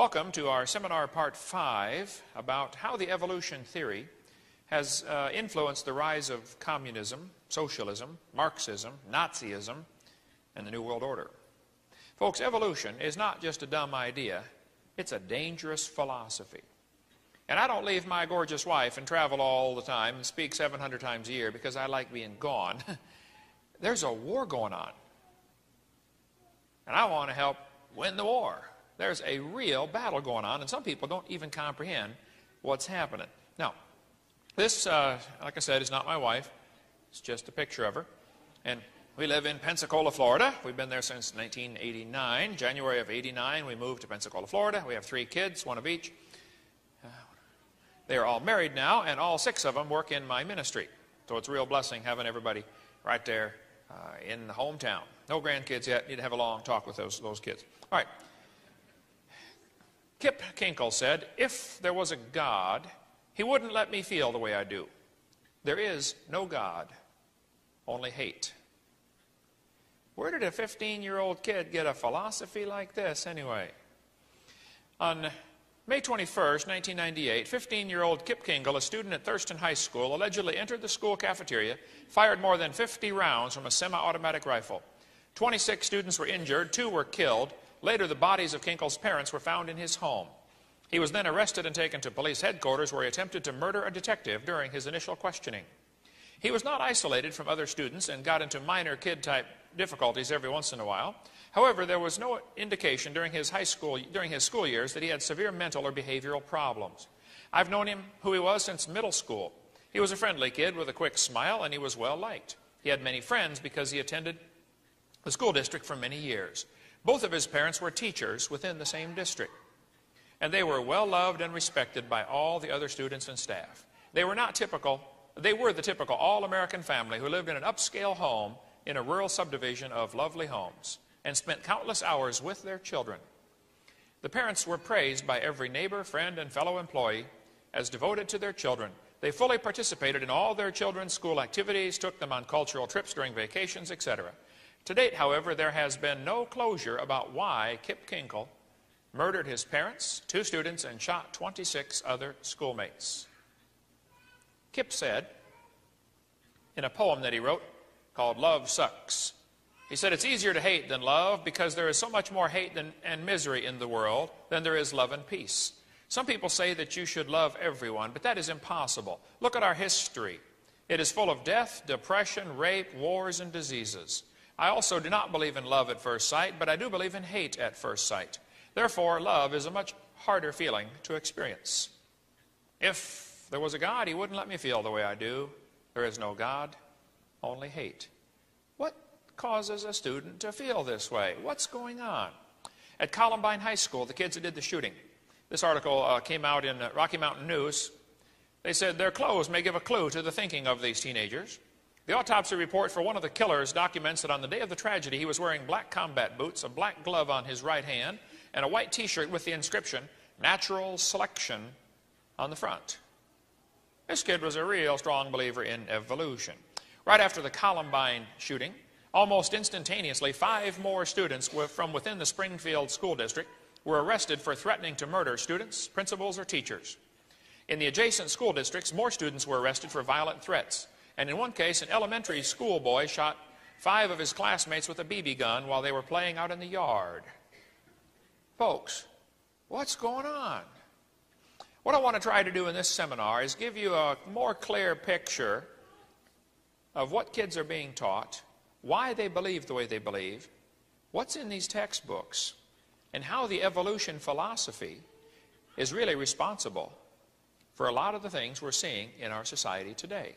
Welcome to our seminar part 5 about how the evolution theory has influenced the rise of communism, socialism, Marxism, Nazism, and the New World Order. Folks, evolution is not just a dumb idea, it's a dangerous philosophy. And I don't leave my gorgeous wife and travel all the time and speak 700 times a year because I like being gone. There's a war going on. And I want to help win the war. There's a real battle going on, and some people don't even comprehend what's happening. Now, this, like I said, is not my wife. It's just a picture of her. And we live in Pensacola, Florida. We've been there since 1989. January of '89, we moved to Pensacola, Florida. We have 3 kids, 1 of each. They are all married now, and all 6 of them work in my ministry. So it's a real blessing having everybody right there in the hometown. No grandkids yet. Need to have a long talk with those kids. All right. Kip Kinkle said, if there was a God, he wouldn't let me feel the way I do. There is no God, only hate. Where did a 15-year-old kid get a philosophy like this anyway? On May 21st, 1998, 15-year-old Kip Kinkle, a student at Thurston High School, allegedly entered the school cafeteria, fired more than 50 rounds from a semi-automatic rifle. 26 students were injured, 2 were killed. Later, the bodies of Kinkle's parents were found in his home. He was then arrested and taken to police headquarters where he attempted to murder a detective during his initial questioning. He was not isolated from other students and got into minor kid-type difficulties every once in a while. However, there was no indication during his school years that he had severe mental or behavioral problems. I've known him, who he was, since middle school. He was a friendly kid with a quick smile, and he was well liked. He had many friends because he attended the school district for many years. Both of his parents were teachers within the same district, and they were well loved and respected by all the other students and staff. They were the typical all-American family who lived in an upscale home in a rural subdivision of lovely homes and spent countless hours with their children. The parents were praised by every neighbor, friend, and fellow employee as devoted to their children. They fully participated in all their children's school activities, took them on cultural trips during vacations, etc. To date, however, there has been no closure about why Kip Kinkle murdered his parents, 2 students, and shot 26 other schoolmates. Kip said, in a poem that he wrote called Love Sucks, he said, it's easier to hate than love because there is so much more hate and misery in the world than there is love and peace. Some people say that you should love everyone, but that is impossible. Look at our history. It is full of death, depression, rape, wars, and diseases. I also do not believe in love at first sight, but I do believe in hate at first sight. Therefore, love is a much harder feeling to experience. If there was a God, he wouldn't let me feel the way I do. There is no God, only hate. What causes a student to feel this way? What's going on? At Columbine High School, the kids that did the shooting, this article came out in Rocky Mountain News. They said their clothes may give a clue to the thinking of these teenagers. The autopsy report for one of the killers documents that on the day of the tragedy, he was wearing black combat boots, a black glove on his right hand, and a white T-shirt with the inscription, Natural Selection, on the front. This kid was a real strong believer in evolution. Right after the Columbine shooting, almost instantaneously, 5 more students from within the Springfield School District were arrested for threatening to murder students, principals, or teachers. In the adjacent school districts, more students were arrested for violent threats. And in one case, an elementary school boy shot 5 of his classmates with a BB gun while they were playing out in the yard. Folks, what's going on? What I want to try to do in this seminar is give you a more clear picture of what kids are being taught, why they believe the way they believe, what's in these textbooks, and how the evolution philosophy is really responsible for a lot of the things we're seeing in our society today.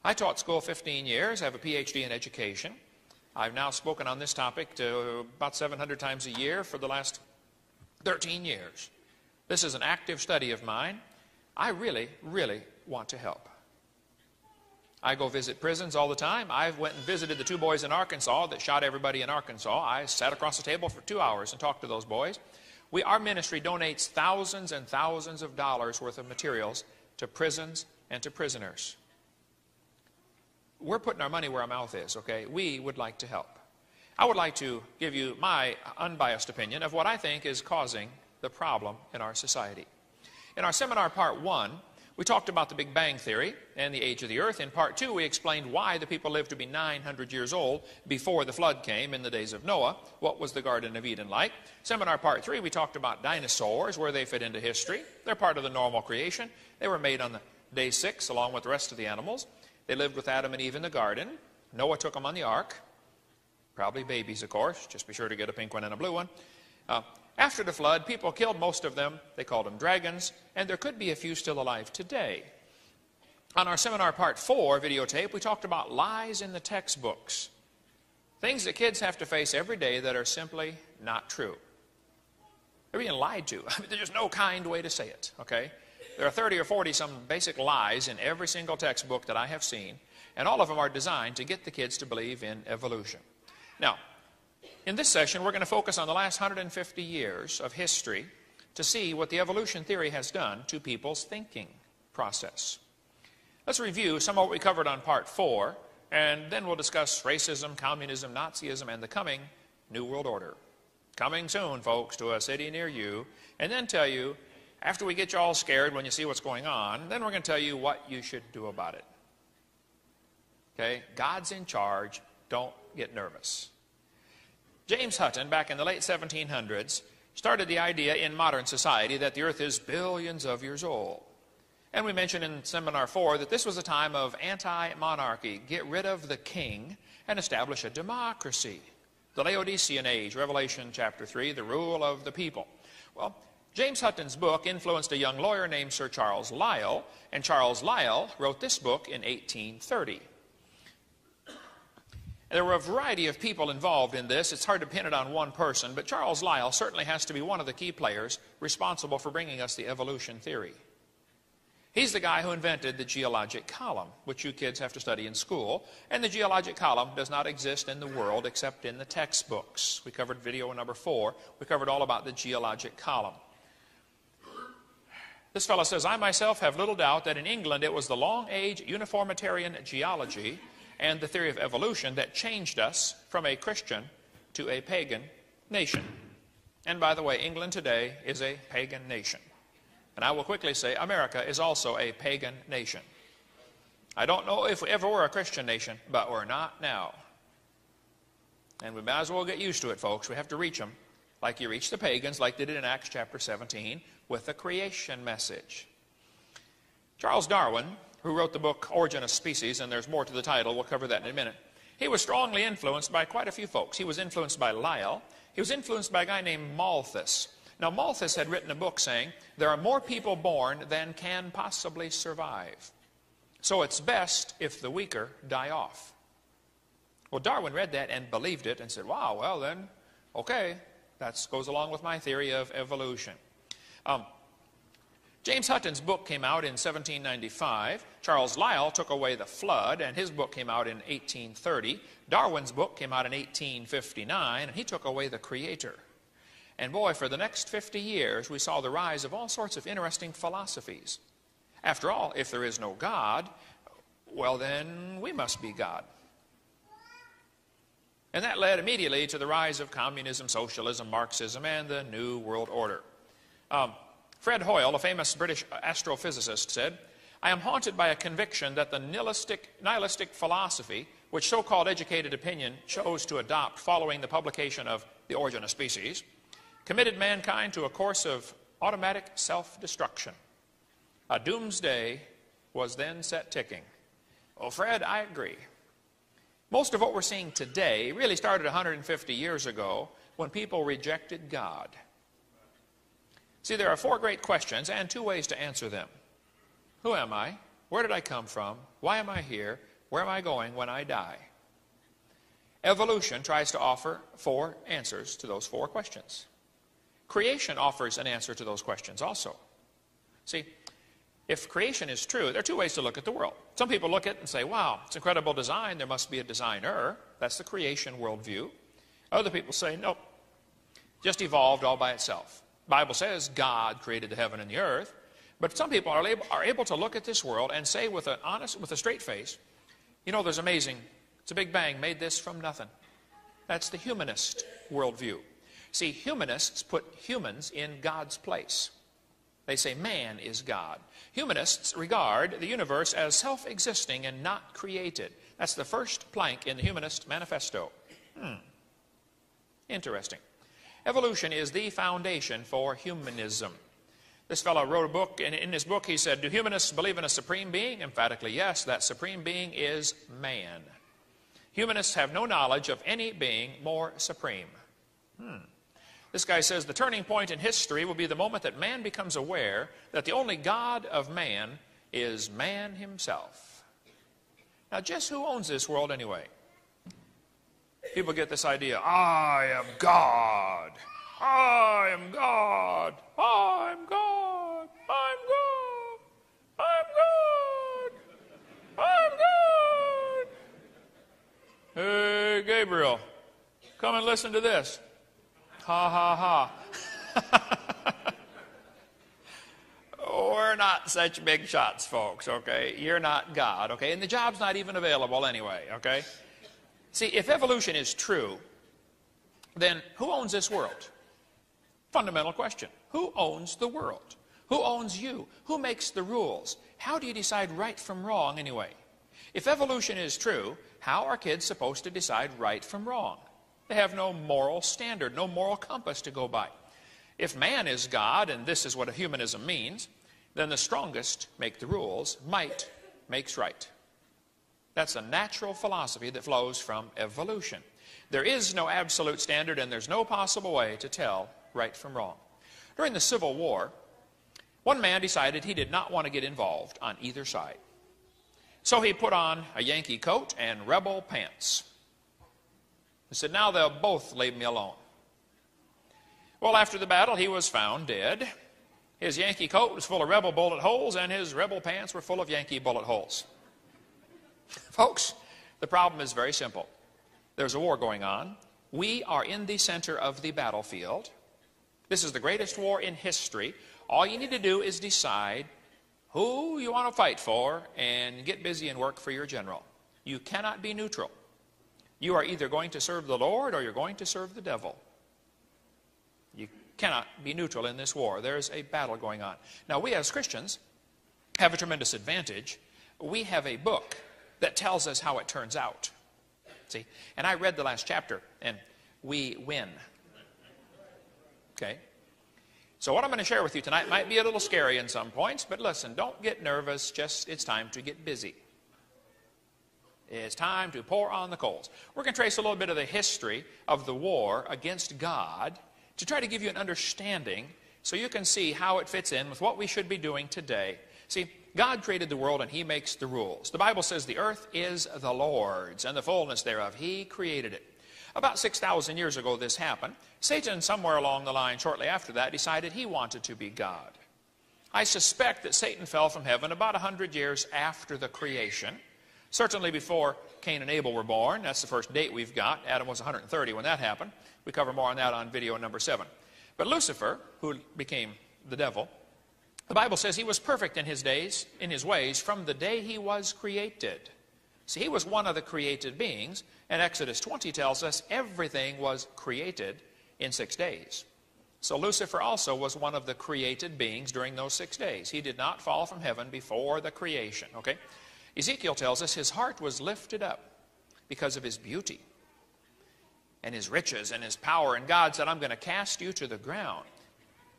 I taught school 15 years. I have a PhD in education. I've now spoken on this topic to about 700 times a year for the last 13 years. This is an active study of mine. I really, really want to help. I go visit prisons all the time. I went and visited the 2 boys in Arkansas that shot everybody in Arkansas. I sat across the table for 2 hours and talked to those boys. Our ministry donates thousands and thousands of dollars worth of materials to prisons and to prisoners. We're putting our money where our mouth is, okay? We would like to help. I would like to give you my unbiased opinion of what I think is causing the problem in our society. In our seminar part 1, we talked about the Big Bang Theory and the age of the earth. In part 2, we explained why the people lived to be 900 years old before the flood came in the days of Noah. What was the Garden of Eden like? Seminar part 3, we talked about dinosaurs, where they fit into history. They're part of the normal creation. They were made on the day 6 along with the rest of the animals. They lived with Adam and Eve in the garden. Noah took them on the ark. Probably babies, of course. Just be sure to get a pink one and a blue one. After the flood, people killed most of them. They called them dragons, and there could be a few still alive today. On our seminar part 4 videotape, we talked about lies in the textbooks. Things that kids have to face every day that are simply not true. They're being lied to. I mean, there's just no kind way to say it, okay? There are 30 or 40 some basic lies in every single textbook that I have seen, and all of them are designed to get the kids to believe in evolution. Now, in this session, we're going to focus on the last 150 years of history to see what the evolution theory has done to people's thinking process. Let's review some of what we covered on part 4, and then we'll discuss racism, communism, Nazism, and the coming New World Order. Coming soon, folks, to a city near you, and then tell you, after we get you all scared when you see what's going on, then we're going to tell you what you should do about it. Okay? God's in charge. Don't get nervous. James Hutton, back in the late 1700s, started the idea in modern society that the earth is billions of years old. And we mentioned in seminar 4 that this was a time of anti-monarchy. Get rid of the king and establish a democracy. The Laodicean age, Revelation chapter 3, the rule of the people. Well, James Hutton's book influenced a young lawyer named Sir Charles Lyell, and Charles Lyell wrote this book in 1830. There were a variety of people involved in this. It's hard to pin it on one person, but Charles Lyell certainly has to be one of the key players responsible for bringing us the evolution theory. He's the guy who invented the geologic column, which you kids have to study in school, and the geologic column does not exist in the world except in the textbooks. We covered video number 4. We covered all about the geologic column. This fellow says, I myself have little doubt that in England it was the long-age uniformitarian geology and the theory of evolution that changed us from a Christian to a pagan nation. And by the way, England today is a pagan nation. And I will quickly say America is also a pagan nation. I don't know if we ever were a Christian nation, but we're not now. And we might as well get used to it, folks. We have to reach them like you reach the pagans, like they did in Acts chapter 17, with the creation message. Charles Darwin, who wrote the book Origin of Species, and there's more to the title, we'll cover that in a minute, he was strongly influenced by quite a few folks. He was influenced by Lyell. He was influenced by a guy named Malthus. Now, Malthus had written a book saying, there are more people born than can possibly survive. So it's best if the weaker die off. Well, Darwin read that and believed it and said, wow, well then, okay, that goes along with my theory of evolution. James Hutton's book came out in 1795. Charles Lyell took away the flood, and his book came out in 1830. Darwin's book came out in 1859, and he took away the Creator. And boy, for the next 50 years, we saw the rise of all sorts of interesting philosophies. After all, if there is no God, well then, we must be God. And that led immediately to the rise of communism, socialism, Marxism, and the New World Order. Fred Hoyle, a famous British astrophysicist, said, I am haunted by a conviction that the nihilistic philosophy, which so-called educated opinion chose to adopt following the publication of The Origin of Species, committed mankind to a course of automatic self-destruction. A doomsday was then set ticking. Well, Fred, I agree. Most of what we're seeing today really started 150 years ago when people rejected God. See, there are 4 great questions and 2 ways to answer them. Who am I? Where did I come from? Why am I here? Where am I going when I die? Evolution tries to offer 4 answers to those 4 questions. Creation offers an answer to those questions also. See, if creation is true, there are 2 ways to look at the world. Some people look at it and say, wow, it's incredible design, there must be a designer. That's the creation worldview. Other people say, nope, just evolved all by itself. The Bible says God created the heaven and the earth, but some people are able to look at this world and say with a straight face, you know, there's amazing, it's a big bang, made this from nothing. That's the humanist worldview. See, humanists put humans in God's place. They say man is God. Humanists regard the universe as self-existing and not created. That's the first plank in the Humanist Manifesto. Interesting. Evolution is the foundation for humanism. This fellow wrote a book, and in his book he said, do humanists believe in a supreme being? Emphatically, yes. That supreme being is man. Humanists have no knowledge of any being more supreme. This guy says the turning point in history will be the moment that man becomes aware that the only God of man is man himself. Now, just who owns this world anyway? People get this idea, I am God. I am God. I'm God. I'm God. I'm God. I'm God. Hey, Gabriel, come and listen to this. Ha, ha, ha. We're not such big shots, folks, okay? You're not God, okay? And the job's not even available anyway, okay? See, if evolution is true, then who owns this world? Fundamental question. Who owns the world? Who owns you? Who makes the rules? How do you decide right from wrong anyway? If evolution is true, how are kids supposed to decide right from wrong? They have no moral standard, no moral compass to go by. If man is God, and this is what humanism means, then the strongest make the rules. Might makes right. That's a natural philosophy that flows from evolution. There is no absolute standard, and there's no possible way to tell right from wrong. During the Civil War, one man decided he did not want to get involved on either side. So he put on a Yankee coat and rebel pants. He said, now they'll both leave me alone. Well, after the battle, he was found dead. His Yankee coat was full of rebel bullet holes, and his rebel pants were full of Yankee bullet holes. Folks, the problem is very simple. There's a war going on. We are in the center of the battlefield. This is the greatest war in history. All you need to do is decide who you want to fight for and get busy and work for your general. You cannot be neutral. You are either going to serve the Lord or you're going to serve the devil. You cannot be neutral in this war. There's a battle going on. Now, we as Christians have a tremendous advantage. We have a book that tells us how it turns out. See? And I read the last chapter, and we win. Okay? So what I'm going to share with you tonight might be a little scary in some points, but listen, don't get nervous. Just, it's time to get busy. It's time to pour on the coals. We're going to trace a little bit of the history of the war against God to try to give you an understanding so you can see how it fits in with what we should be doing today. See, God created the world and He makes the rules. The Bible says the earth is the Lord's and the fullness thereof. He created it. About 6,000 years ago this happened. Satan, somewhere along the line shortly after that, decided he wanted to be God. I suspect that Satan fell from heaven about 100 years after the creation. Certainly before Cain and Abel were born. That's the first date we've got. Adam was 130 when that happened. We cover more on that on video number 7. But Lucifer, who became the devil, the Bible says he was perfect in his days, in his ways, from the day he was created. See, he was one of the created beings, and Exodus 20 tells us everything was created in 6 days. So Lucifer also was one of the created beings during those 6 days. He did not fall from heaven before the creation, okay? Ezekiel tells us his heart was lifted up because of his beauty and his riches and his power, and God said, I'm going to cast you to the ground.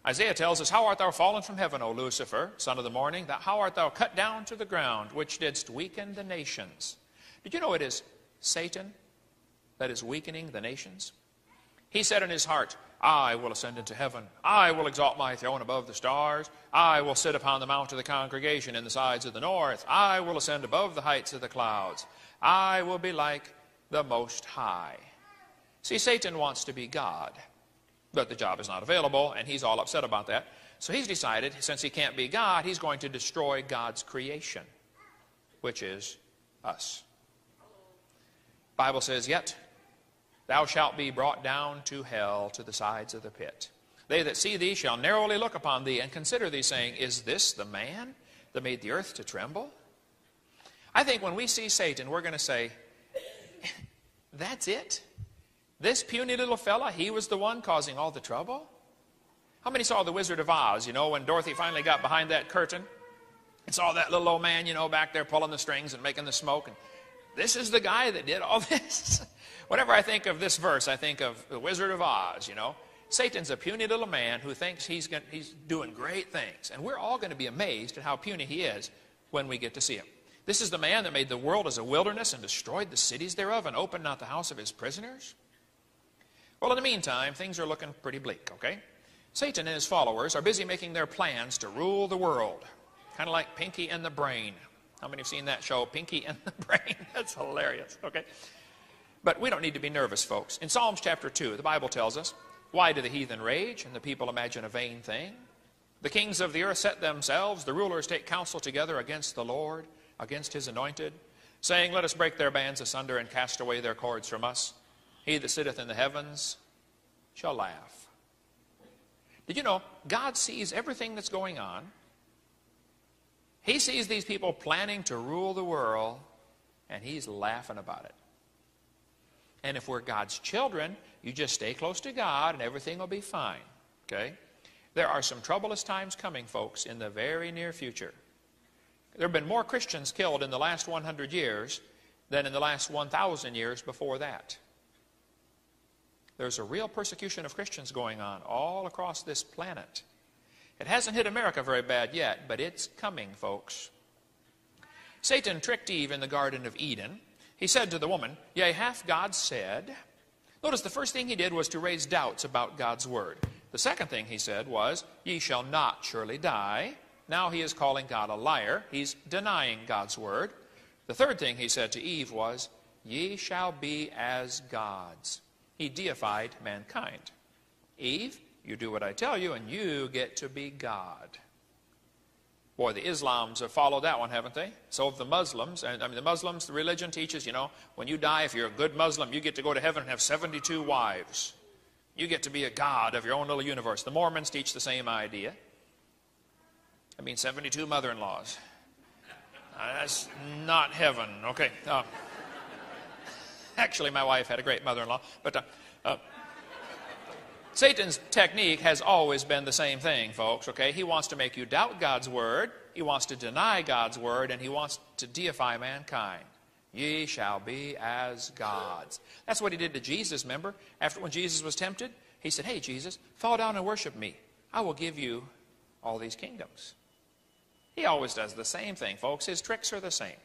Isaiah tells us, how art thou fallen from heaven, O Lucifer, son of the morning? How art thou cut down to the ground, which didst weaken the nations? Did you know it is Satan that is weakening the nations? He said in his heart, I will ascend into heaven. I will exalt my throne above the stars. I will sit upon the mount of the congregation in the sides of the north. I will ascend above the heights of the clouds. I will be like the Most High. See, Satan wants to be God, but the job is not available, and he's all upset about that. So he's decided, since he can't be God, he's going to destroy God's creation, which is us. The Bible says, yet thou shalt be brought down to hell, to the sides of the pit. They that see thee shall narrowly look upon thee and consider thee, saying, is this the man that made the earth to tremble? I think when we see Satan, we're going to say, that's it? This puny little fella, he was the one causing all the trouble? How many saw The Wizard of Oz, you know, when Dorothy finally got behind that curtain and saw that little old man, you know, back there pulling the strings and making the smoke? And this is the guy that did all this? Whenever I think of this verse, I think of The Wizard of Oz, you know. Satan's a puny little man who thinks he's doing great things. And we're all going to be amazed at how puny he is when we get to see him. This is the man that made the world as a wilderness and destroyed the cities thereof and opened not the house of his prisoners. Well, in the meantime, things are looking pretty bleak, okay? Satan and his followers are busy making their plans to rule the world. Kind of like Pinky and the Brain. How many have seen that show, Pinky and the Brain? That's hilarious, okay? But we don't need to be nervous, folks. In Psalms chapter 2, the Bible tells us, why do the heathen rage and the people imagine a vain thing? The kings of the earth set themselves, the rulers take counsel together against the Lord, against his anointed, saying, let us break their bands asunder and cast away their cords from us. He that sitteth in the heavens shall laugh. Did you know God sees everything that's going on? He sees these people planning to rule the world, and he's laughing about it. And if we're God's children, you just stay close to God and everything will be fine. Okay? There are some troublous times coming, folks, in the very near future. There have been more Christians killed in the last 100 years than in the last 1,000 years before that. There's a real persecution of Christians going on all across this planet. It hasn't hit America very bad yet, but it's coming, folks. Satan tricked Eve in the Garden of Eden. He said to the woman, yea, hath God said? Notice the first thing he did was to raise doubts about God's word. The second thing he said was, ye shall not surely die. Now he is calling God a liar. He's denying God's word. The third thing he said to Eve was, ye shall be as gods. He deified mankind. Eve, you do what I tell you, and you get to be God. Boy, the Islams have followed that one, haven't they? So have the Muslims. And I mean, the Muslims, the religion teaches, you know, when you die, if you're a good Muslim, you get to go to heaven and have 72 wives. You get to be a god of your own little universe. The Mormons teach the same idea. I mean, 72 mother-in-laws. That's not heaven. Okay. Actually, my wife had a great mother-in-law. But Satan's technique has always been the same thing, folks, okay? He wants to make you doubt God's word, he wants to deny God's word, and he wants to deify mankind. Ye shall be as gods. That's what he did to Jesus, remember? After when Jesus was tempted, he said, hey, Jesus, fall down and worship me. I will give you all these kingdoms. He always does the same thing, folks. His tricks are the same.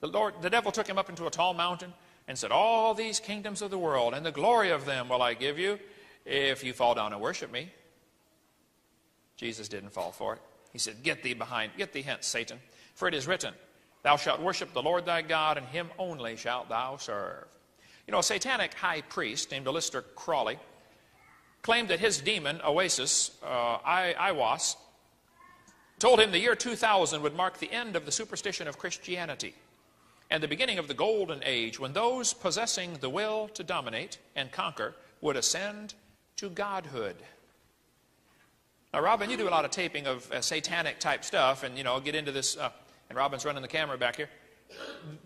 The devil took him up into a tall mountain and said, all these kingdoms of the world and the glory of them will I give you, if you fall down and worship me. Jesus didn't fall for it. He said, get thee hence, Satan. For it is written, thou shalt worship the Lord thy God, and him only shalt thou serve. You know, a satanic high priest named Aleister Crowley claimed that his demon, Iwas, told him the year 2000 would mark the end of the superstition of Christianity and the beginning of the golden age, when those possessing the will to dominate and conquer would ascend to godhood. Now, Robin, you do a lot of taping of satanic type stuff, and, you know, get into this, and Robin's running the camera back here.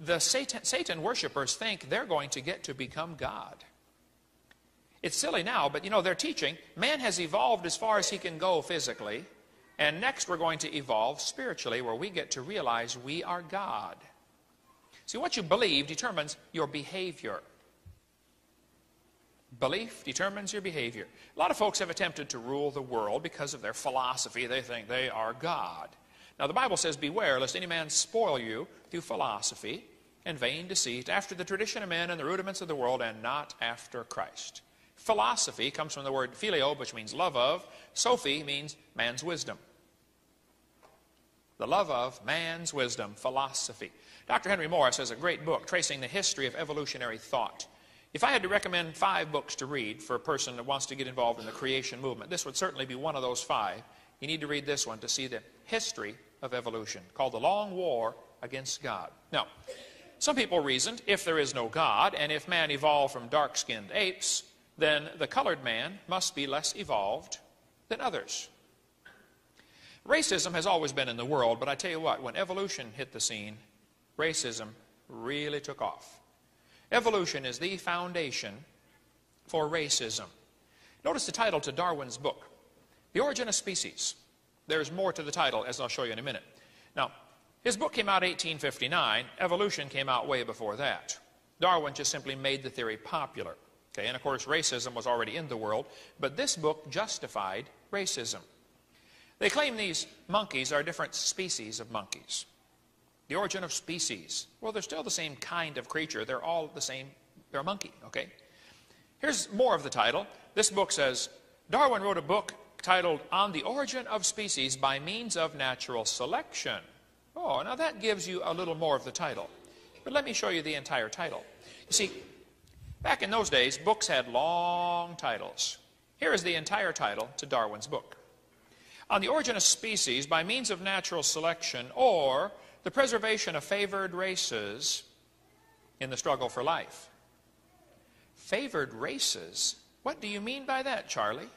The Satan worshipers think they're going to get to become God. It's silly now, but, you know, they're teaching man has evolved as far as he can go physically, and next we're going to evolve spiritually, where we get to realize we are God. See, what you believe determines your behavior. Belief determines your behavior. A lot of folks have attempted to rule the world because of their philosophy. They think they are God. Now, the Bible says, beware lest any man spoil you through philosophy and vain deceit, after the tradition of men and the rudiments of the world, and not after Christ. Philosophy comes from the word phileo, which means love of. Sophie means man's wisdom. The love of man's wisdom, philosophy. Dr. Henry Morris has a great book tracing the history of evolutionary thought. If I had to recommend 5 books to read for a person that wants to get involved in the creation movement, this would certainly be one of those 5. You need to read this one to see the history of evolution, called The Long War Against God. Now, some people reasoned, if there is no God, and if man evolved from dark-skinned apes, then the colored man must be less evolved than others. Racism has always been in the world, but I tell you what, when evolution hit the scene, racism really took off. Evolution is the foundation for racism. Notice the title to Darwin's book, The Origin of Species. There's more to the title, as I'll show you in a minute. Now, his book came out in 1859. Evolution came out way before that. Darwin just simply made the theory popular. Okay, and of course, racism was already in the world, but this book justified racism. They claim these monkeys are different species of monkeys. The origin of species. Well, they're still the same kind of creature. They're all the same. They're a monkey, okay? Here's more of the title. This book says, Darwin wrote a book titled On the Origin of Species by Means of Natural Selection. Oh, now that gives you a little more of the title. But let me show you the entire title. You see, back in those days, books had long titles. Here is the entire title to Darwin's book. On the Origin of Species by Means of Natural Selection, or the Preservation of Favored Races in the Struggle for Life. Favored races? What do you mean by that, Charlie?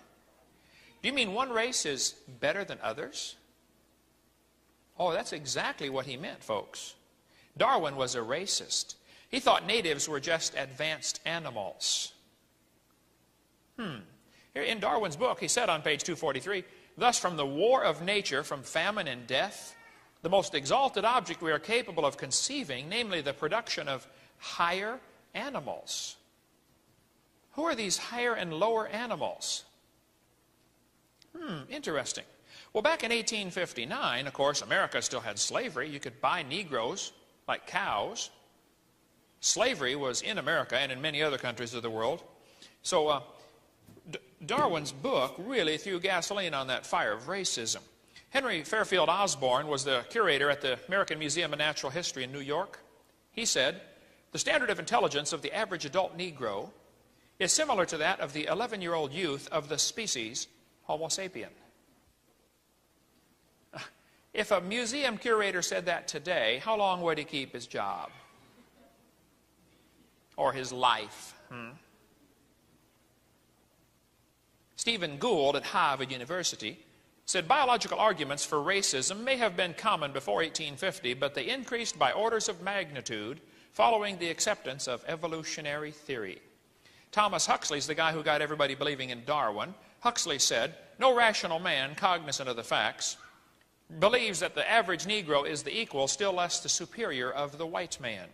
Do you mean one race is better than others? Oh, that's exactly what he meant, folks. Darwin was a racist. He thought natives were just advanced animals. Here in Darwin's book, he said on page 243, thus from the war of nature, from famine and death, the most exalted object we are capable of conceiving, namely the production of higher animals. Who are these higher and lower animals? Interesting. Well, back in 1859, of course, America still had slavery. You could buy Negroes like cows. Slavery was in America and in many other countries of the world. So Darwin's book really threw gasoline on that fire of racism. Henry Fairfield Osborn was the curator at the American Museum of Natural History in New York. He said, the standard of intelligence of the average adult Negro is similar to that of the 11-year-old youth of the species Homo sapien. If a museum curator said that today, how long would he keep his job? Or his life? Stephen Gould at Harvard University said biological arguments for racism may have been common before 1850, but they increased by orders of magnitude following the acceptance of evolutionary theory. Thomas Huxley's the guy who got everybody believing in Darwin. Huxley said, no rational man, cognizant of the facts, believes that the average Negro is the equal, still less the superior of the white man.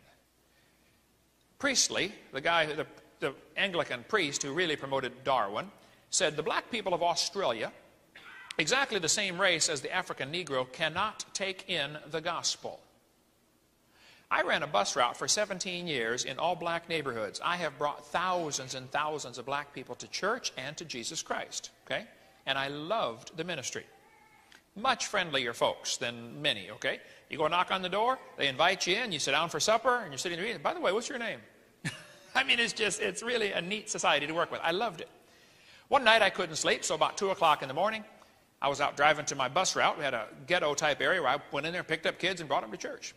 Priestley, the Anglican priest who really promoted Darwin, said the black people of Australia, exactly the same race as the African Negro, cannot take in the gospel. I ran a bus route for 17 years in all black neighborhoods. I have brought thousands and thousands of black people to church and to Jesus Christ, okay? And I loved the ministry. Much friendlier folks than many, okay? You go knock on the door, they invite you in, you sit down for supper, and you're sitting there eating. By the way, what's your name? I mean, it's really a neat society to work with. I loved it. One night I couldn't sleep, so about 2 o'clock in the morning, I was out driving to my bus route. We had a ghetto-type area where I went in there, picked up kids, and brought them to church.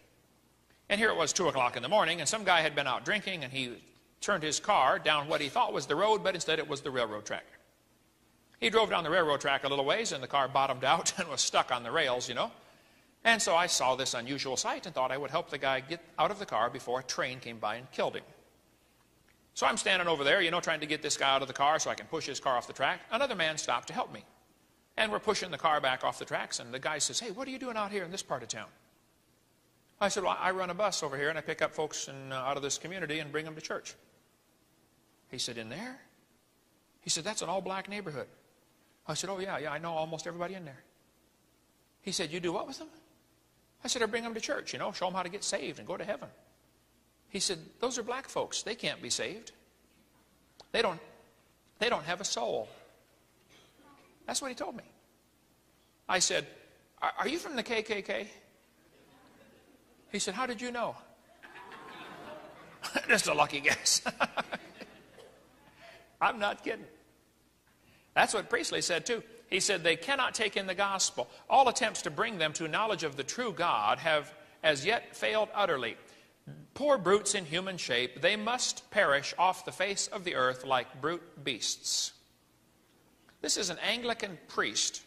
And here it was 2 o'clock in the morning, and some guy had been out drinking, and he turned his car down what he thought was the road, but instead it was the railroad track. He drove down the railroad track a little ways, and the car bottomed out and was stuck on the rails, you know. And so I saw this unusual sight and thought I would help the guy get out of the car before a train came by and killed him. So I'm standing over there, you know, trying to get this guy out of the car so I can push his car off the track. Another man stopped to help me. And we're pushing the car back off the tracks, and the guy says, hey, what are you doing out here in this part of town? I said, well, I run a bus over here, and I pick up folks out of this community and bring them to church. He said, in there? He said, that's an all-black neighborhood. I said, oh, yeah, I know almost everybody in there. He said, you do what with them? I said, I bring them to church, you know, show them how to get saved and go to heaven. He said, those are black folks. They can't be saved. They don't have a soul. That's what he told me. I said, are you from the KKK? He said, how did you know? Just a lucky guess. I'm not kidding. That's what Priestley said too. He said they cannot take in the gospel. All attempts to bring them to knowledge of the true God have as yet failed utterly. Poor brutes in human shape, they must perish off the face of the earth like brute beasts. This is an Anglican priest.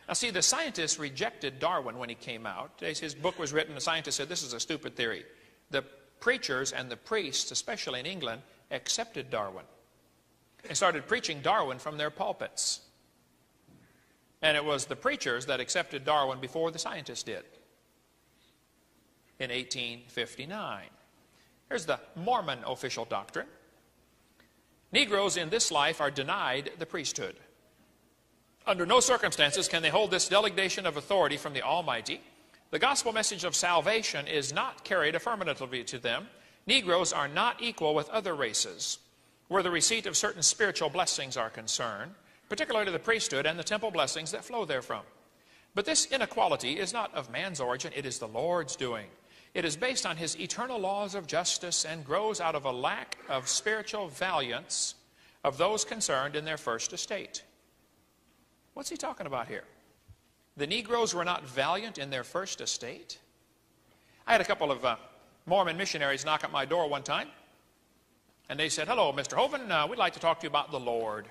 Now see, the scientists rejected Darwin when he came out. His book was written, the scientists said this is a stupid theory. The preachers and the priests, especially in England, accepted Darwin. They started preaching Darwin from their pulpits. And it was the preachers that accepted Darwin before the scientists did in 1859. Here's the Mormon official doctrine. Negroes in this life are denied the priesthood. Under no circumstances can they hold this delegation of authority from the Almighty. The gospel message of salvation is not carried affirmatively to them. Negroes are not equal with other races, where the receipt of certain spiritual blessings are concerned, particularly the priesthood and the temple blessings that flow therefrom. But this inequality is not of man's origin, it is the Lord's doing. It is based on his eternal laws of justice and grows out of a lack of spiritual valiance of those concerned in their first estate. What's he talking about here? The Negroes were not valiant in their first estate? I had a couple of Mormon missionaries knock at my door one time, and they said, "Hello, Mr. Hovind, we'd like to talk to you about the Lord."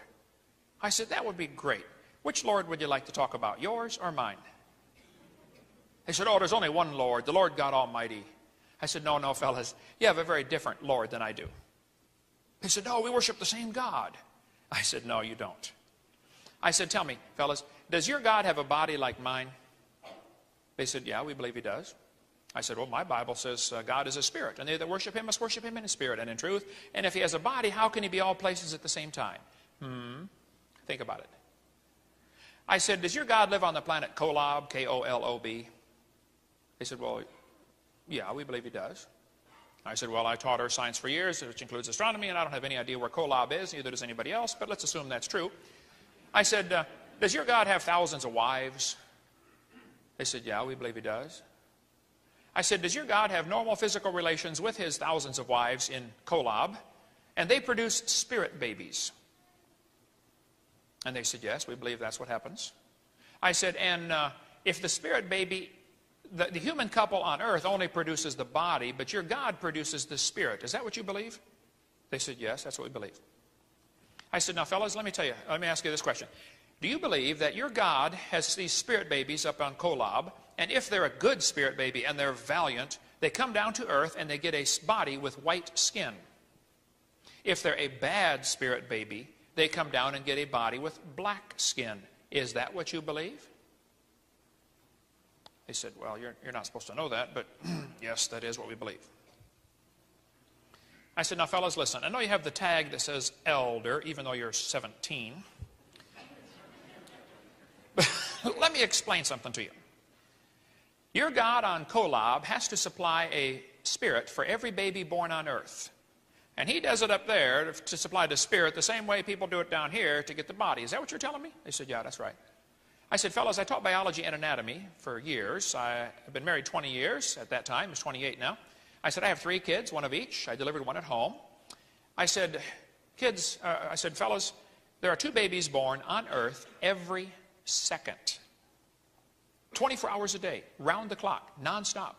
I said, "That would be great. Which Lord would you like to talk about, yours or mine?" They said, "Oh, there's only one Lord, the Lord God Almighty." I said, No, fellas, you have a very different Lord than I do." They said, "No, we worship the same God." I said, "No, you don't." I said, "Tell me, fellas, does your God have a body like mine?" They said, "Yeah, we believe he does." I said, "Well, my Bible says God is a spirit, and they that worship him must worship him in spirit and in truth. And if he has a body, how can he be all places at the same time?" Think about it. I said, "Does your God live on the planet Kolob, K-O-L-O-B?" They said, "Well, yeah, we believe he does." I said, "Well, I taught earth science for years, which includes astronomy, and I don't have any idea where Kolob is, neither does anybody else, but let's assume that's true." I said, "Does your God have thousands of wives?" They said, "Yeah, we believe he does." I said, "Does your God have normal physical relations with his thousands of wives in Kolob, and they produce spirit babies?" And they said, "Yes, we believe that's what happens." I said, "And if the spirit baby, the human couple on earth only produces the body, but your God produces the spirit, is that what you believe?" They said, "Yes, that's what we believe." I said, "Now, fellas, let me ask you this question. Do you believe that your God has these spirit babies up on Kolob, and if they're a good spirit baby and they're valiant, they come down to earth and they get a body with white skin? If they're a bad spirit baby, they come down and get a body with black skin. Is that what you believe?" They said, "Well, you're not supposed to know that, but yes, that is what we believe." I said, "Now, fellas, listen. I know you have the tag that says elder, even though you're 17. But let me explain something to you. Your God on Kolob has to supply a spirit for every baby born on earth. And he does it up there to supply the spirit the same way people do it down here to get the body. Is that what you're telling me?" They said, "Yeah, that's right." I said, "Fellas, I taught biology and anatomy for years. I've been married 20 years at that time. It's 28 now. I said, I have 3 kids, one of each. I delivered one at home. I said, fellas, there are 2 babies born on earth every second. 24 hours a day, round the clock, nonstop.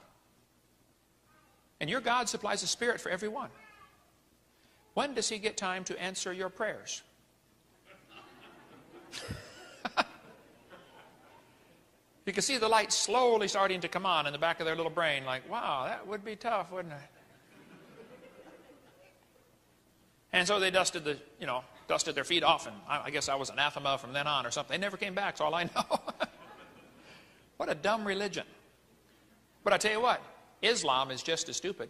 And your God supplies a spirit for every one. When does he get time to answer your prayers?" You can see the light slowly starting to come on in the back of their little brain, like, wow, that would be tough, wouldn't it? And so they dusted their feet off, and I guess I was anathema from then on or something. They never came back, that's all I know. What a dumb religion. But I tell you what, Islam is just as stupid.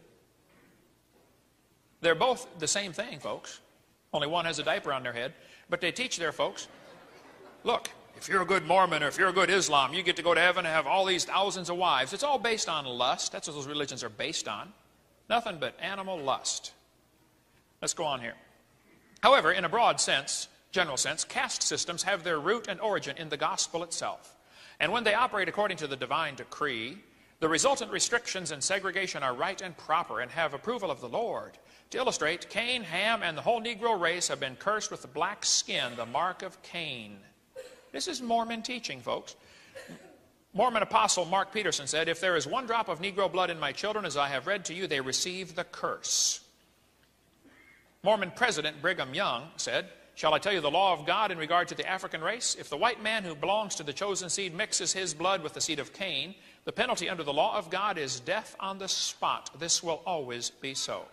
They're both the same thing, folks. Only one has a diaper on their head. But they teach their folks, look, if you're a good Mormon or if you're a good Islam, you get to go to heaven and have all these thousands of wives. It's all based on lust. That's what those religions are based on. Nothing but animal lust. Let's go on here. However, in a broad sense, general sense, caste systems have their root and origin in the gospel itself. And when they operate according to the divine decree, the resultant restrictions and segregation are right and proper and have approval of the Lord. To illustrate, Cain, Ham, and the whole Negro race have been cursed with the black skin, the mark of Cain. This is Mormon teaching, folks. Mormon apostle Mark Peterson said, "If there is one drop of Negro blood in my children, as I have read to you, they receive the curse." Mormon President Brigham Young said, "Shall I tell you the law of God in regard to the African race? If the white man who belongs to the chosen seed mixes his blood with the seed of Cain, the penalty under the law of God is death on the spot. This will always be so."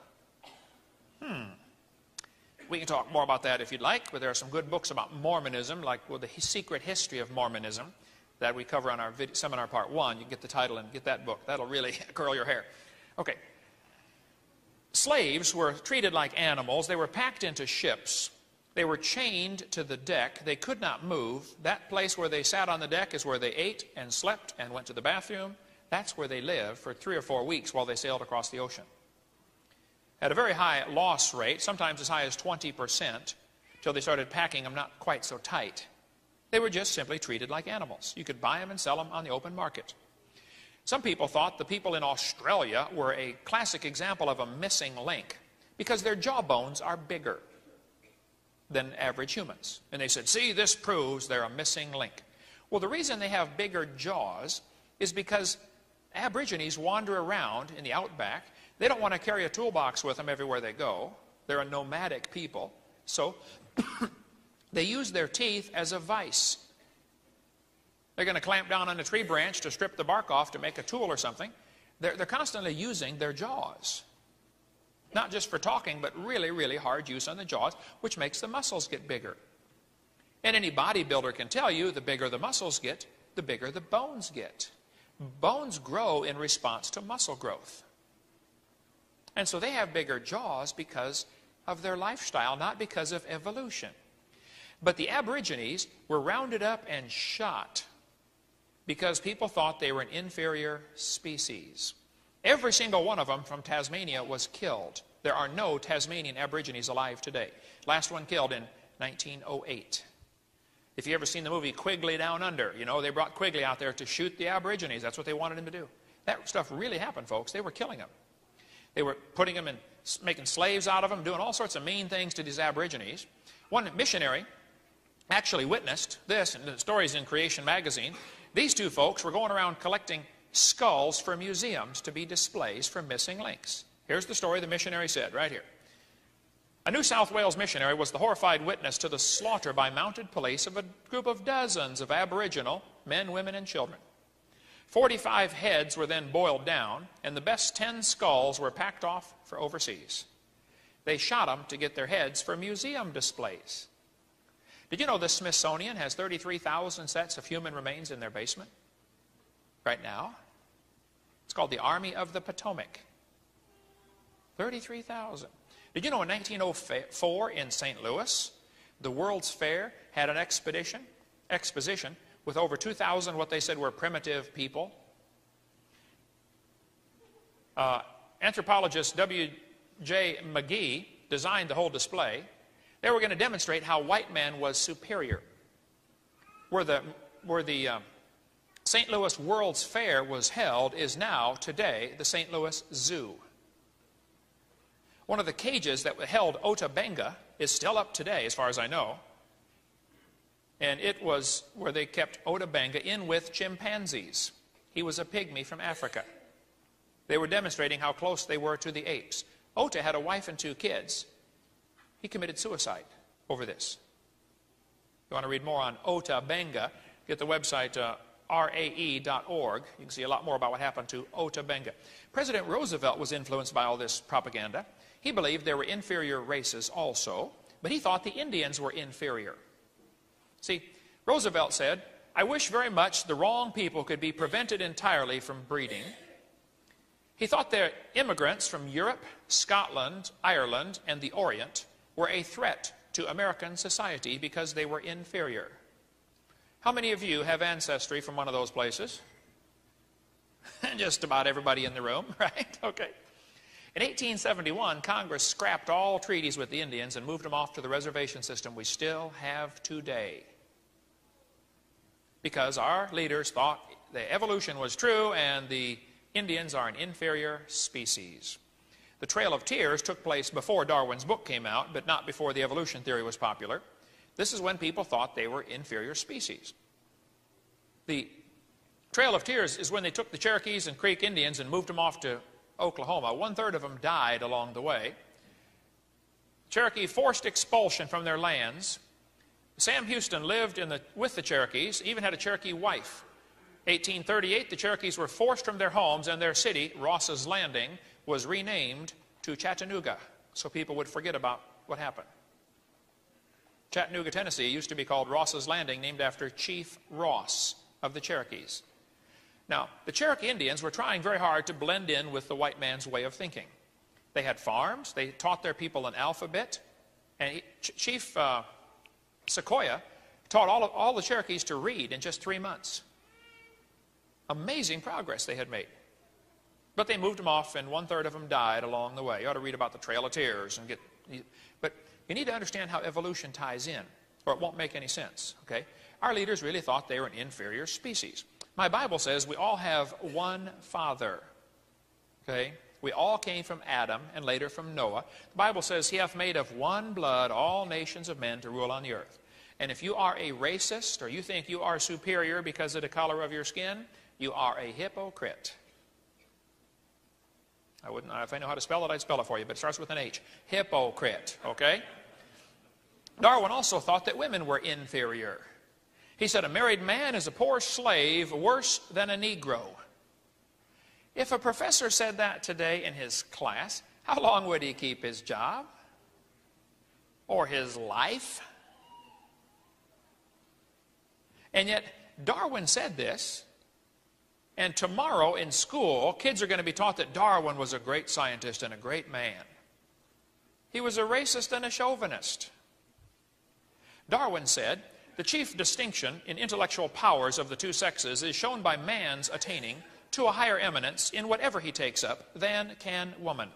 We can talk more about that if you'd like, but there are some good books about Mormonism, like The Secret History of Mormonism, that we cover on our seminar part 1. You can get the title and get that book. That'll really curl your hair. Okay. Slaves were treated like animals. They were packed into ships. They were chained to the deck. They could not move. That place where they sat on the deck is where they ate and slept and went to the bathroom. That's where they lived for 3 or 4 weeks while they sailed across the ocean. At a very high loss rate, sometimes as high as 20%, till they started packing them not quite so tight. They were just simply treated like animals. You could buy them and sell them on the open market. Some people thought the people in Australia were a classic example of a missing link because their jawbones are bigger than average humans. And they said, see, this proves they're a missing link. Well, the reason they have bigger jaws is because Aborigines wander around in the outback. They don't want to carry a toolbox with them everywhere they go. They're a nomadic people. So they use their teeth as a vice. They're going to clamp down on a tree branch to strip the bark off to make a tool or something. They're constantly using their jaws. Not just for talking, but really, really hard use on the jaws, which makes the muscles get bigger. And any bodybuilder can tell you the bigger the muscles get, the bigger the bones get. Bones grow in response to muscle growth. And so they have bigger jaws because of their lifestyle, not because of evolution. But the Aborigines were rounded up and shot because people thought they were an inferior species. Every single one of them from Tasmania was killed. There are no Tasmanian Aborigines alive today. Last one killed in 1908. If you've ever seen the movie Quigley Down Under, you know, they brought Quigley out there to shoot the Aborigines. That's what they wanted him to do. That stuff really happened, folks. They were killing them. They were putting them in, making slaves out of them, doing all sorts of mean things to these Aborigines. One missionary actually witnessed this, and the story's in Creation magazine. These two folks were going around collecting skulls for museums to be displays for missing links. Here's the story the missionary said, right here. A New South Wales missionary was the horrified witness to the slaughter by mounted police of a group of dozens of Aboriginal men, women, and children. 45 heads were then boiled down, and the best 10 skulls were packed off for overseas. They shot them to get their heads for museum displays. Did you know the Smithsonian has 33,000 sets of human remains in their basement right now? It's called the Army of the Potomac. 33,000. Did you know in 1904 in St. Louis, the World's Fair had an exposition with over 2,000 what they said were primitive people? Anthropologist W.J. McGee designed the whole display. They were going to demonstrate how white man was superior. Where the St. Louis World's Fair was held is now, today, the St. Louis Zoo. One of the cages that held Ota Benga is still up today, as far as I know. And it was where they kept Ota Benga in with chimpanzees. He was a pygmy from Africa. They were demonstrating how close they were to the apes. Ota had a wife and 2 kids. He committed suicide over this. If you want to read more on Ota Benga, get the website rae.org. You can see a lot more about what happened to Ota Benga. President Roosevelt was influenced by all this propaganda. He believed there were inferior races also, but he thought the Indians were inferior. See, Roosevelt said, I wish very much the wrong people could be prevented entirely from breeding. He thought that immigrants from Europe, Scotland, Ireland, and the Orient were a threat to American society because they were inferior. How many of you have ancestry from one of those places? Just about everybody in the room, right? Okay. In 1871, Congress scrapped all treaties with the Indians and moved them off to the reservation system we still have today. Because our leaders thought the evolution was true and the Indians are an inferior species. The Trail of Tears took place before Darwin's book came out, but not before the evolution theory was popular. This is when people thought they were inferior species. The Trail of Tears is when they took the Cherokees and Creek Indians and moved them off to Oklahoma. 1/3 of them died along the way. Cherokee forced expulsion from their lands. Sam Houston lived with the Cherokees, even had a Cherokee wife. 1838, the Cherokees were forced from their homes, and their city, Ross's Landing, was renamed to Chattanooga, so people would forget about what happened. Chattanooga, Tennessee, used to be called Ross's Landing, named after Chief Ross of the Cherokees. Now, the Cherokee Indians were trying very hard to blend in with the white man's way of thinking. They had farms. They taught their people an alphabet. And Chief Sequoyah taught all the Cherokees to read in just 3 months. Amazing progress they had made. But they moved them off, and 1/3 of them died along the way. You ought to read about the Trail of Tears. But you need to understand how evolution ties in, or it won't make any sense. Okay? Our leaders really thought they were an inferior species. My Bible says we all have one Father. Okay? We all came from Adam and later from Noah. The Bible says, He hath made of one blood all nations of men to rule on the earth. And if you are a racist, or you think you are superior because of the color of your skin, you are a hypocrite. If I know how to spell it, I'd spell it for you, but it starts with an H. Hypocrite, okay? Darwin also thought that women were inferior. He said, a married man is a poor slave, worse than a Negro. If a professor said that today in his class, how long would he keep his job? Or his life? And yet, Darwin said this, and tomorrow in school, kids are going to be taught that Darwin was a great scientist and a great man. He was a racist and a chauvinist. Darwin said, the chief distinction in intellectual powers of the two sexes is shown by man's attaining to a higher eminence in whatever he takes up than can woman.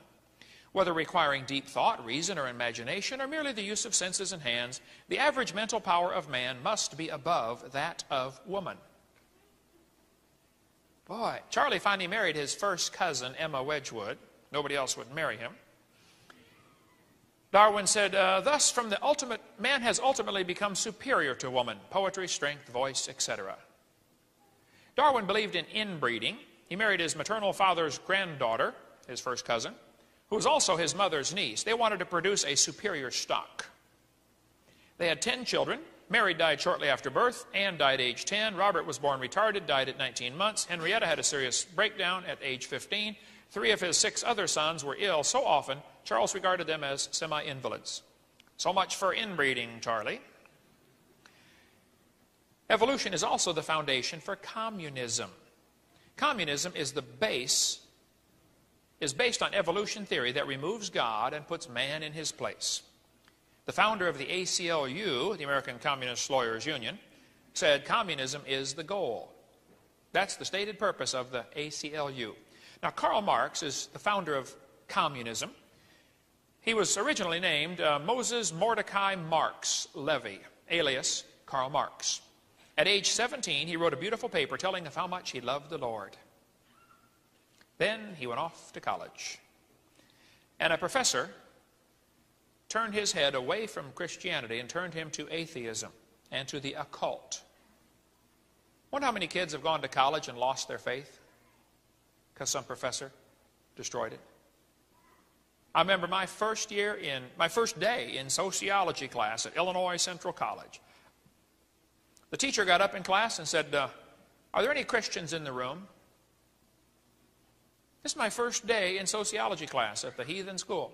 Whether requiring deep thought, reason, or imagination, or merely the use of senses and hands, the average mental power of man must be above that of woman. Boy, Charlie finally married his first cousin, Emma Wedgwood. Nobody else would marry him. Darwin said, thus from the ultimate, man has ultimately become superior to woman, poetry, strength, voice, etc. Darwin believed in inbreeding. He married his maternal father's granddaughter, his first cousin, who was also his mother's niece. They wanted to produce a superior stock. They had 10 children. Mary died shortly after birth. Anne died age 10. Robert was born retarded, died at 19 months. Henrietta had a serious breakdown at age 15. 3 of his 6 other sons were ill so often, Charles regarded them as semi-invalids. So much for inbreeding, Charlie. Evolution is also the foundation for communism. Communism is based on evolution theory that removes God and puts man in his place. The founder of the ACLU, the American Communist Lawyers Union, said communism is the goal. That's the stated purpose of the ACLU. Now, Karl Marx is the founder of communism. He was originally named Moses Mordecai Marx Levy, alias Karl Marx. At age 17, he wrote a beautiful paper telling of how much he loved the Lord. Then he went off to college. And a professor turned his head away from Christianity and turned him to atheism and to the occult. Wonder how many kids have gone to college and lost their faith because some professor destroyed it. I remember my first day in sociology class at Illinois Central College. The teacher got up in class and said, are there any Christians in the room? This is my first day in sociology class at the heathen school.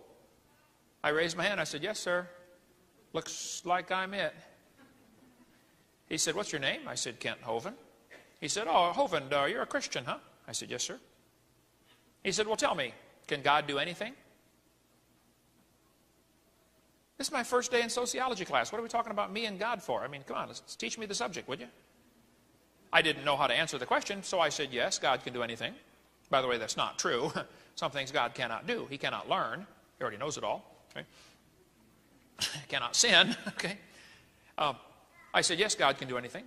I raised my hand. I said, yes, sir. Looks like I'm it. He said, what's your name? I said, Kent Hovind. He said, oh, Hovind, you're a Christian, huh? I said, yes, sir. He said, well, tell me, can God do anything? This is my first day in sociology class. What are we talking about me and God for? I mean, come on, let's teach me the subject, would you? I didn't know how to answer the question, so I said, yes, God can do anything. By the way, that's not true. Some things God cannot do. He cannot learn. He already knows it all. Okay? He cannot sin. Okay? I said, yes, God can do anything.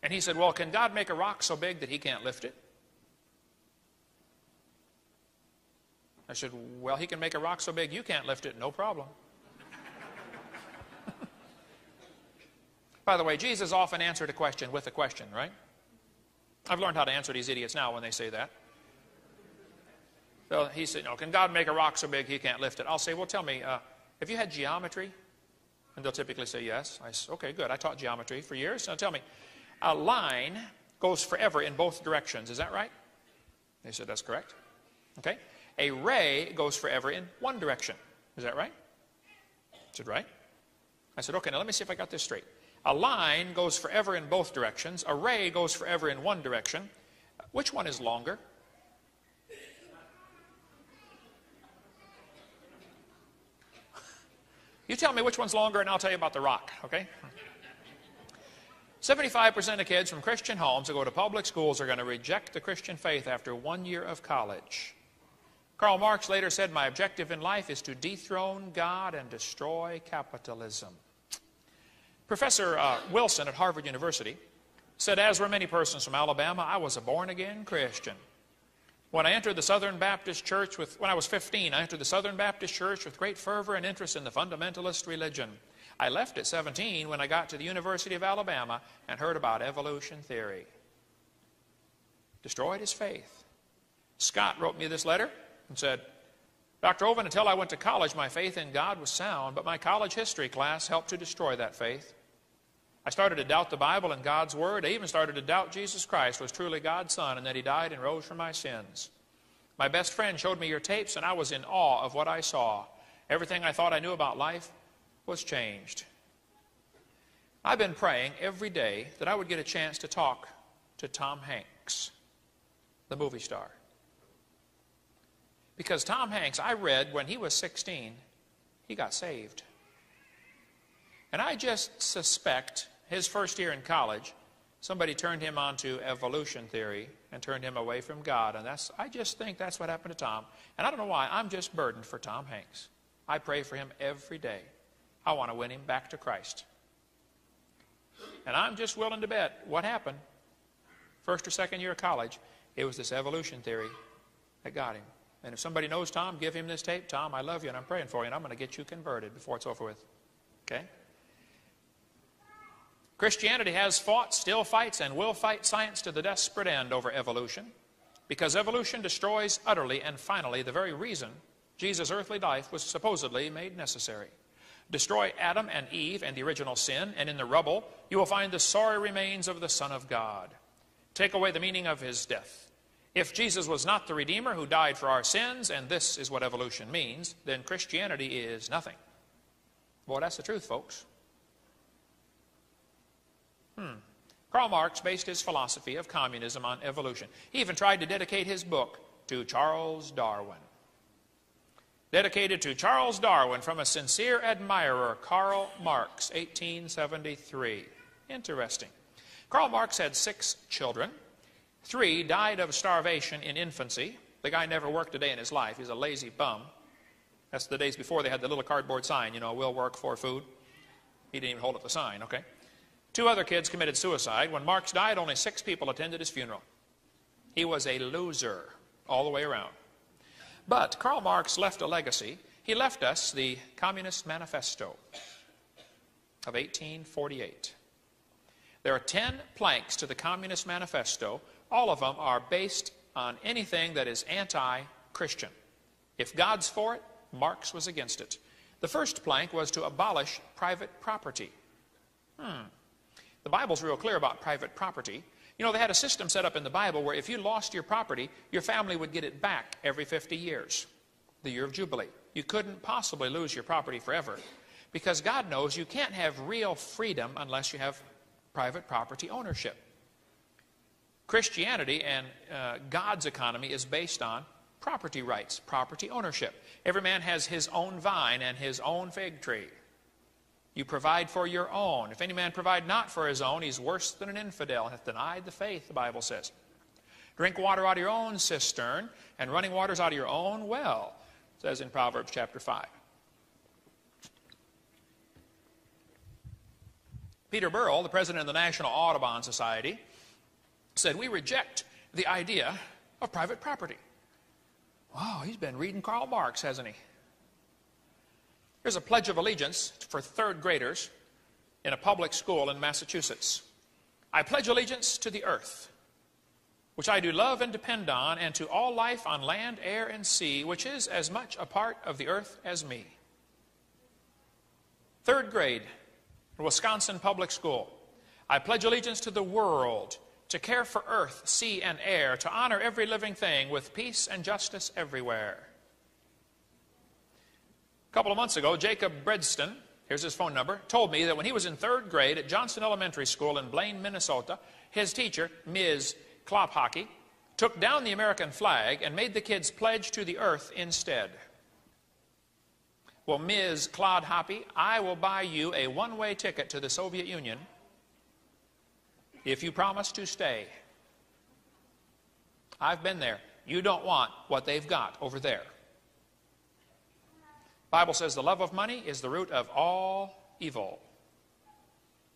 And he said, well, can God make a rock so big that he can't lift it? I said, well, he can make a rock so big you can't lift it, no problem. By the way, Jesus often answered a question with a question, right? I've learned how to answer these idiots now when they say that. So he said, no, can God make a rock so big he can't lift it? I'll say, well, tell me, have you had geometry? And they'll typically say yes. I say, okay, good. I taught geometry for years. Now tell me, a line goes forever in both directions. Is that right? They said, that's correct. Okay. A ray goes forever in one direction. Is that right? I said, right. I said, okay, now let me see if I got this straight. A line goes forever in both directions. A ray goes forever in one direction. Which one is longer? You tell me which one's longer and I'll tell you about the rock, okay? 75% of kids from Christian homes who go to public schools are going to reject the Christian faith after 1 year of college. Karl Marx later said, my objective in life is to dethrone God and destroy capitalism. Professor Wilson at Harvard University said, as were many persons from Alabama, I was a born-again Christian. When I entered the Southern Baptist Church, when I was 15, I entered the Southern Baptist Church with great fervor and interest in the fundamentalist religion. I left at 17 when I got to the University of Alabama and heard about evolution theory. Destroyed his faith. Scott wrote me this letter and said, Dr. Hovind, until I went to college, my faith in God was sound, but my college history class helped to destroy that faith. I started to doubt the Bible and God's Word. I even started to doubt Jesus Christ was truly God's Son and that He died and rose from my sins. My best friend showed me your tapes and I was in awe of what I saw. Everything I thought I knew about life was changed. I've been praying every day that I would get a chance to talk to Tom Hanks, the movie star. Because Tom Hanks, I read when he was 16, he got saved. And I just suspect his first year in college, somebody turned him onto evolution theory and turned him away from God. And I just think that's what happened to Tom. And I don't know why. I'm just burdened for Tom Hanks. I pray for him every day. I want to win him back to Christ. And I'm just willing to bet what happened. First or second year of college, it was this evolution theory that got him. And if somebody knows Tom, give him this tape. Tom, I love you and I'm praying for you and I'm going to get you converted before it's over with. Okay? Christianity has fought, still fights, and will fight science to the desperate end over evolution, because evolution destroys utterly and finally the very reason Jesus' earthly life was supposedly made necessary. Destroy Adam and Eve and the original sin, and in the rubble you will find the sorry remains of the Son of God. Take away the meaning of His death. If Jesus was not the Redeemer who died for our sins, and this is what evolution means, then Christianity is nothing. Boy, that's the truth, folks. Karl Marx based his philosophy of communism on evolution. He even tried to dedicate his book to Charles Darwin. Dedicated to Charles Darwin from a sincere admirer, Karl Marx, 1873. Interesting. Karl Marx had 6 children. 3 died of starvation in infancy. The guy never worked a day in his life. He's a lazy bum. That's the days before they had the little cardboard sign, you know, we'll work for food. He didn't even hold up the sign, okay? 2 other kids committed suicide. When Marx died, only 6 people attended his funeral. He was a loser all the way around. But Karl Marx left a legacy. He left us the Communist Manifesto of 1848. There are 10 planks to the Communist Manifesto. All of them are based on anything that is anti-Christian. If God's for it, Marx was against it. The first plank was to abolish private property. The Bible's real clear about private property. You know, they had a system set up in the Bible where if you lost your property, your family would get it back every 50 years, the year of Jubilee. You couldn't possibly lose your property forever because God knows you can't have real freedom unless you have private property ownership. Christianity and God's economy is based on property rights, property ownership. Every man has his own vine and his own fig tree. You provide for your own. If any man provide not for his own, he's worse than an infidel and hath denied the faith, the Bible says. Drink water out of your own cistern, and running waters out of your own well, it says in Proverbs chapter 5. Peter Burrell, the president of the National Audubon Society, said, we reject the idea of private property. Wow, he's been reading Karl Marx, hasn't he? Here's a Pledge of Allegiance for 3rd graders in a public school in Massachusetts. I pledge allegiance to the earth, which I do love and depend on, and to all life on land, air, and sea, which is as much a part of the earth as me. 3rd grade, Wisconsin Public School. I pledge allegiance to the world, to care for earth, sea, and air, to honor every living thing with peace and justice everywhere. A couple of months ago, Jacob Bredston here's his phone number, told me that when he was in 3rd grade at Johnston Elementary School in Blaine, Minnesota, his teacher, Ms. Klophocky, took down the American flag and made the kids pledge to the earth instead. Well, Ms. Klophocky, I will buy you a one-way ticket to the Soviet Union if you promise to stay. I've been there. You don't want what they've got over there. The Bible says the love of money is the root of all evil.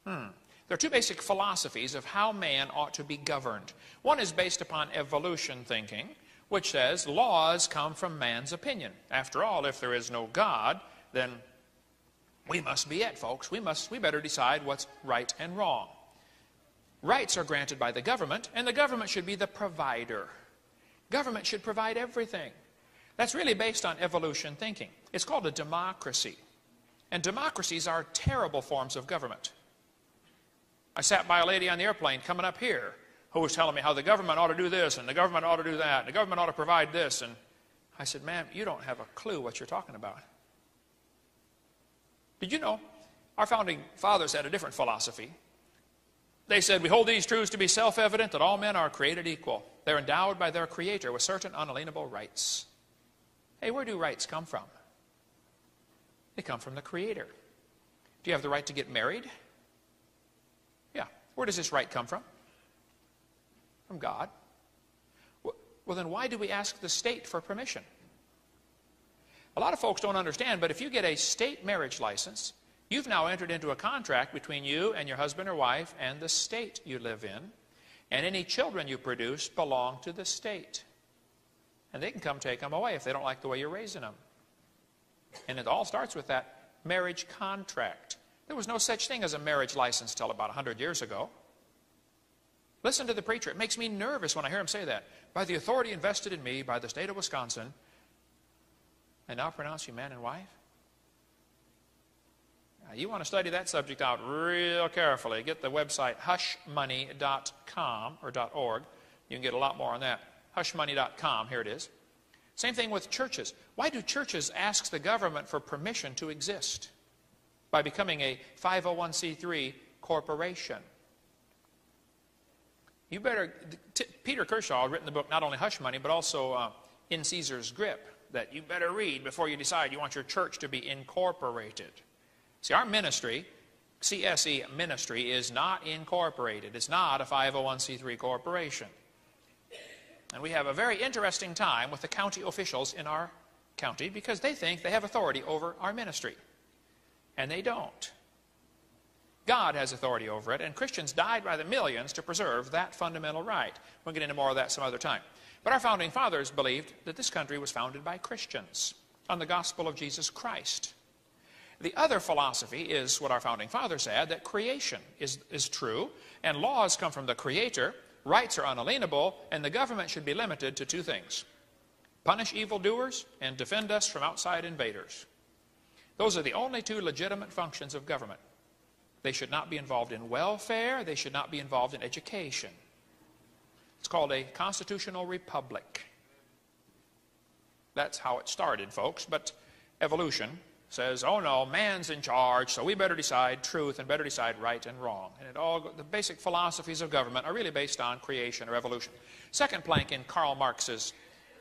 There are two basic philosophies of how man ought to be governed. One is based upon evolution thinking, which says laws come from man's opinion. After all, if there is no God, then we must be it, folks. We better decide what's right and wrong. Rights are granted by the government, and the government should be the provider. Government should provide everything. That's really based on evolution thinking. It's called a democracy. And democracies are terrible forms of government. I sat by a lady on the airplane coming up here who was telling me how the government ought to do this, and the government ought to do that, and the government ought to provide this. And I said, ma'am, you don't have a clue what you're talking about. Did you know our founding fathers had a different philosophy? They said, we hold these truths to be self-evident, that all men are created equal. They're endowed by their Creator with certain unalienable rights. Hey, where do rights come from? They come from the Creator. Do you have the right to get married? Yeah. Where does this right come from? From God. Well, then why do we ask the state for permission? A lot of folks don't understand, but if you get a state marriage license, you've now entered into a contract between you and your husband or wife and the state you live in, and any children you produce belong to the state. And they can come take them away if they don't like the way you're raising them. And it all starts with that marriage contract. There was no such thing as a marriage license till about 100 years ago. Listen to the preacher. It makes me nervous when I hear him say that. By the authority invested in me by the state of Wisconsin, I now pronounce you man and wife. Now, you want to study that subject out real carefully. Get the website hushmoney.com or .org. You can get a lot more on that. Hushmoney.com, here it is. Same thing with churches. Why do churches ask the government for permission to exist? By becoming a 501c3 corporation. You better, Peter Kershaw had written the book not only Hush Money, but also In Caesar's Grip, that you better read before you decide you want your church to be incorporated. See, our ministry, CSE ministry, is not incorporated. It's not a 501c3 corporation. And we have a very interesting time with the county officials in our county because they think they have authority over our ministry. And they don't. God has authority over it, and Christians died by the millions to preserve that fundamental right. We'll get into more of that some other time. But our founding fathers believed that this country was founded by Christians on the gospel of Jesus Christ. The other philosophy is what our founding fathers had, that creation is true, and laws come from the Creator, rights are unalienable, and the government should be limited to two things: punish evildoers and defend us from outside invaders. Those are the only two legitimate functions of government. They should not be involved in welfare. They should not be involved in education. It's called a constitutional republic. That's how it started, folks. But evolution says, oh no, man's in charge, so we better decide truth and better decide right and wrong. And the basic philosophies of government are really based on creation or evolution. Second plank in Karl Marx's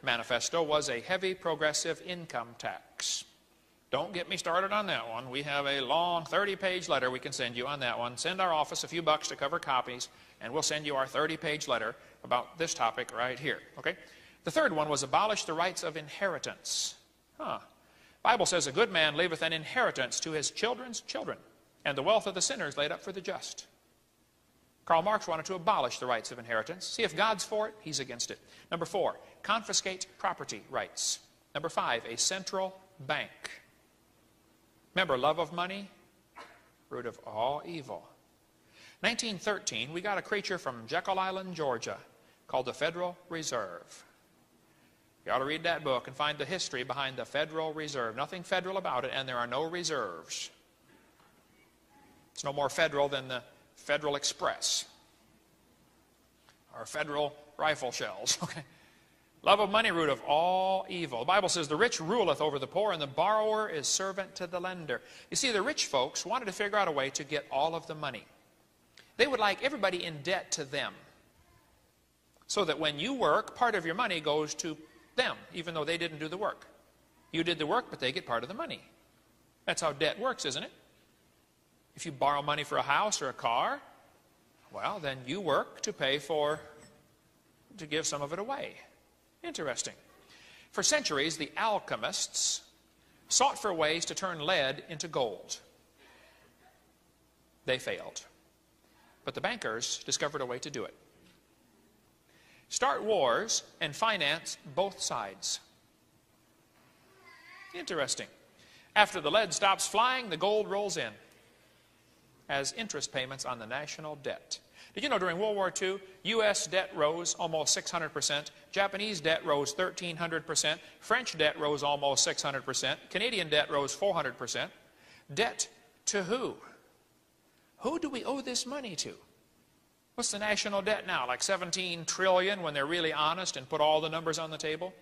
manifesto was a heavy progressive income tax. Don't get me started on that one. We have a long 30-page letter we can send you on that one. Send our office a few bucks to cover copies, and we'll send you our 30-page letter about this topic right here. Okay? The third one was abolish the rights of inheritance. Bible says a good man leaveth an inheritance to his children's children, and the wealth of the sinner is laid up for the just. Karl Marx wanted to abolish the rights of inheritance. See, if God's for it, he's against it. Number 4, confiscate property rights. Number 5, a central bank. Remember, love of money, root of all evil. 1913, we got a creature from Jekyll Island, Georgia, called the Federal Reserve. You ought to read that book and find the history behind the Federal Reserve. Nothing federal about it, and there are no reserves. It's no more federal than the Federal Express or Federal rifle shells. Okay? Love of money, root of all evil. The Bible says the rich ruleth over the poor, and the borrower is servant to the lender. You see, the rich folks wanted to figure out a way to get all of the money. They would like everybody in debt to them, so that when you work, part of your money goes to them, even though they didn't do the work. You did the work, but they get part of the money. That's how debt works, isn't it? If you borrow money for a house or a car, well, then you work to pay for, to give some of it away. Interesting. For centuries, the alchemists sought for ways to turn lead into gold. They failed. But the bankers discovered a way to do it. Start wars and finance both sides. Interesting. After the lead stops flying, the gold rolls in as interest payments on the national debt. Did you know during World War II, U.S. debt rose almost 600%, Japanese debt rose 1,300%, French debt rose almost 600%, Canadian debt rose 400%. Debt to who? Who do we owe this money to? What's the national debt now? Like 17 trillion when they're really honest and put all the numbers on the table?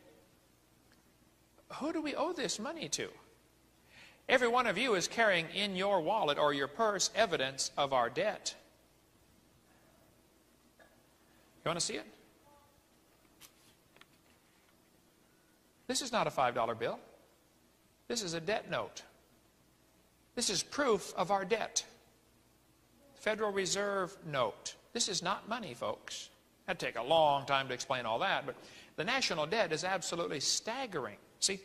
Who do we owe this money to? Every one of you is carrying in your wallet or your purse evidence of our debt. You want to see it? This is not a $5 bill. This is a debt note. This is proof of our debt. Federal Reserve note. This is not money, folks. That'd take a long time to explain all that, but the national debt is absolutely staggering. See,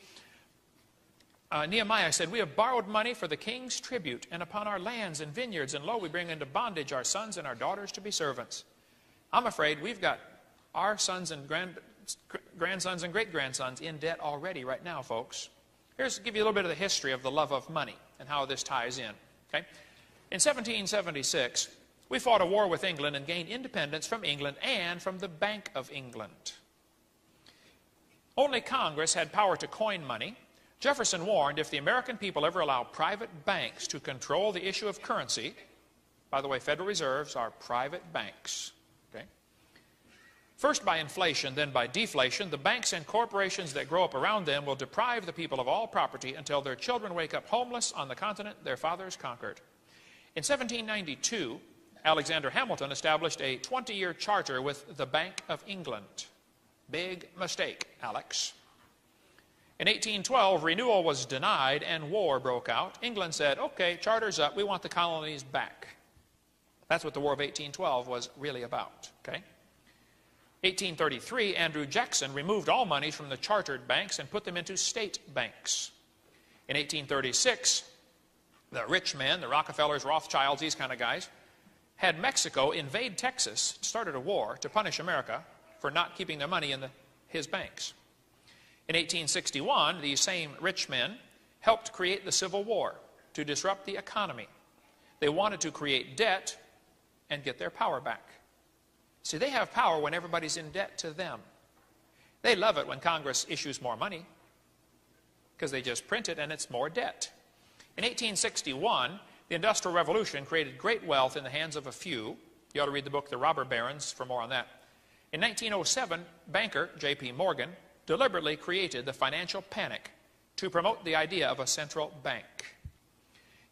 Nehemiah said, "We have borrowed money for the king's tribute, and upon our lands and vineyards, and lo, we bring into bondage our sons and our daughters to be servants." I'm afraid we've got our sons and grandsons and great-grandsons in debt already right now, folks. Here's to give you a little bit of the history of the love of money and how this ties in. Okay? In 1776, we fought a war with England and gained independence from England and from the Bank of England. Only Congress had power to coin money. Jefferson warned if the American people ever allow private banks to control the issue of currency, by the way, Federal Reserves are private banks. Okay? First by inflation, then by deflation, the banks and corporations that grow up around them will deprive the people of all property until their children wake up homeless on the continent their fathers conquered. In 1792, Alexander Hamilton established a 20-year charter with the Bank of England. Big mistake, Alex. In 1812, renewal was denied and war broke out. England said, okay, charter's up, we want the colonies back. That's what the War of 1812 was really about. Okay? 1833, Andrew Jackson removed all money from the chartered banks and put them into state banks. In 1836, the rich men, the Rockefellers, Rothschilds, these kind of guys, had Mexico invade Texas, started a war to punish America for not keeping their money in his banks. In 1861, these same rich men helped create the Civil War to disrupt the economy. They wanted to create debt and get their power back. See, they have power when everybody's in debt to them. They love it when Congress issues more money because they just print it and it's more debt. In 1861, the Industrial Revolution created great wealth in the hands of a few. You ought to read the book The Robber Barons for more on that. In 1907, banker J.P. Morgan deliberately created the financial panic to promote the idea of a central bank.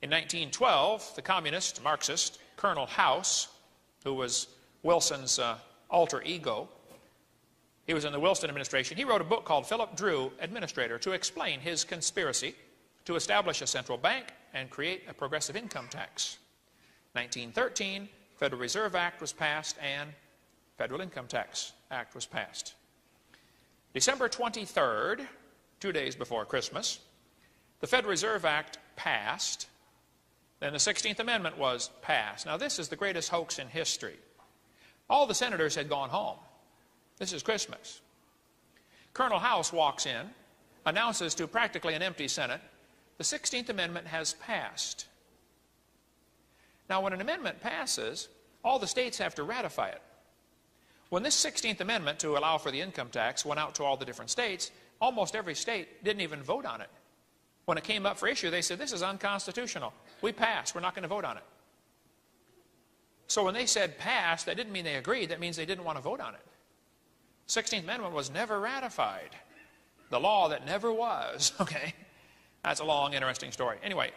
In 1912, the communist, Marxist, Colonel House, who was Wilson's alter ego, he was in the Wilson administration, he wrote a book called Philip Drew, Administrator, to explain his conspiracy to establish a central bank and create a progressive income tax. 1913, Federal Reserve Act was passed and Federal Income Tax Act was passed. December 23rd, 2 days before Christmas, the Federal Reserve Act passed. Then the 16th Amendment was passed. Now this is the greatest hoax in history. All the senators had gone home. This is Christmas. Colonel House walks in, announces to practically an empty Senate, the 16th Amendment has passed. Now when an amendment passes, all the states have to ratify it. When this 16th Amendment to allow for the income tax went out to all the different states, almost every state didn't even vote on it. When it came up for issue, they said, this is unconstitutional. We passed. We're not going to vote on it. So when they said pass, that didn't mean they agreed. That means they didn't want to vote on it. 16th Amendment was never ratified. The law that never was, okay? That's a long, interesting story. Anyway,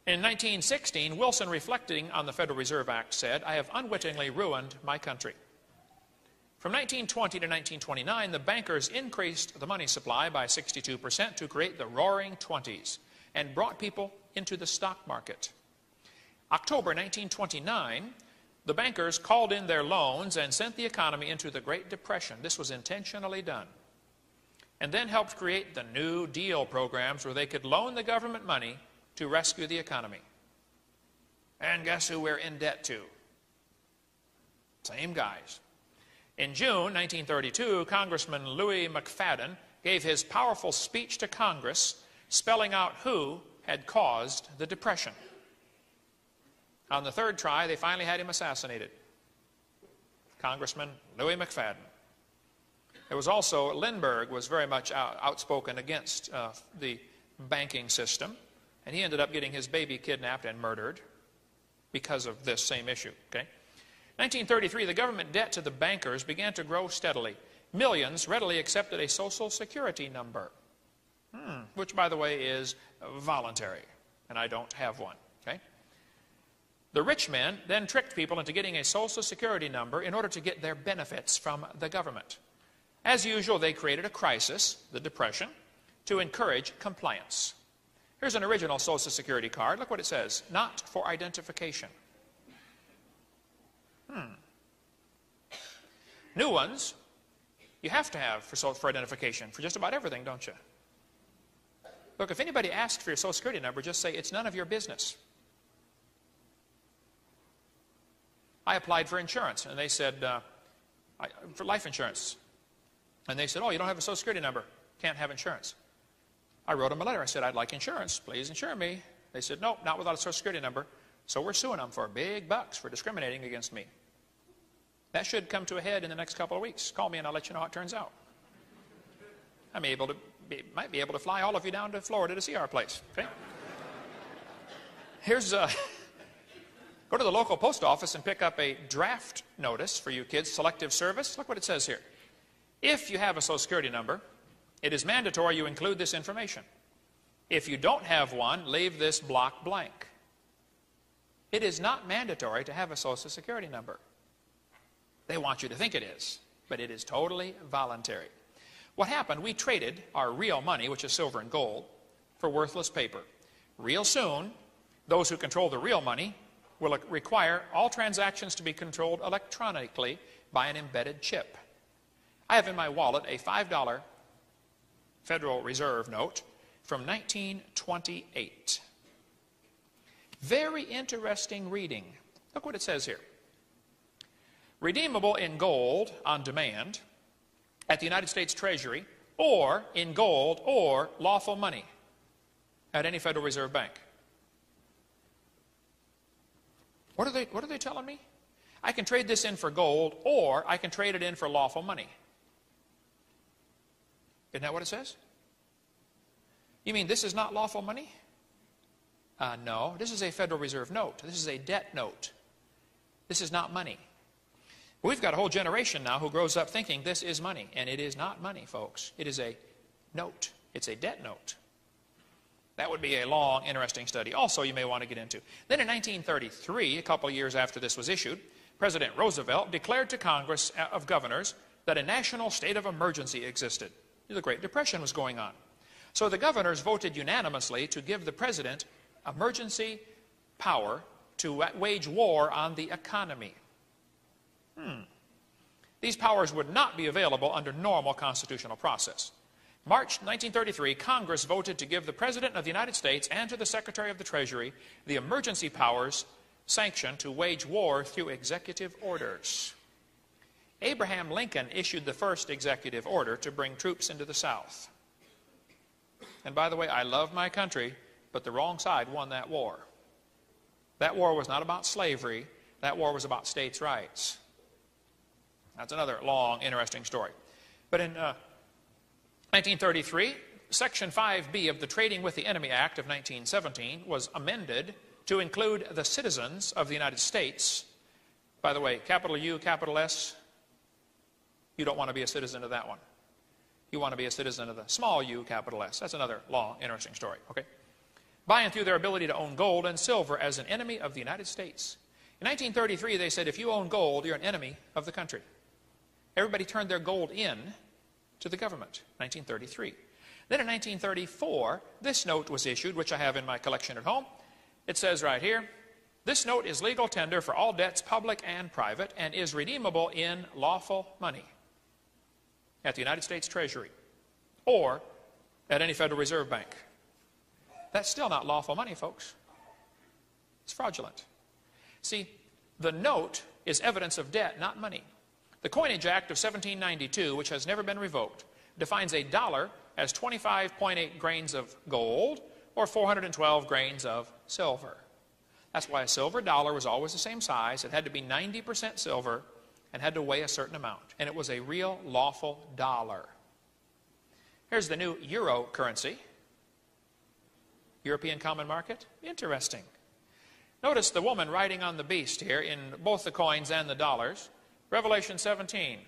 in 1916, Wilson, reflecting on the Federal Reserve Act, said, "I have unwittingly ruined my country." From 1920 to 1929, the bankers increased the money supply by 62% to create the Roaring Twenties and brought people into the stock market. October 1929, the bankers called in their loans and sent the economy into the Great Depression. This was intentionally done. And then helped create the New Deal programs where they could loan the government money to rescue the economy. And guess who we're in debt to? Same guys. In June 1932, Congressman Louis McFadden gave his powerful speech to Congress spelling out who had caused the Depression. On the third try, they finally had him assassinated. Congressman Louis McFadden. There was also, Lindbergh was very much outspoken against the banking system, and he ended up getting his baby kidnapped and murdered because of this same issue. Okay? 1933, the government debt to the bankers began to grow steadily. Millions readily accepted a Social Security number, which, by the way, is voluntary, and I don't have one. Okay? The rich men then tricked people into getting a Social Security number in order to get their benefits from the government. As usual, they created a crisis, the Depression, to encourage compliance. Here's an original Social Security card. Look what it says. Not for identification. New ones, you have to have for identification for just about everything, don't you? Look, if anybody asks for your Social Security number, just say, it's none of your business. I applied for insurance, and they said, for life insurance. And they said, oh, you don't have a Social Security number. Can't have insurance. I wrote them a letter. I said, I'd like insurance. Please insure me. They said, no, not without a Social Security number. So we're suing them for big bucks for discriminating against me. That should come to a head in the next couple of weeks. Call me and I'll let you know how it turns out. I might be able to fly all of you down to Florida to see our place. Okay? Here's go to the local post office and pick up a draft notice for you kids, selective service. Look what it says here. If you have a Social Security number, it is mandatory you include this information. If you don't have one, leave this block blank. It is not mandatory to have a Social Security number. They want you to think it is, but it is totally voluntary. What happened, we traded our real money, which is silver and gold, for worthless paper. Real soon, those who control the real money will require all transactions to be controlled electronically by an embedded chip. I have in my wallet a $5 Federal Reserve note from 1928. Very interesting reading. Look what it says here. Redeemable in gold on demand at the United States Treasury, or in gold or lawful money at any Federal Reserve Bank. What are they telling me? I can trade this in for gold, or I can trade it in for lawful money. Isn't that what it says? You mean this is not lawful money? No, this is a Federal Reserve note. This is a debt note. This is not money. We've got a whole generation now who grows up thinking this is money, and it is not money, folks. It is a note. It's a debt note. That would be a long, interesting study. Also, you may want to get into. Then in 1933, a couple of years after this was issued, President Roosevelt declared to Congress of Governors that a national state of emergency existed. The Great Depression was going on. So the governors voted unanimously to give the president emergency power to wage war on the economy. These powers would not be available under normal constitutional process. March 1933, Congress voted to give the President of the United States and to the Secretary of the Treasury the emergency powers sanctioned to wage war through executive orders. Abraham Lincoln issued the first executive order to bring troops into the South. And by the way, I love my country, but the wrong side won that war. That war was not about slavery. That war was about states' rights. That's another long, interesting story. But in 1933, Section 5B of the Trading with the Enemy Act of 1917 was amended to include the citizens of the United States. By the way, capital U, capital S, You don't want to be a citizen of that one. You want to be a citizen of the small u, capital S. That's another long, interesting story, okay? By and through their ability to own gold and silver as an enemy of the United States. In 1933, they said, if you own gold, you're an enemy of the country. Everybody turned their gold in to the government, 1933. Then in 1934, this note was issued, which I have in my collection at home. It says right here, this note is legal tender for all debts, public and private, and is redeemable in lawful money at the United States Treasury or at any Federal Reserve Bank. That's still not lawful money, folks. It's fraudulent. See, the note is evidence of debt, not money. The Coinage Act of 1792, which has never been revoked, defines a dollar as 25.8 grains of gold or 412 grains of silver. That's why a silver dollar was always the same size. It had to be 90% silver and had to weigh a certain amount. And it was a real lawful dollar. Here's the new euro currency. European Common Market. Interesting. Notice the woman riding on the beast here in both the coins and the dollars. Revelation 17.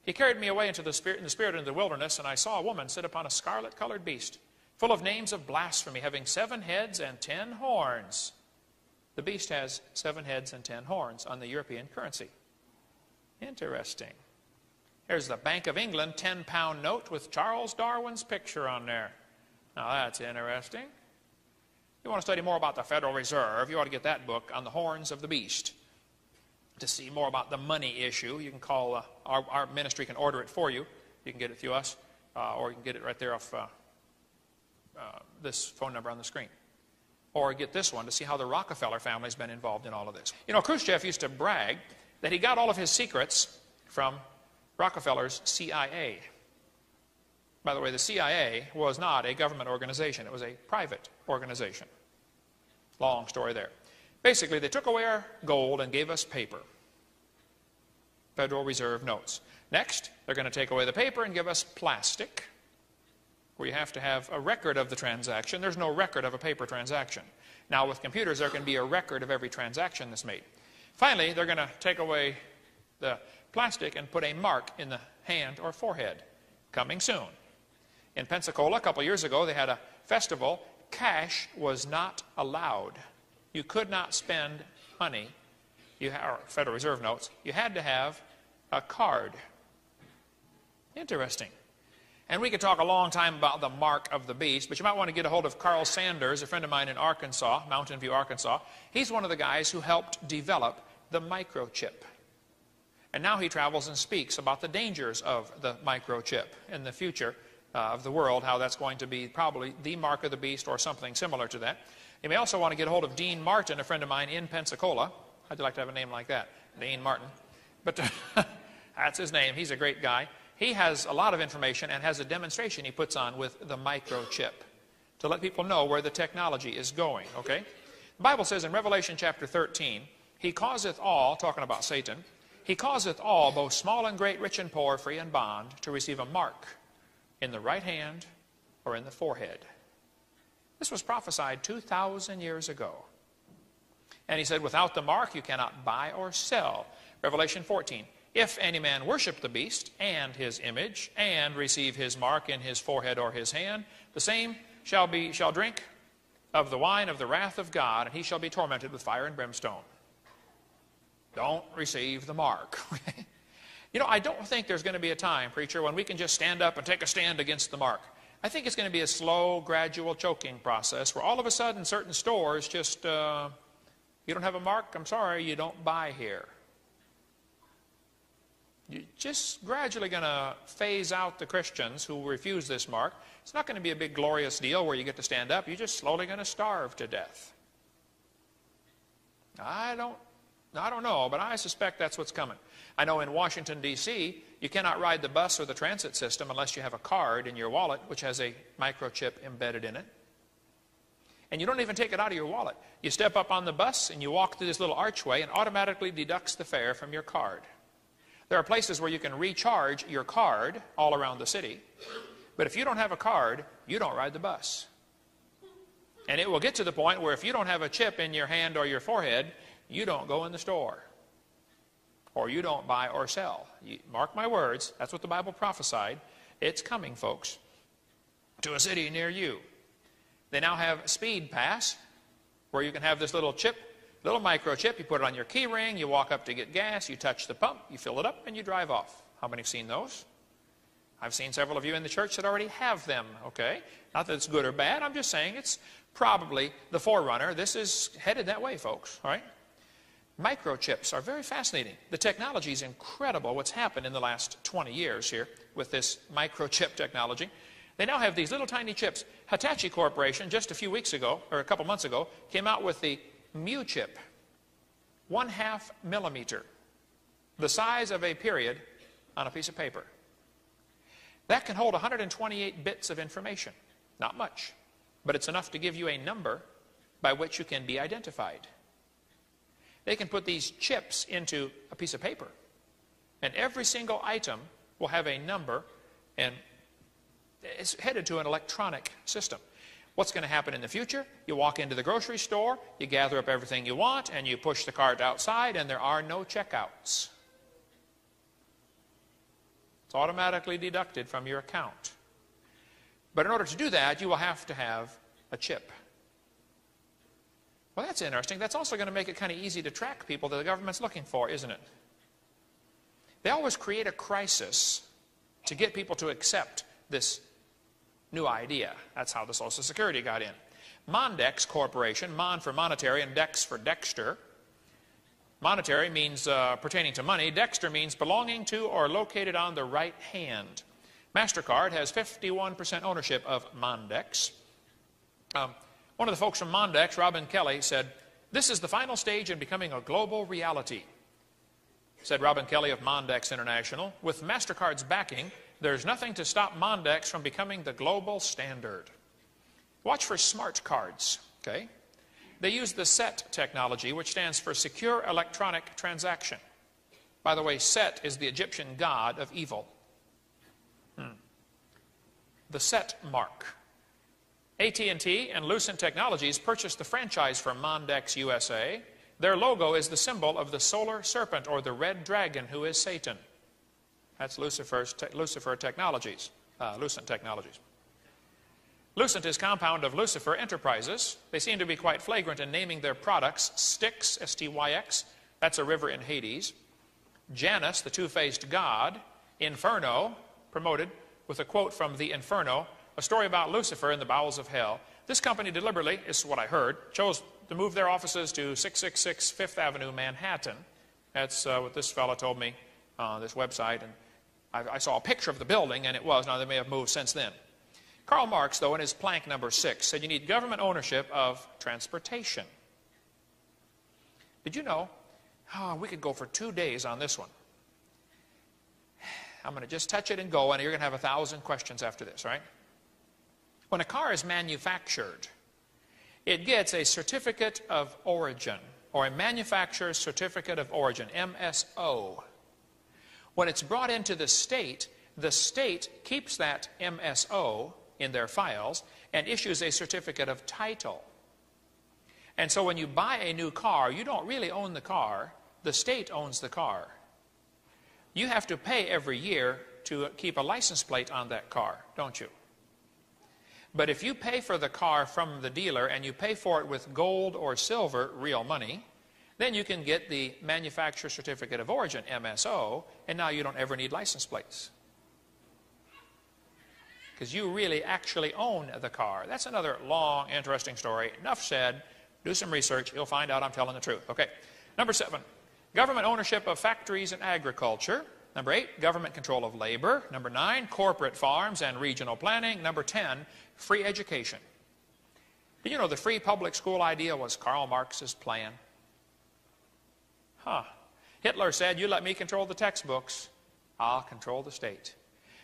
He carried me away in the spirit into the wilderness, and I saw a woman sit upon a scarlet-colored beast, full of names of blasphemy, having 7 heads and 10 horns. The beast has 7 heads and 10 horns on the European currency. Interesting. Here's the Bank of England 10-pound note with Charles Darwin's picture on there. Now that's interesting. You want to study more about the Federal Reserve, you ought to get that book on the horns of the beast. To see more about the money issue, you can call, our ministry can order it for you. You can get it through us, or you can get it right there off this phone number on the screen. Or get this one to see how the Rockefeller family's been involved in all of this. You know, Khrushchev used to brag that he got all of his secrets from Rockefeller's CIA. By the way, the CIA was not a government organization. It was a private organization. Long story there. Basically, they took away our gold and gave us paper. Federal Reserve notes. Next, they're going to take away the paper and give us plastic, where you have to have a record of the transaction. There's no record of a paper transaction. Now, with computers, there can be a record of every transaction that's made. Finally, they're going to take away the plastic and put a mark in the hand or forehead. Coming soon. In Pensacola, a couple years ago, they had a festival. Cash was not allowed. You could not spend money, or Federal Reserve notes. You had to have a card. Interesting. And we could talk a long time about the mark of the beast, but you might want to get a hold of Carl Sanders, a friend of mine in Arkansas, Mountain View, Arkansas. He's one of the guys who helped develop the microchip. And now he travels and speaks about the dangers of the microchip in the future of the world, how that's going to be probably the mark of the beast or something similar to that. You may also want to get a hold of Dean Martin, a friend of mine in Pensacola. I'd like to have a name like that, Dean Martin. But that's his name. He's a great guy. He has a lot of information and has a demonstration he puts on with the microchip to let people know where the technology is going, okay? The Bible says in Revelation chapter 13, he causeth all, talking about Satan, he causeth all, both small and great, rich and poor, free and bond, to receive a mark in the right hand or in the forehead. This was prophesied 2,000 years ago. And he said, without the mark you cannot buy or sell. Revelation 14, if any man worship the beast and his image and receive his mark in his forehead or his hand, the same shall drink of the wine of the wrath of God, and he shall be tormented with fire and brimstone. Don't receive the mark. You know, I don't think there's going to be a time, preacher, when we can just stand up and take a stand against the mark. I think it's going to be a slow, gradual choking process where all of a sudden certain stores just, you don't have a mark? I'm sorry, you don't buy here. You're just gradually going to phase out the Christians who refuse this mark. It's not going to be a big glorious deal where you get to stand up. You're just slowly going to starve to death. I don't know, but I suspect that's what's coming. I know in Washington, D.C., you cannot ride the bus or the transit system unless you have a card in your wallet which has a microchip embedded in it. And you don't even take it out of your wallet. You step up on the bus and you walk through this little archway and automatically deducts the fare from your card. There are places where you can recharge your card all around the city. But if you don't have a card, you don't ride the bus. And it will get to the point where if you don't have a chip in your hand or your forehead, you don't go in the store or you don't buy or sell. Mark my words, that's what the Bible prophesied. It's coming, folks, to a city near you. They now have Speed Pass, where you can have this little chip, little microchip. You put it on your key ring, you walk up to get gas, you touch the pump, you fill it up, and you drive off. How many have seen those? I've seen several of you in the church that already have them, okay? Not that it's good or bad, I'm just saying it's probably the forerunner. This is headed that way, folks, all right? Microchips are very fascinating. The technology is incredible what's happened in the last 20 years here with this microchip technology. They now have these little tiny chips. Hitachi Corporation, just a few weeks ago, or a couple months ago, came out with the mu chip, 1/2 millimeter, the size of a period on a piece of paper. That can hold 128 bits of information. Not much, but it's enough to give you a number by which you can be identified. They can put these chips into a piece of paper, and every single item will have a number, and it's headed to an electronic system. What's going to happen in the future? You walk into the grocery store, you gather up everything you want, and you push the cart outside, and there are no checkouts. It's automatically deducted from your account. But in order to do that, you will have to have a chip. Well, that's interesting. That's also going to make it kind of easy to track people that the government's looking for, isn't it? They always create a crisis to get people to accept this new idea. That's how the Social Security got in. Mondex Corporation, Mon for monetary and Dex for Dexter. Monetary means pertaining to money. Dexter means belonging to or located on the right hand. MasterCard has 51% ownership of Mondex. One of the folks from Mondex, Robin Kelly, said, "This is the final stage in becoming a global reality," said Robin Kelly of Mondex International. "With MasterCard's backing, there's nothing to stop Mondex from becoming the global standard." Watch for smart cards, okay? They use the SET technology, which stands for Secure Electronic Transaction. By the way, Set is the Egyptian god of evil. The SET mark. AT&T and Lucent Technologies purchased the franchise from Mondex USA. Their logo is the symbol of the solar serpent, or the red dragon, who is Satan. That's Lucifer Technologies, Lucent Technologies. Lucent is compound of Lucifer Enterprises. They seem to be quite flagrant in naming their products Styx, S-T-Y-X. That's a river in Hades. Janus, the two-faced god. Inferno, promoted with a quote from the Inferno, a story about Lucifer in the bowels of hell. This company deliberately, this is what I heard, chose to move their offices to 666 Fifth Avenue, Manhattan. That's what this fellow told me on this website. And I saw a picture of the building, and it was. Now, they may have moved since then. Karl Marx, though, in his plank number 6, said you need government ownership of transportation. Did you know? We could go for 2 days on this one. I'm going to just touch it and go, and you're going to have 1,000 questions after this, right? When a car is manufactured, it gets a certificate of origin, or a manufacturer's certificate of origin, MSO. When it's brought into the state keeps that MSO in their files and issues a certificate of title. And so when you buy a new car, you don't really own the car. The state owns the car. You have to pay every year to keep a license plate on that car, don't you? But if you pay for the car from the dealer and you pay for it with gold or silver, real money, then you can get the manufacturer certificate of origin, MSO, and now you don't ever need license plates. Because you really actually own the car. That's another long, interesting story. Enough said. Do some research. You'll find out I'm telling the truth. Okay. Number 7, government ownership of factories and agriculture. Number 8, government control of labor. Number 9, corporate farms and regional planning. Number 10, free education. Did you know the free public school idea was Karl Marx's plan? Hitler said, you let me control the textbooks, I'll control the state.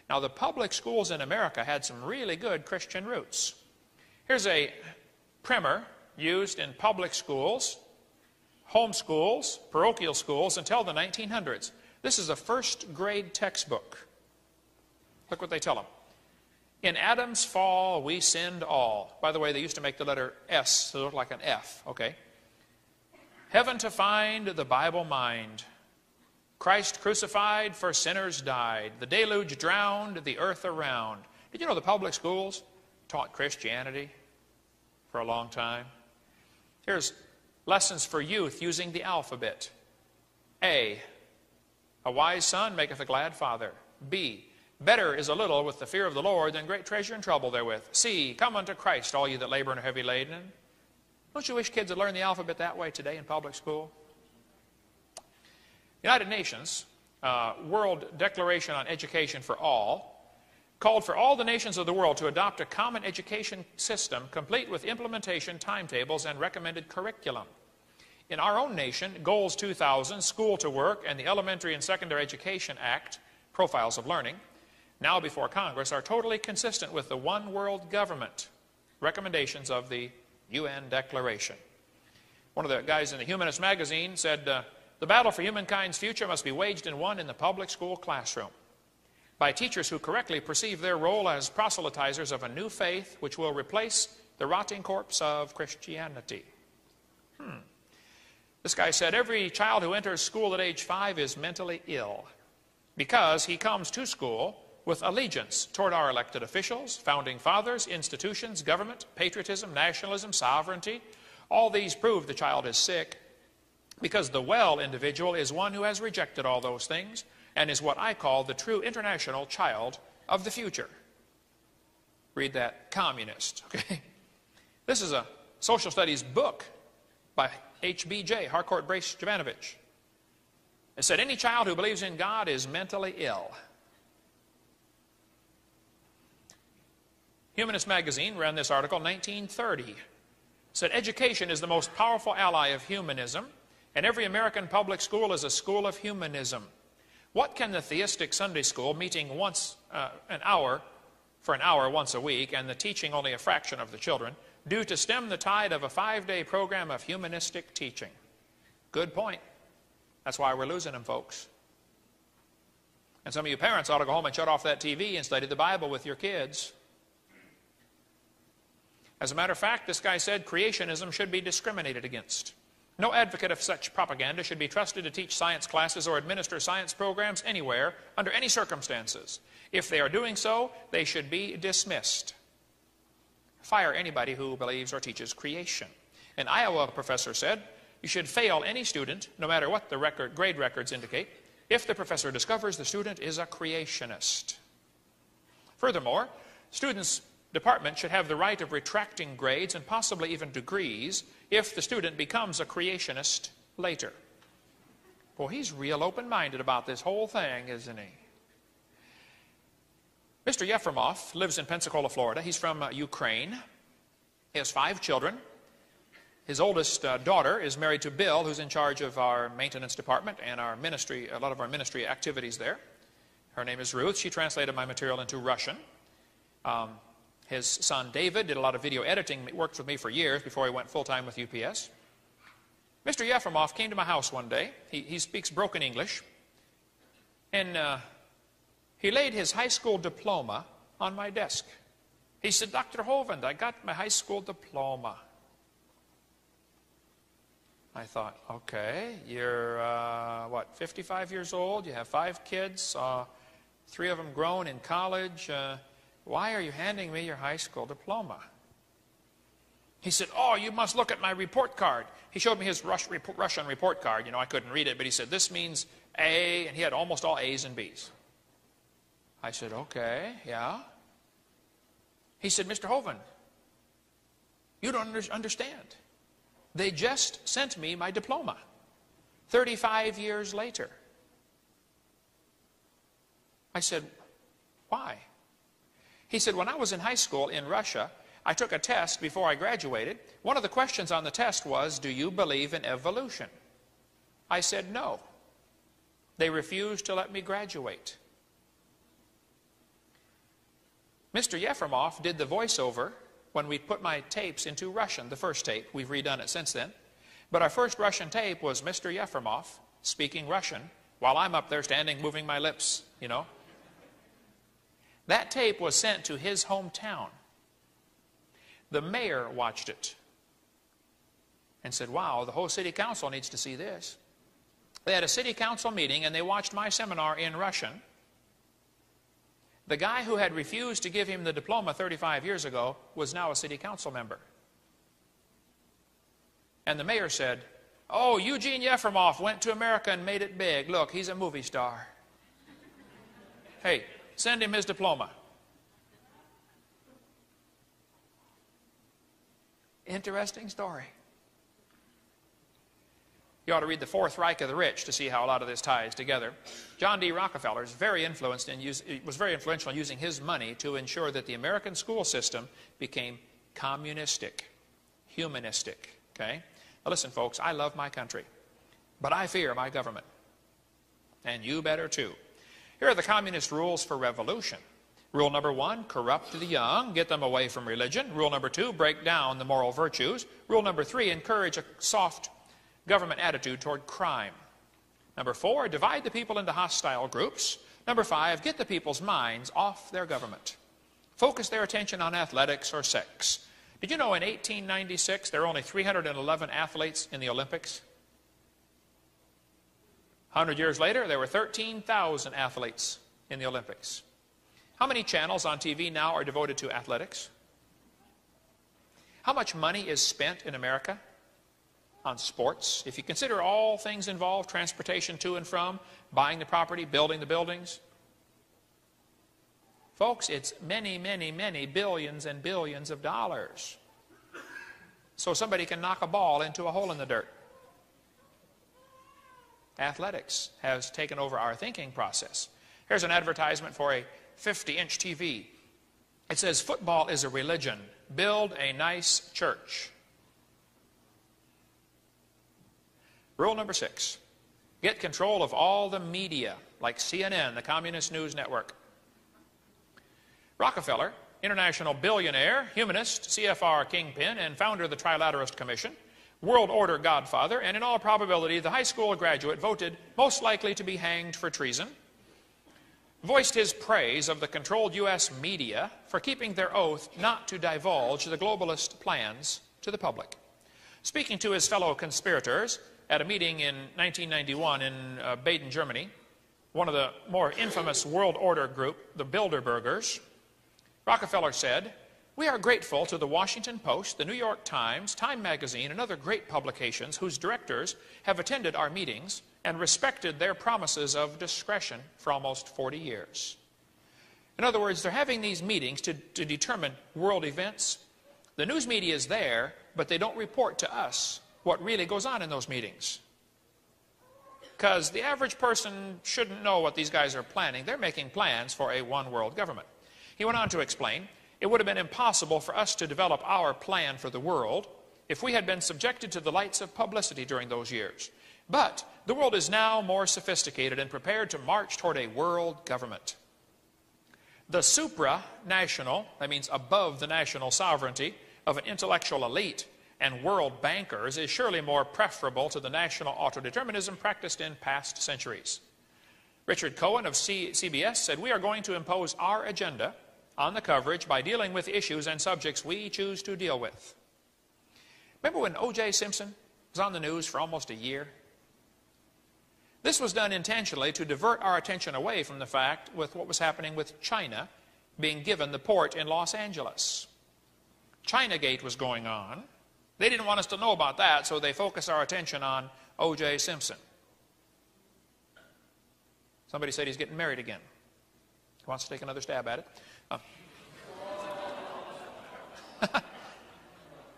Now, the public schools in America had some really good Christian roots. Here's a primer used in public schools, home schools, parochial schools until the 1900s. This is a first grade textbook. Look what they tell them. In Adam's fall, we sinned all. By the way, they used to make the letter S to look like an F, okay? Heaven to find, the Bible mind. Christ crucified, for sinners died. The deluge drowned the earth around. Did you know the public schools taught Christianity for a long time? Here's lessons for youth using the alphabet. A wise son maketh a glad father. B, better is a little with the fear of the Lord than great treasure and trouble therewith. C, come unto Christ, all ye that labor and are heavy laden. Don't you wish kids would learn the alphabet that way today in public school? United Nations World Declaration on Education for All called for all the nations of the world to adopt a common education system complete with implementation, timetables, and recommended curriculum. In our own nation, Goals 2000, School to Work, and the Elementary and Secondary Education Act, Profiles of Learning, now before Congress, are totally consistent with the One World Government recommendations of the UN Declaration. One of the guys in the Humanist magazine said, the battle for humankind's future must be waged and won in the public school classroom by teachers who correctly perceive their role as proselytizers of a new faith which will replace the rotting corpse of Christianity. This guy said, every child who enters school at age 5 is mentally ill because he comes to school with allegiance toward our elected officials, founding fathers, institutions, government, patriotism, nationalism, sovereignty. All these prove the child is sick because the well individual is one who has rejected all those things and is what I call the true international child of the future. Read that, communist. Okay? This is a social studies book by HBJ, Harcourt Brace Jovanovich. It said, any child who believes in God is mentally ill. Humanist magazine ran this article in 1930. It said, education is the most powerful ally of humanism, and every American public school is a school of humanism. What can the theistic Sunday school, meeting once an hour once a week, and the teaching only a fraction of the children, do to stem the tide of a 5-day program of humanistic teaching? Good point. That's why we're losing them, folks. And some of you parents ought to go home and shut off that TV and study the Bible with your kids. As a matter of fact, this guy said creationism should be discriminated against. No advocate of such propaganda should be trusted to teach science classes or administer science programs anywhere, under any circumstances. If they are doing so, they should be dismissed. Fire anybody who believes or teaches creation. An Iowa professor said, you should fail any student, no matter what the grade records indicate, if the professor discovers the student is a creationist. Furthermore, students' department should have the right of retracting grades and possibly even degrees if the student becomes a creationist later. Boy, he's real open-minded about this whole thing, isn't he? Mr. Yefremov lives in Pensacola, Florida. He's from Ukraine. He has 5 children. His oldest daughter is married to Bill, who's in charge of our maintenance department and our ministry, a lot of our ministry activities there. Her name is Ruth. She translated my material into Russian. His son David did a lot of video editing, worked with me for years before he went full-time with UPS. Mr. Yefremov came to my house one day. He speaks broken English. And he laid his high school diploma on my desk. He said, Dr. Hovind, I got my high school diploma. I thought, okay, you're, 55 years old, you have 5 kids, 3 of them grown in college. Why are you handing me your high school diploma? He said, oh, you must look at my report card. He showed me his Russian report card. You know, I couldn't read it, but he said, this means A, and he had almost all A's and B's. I said, okay, yeah. He said, Mr. Hovind, you don't understand. They just sent me my diploma 35 years later. I said, why? He said, when I was in high school in Russia, I took a test before I graduated. One of the questions on the test was, do you believe in evolution? I said, no. They refused to let me graduate. Mr. Yefremov did the voiceover when we put my tapes into Russian, the first tape. We've redone it since then. But our first Russian tape was Mr. Yefremov speaking Russian while I'm up there standing, moving my lips, you know. That tape was sent to his hometown. The mayor watched it and said, wow, the whole city council needs to see this. They had a city council meeting and they watched my seminar in Russian. The guy who had refused to give him the diploma 35 years ago was now a city council member. And the mayor said, "Oh, Eugene Yefremov went to America and made it big. Look, he's a movie star. Hey, send him his diploma." Interesting story. You ought to read The Fourth Reich of the Rich to see how a lot of this ties together. John D. Rockefeller was very influential in using his money to ensure that the American school system became communistic, humanistic. Okay? Now listen, folks, I love my country, but I fear my government. And you better too. Here are the communist rules for revolution. Rule number 1, corrupt the young, get them away from religion. Rule number 2, break down the moral virtues. Rule number 3, encourage a soft government attitude toward crime. Number 4, divide the people into hostile groups. Number 5, get the people's minds off their government. Focus their attention on athletics or sex. Did you know in 1896 there were only 311 athletes in the Olympics? 100 years later there were 13,000 athletes in the Olympics. How many channels on TV now are devoted to athletics? How much money is spent in America on sports? If you consider all things involved, transportation to and from, buying the property, building the buildings. Folks, it's many, many, many billions and billions of dollars. So somebody can knock a ball into a hole in the dirt. Athletics has taken over our thinking process. Here's an advertisement for a 50-inch TV. It says, "Football is a religion. Build a nice church." Rule number 6, get control of all the media, like CNN, the Communist News Network. Rockefeller, international billionaire, humanist, CFR kingpin, and founder of the Trilateralist Commission, world order godfather, and in all probability the high school graduate voted most likely to be hanged for treason, voiced his praise of the controlled U.S. media for keeping their oath not to divulge the globalist plans to the public. Speaking to his fellow conspirators at a meeting in 1991 in Baden, Germany, one of the more infamous world order group, the Bilderbergers, Rockefeller said, "We are grateful to the Washington Post, the New York Times, Time Magazine, and other great publications whose directors have attended our meetings and respected their promises of discretion for almost 40 years. In other words, they're having these meetings to determine world events. The news media is there, but they don't report to us what really goes on in those meetings. Because the average person shouldn't know what these guys are planning. They're making plans for a one-world government." He went on to explain, "It would have been impossible for us to develop our plan for the world if we had been subjected to the lights of publicity during those years. But the world is now more sophisticated and prepared to march toward a world government. The supranational, that means above the national sovereignty, of an intellectual elite and world bankers is surely more preferable to the national autodeterminism practiced in past centuries." Richard Cohen of CBS said, "We are going to impose our agenda on the coverage by dealing with issues and subjects we choose to deal with." Remember when O.J. Simpson was on the news for almost a year? This was done intentionally to divert our attention away from the fact with what was happening with China being given the port in Los Angeles. Chinagate was going on. They didn't want us to know about that, so they focused our attention on O.J. Simpson. Somebody said he's getting married again. He wants to take another stab at it.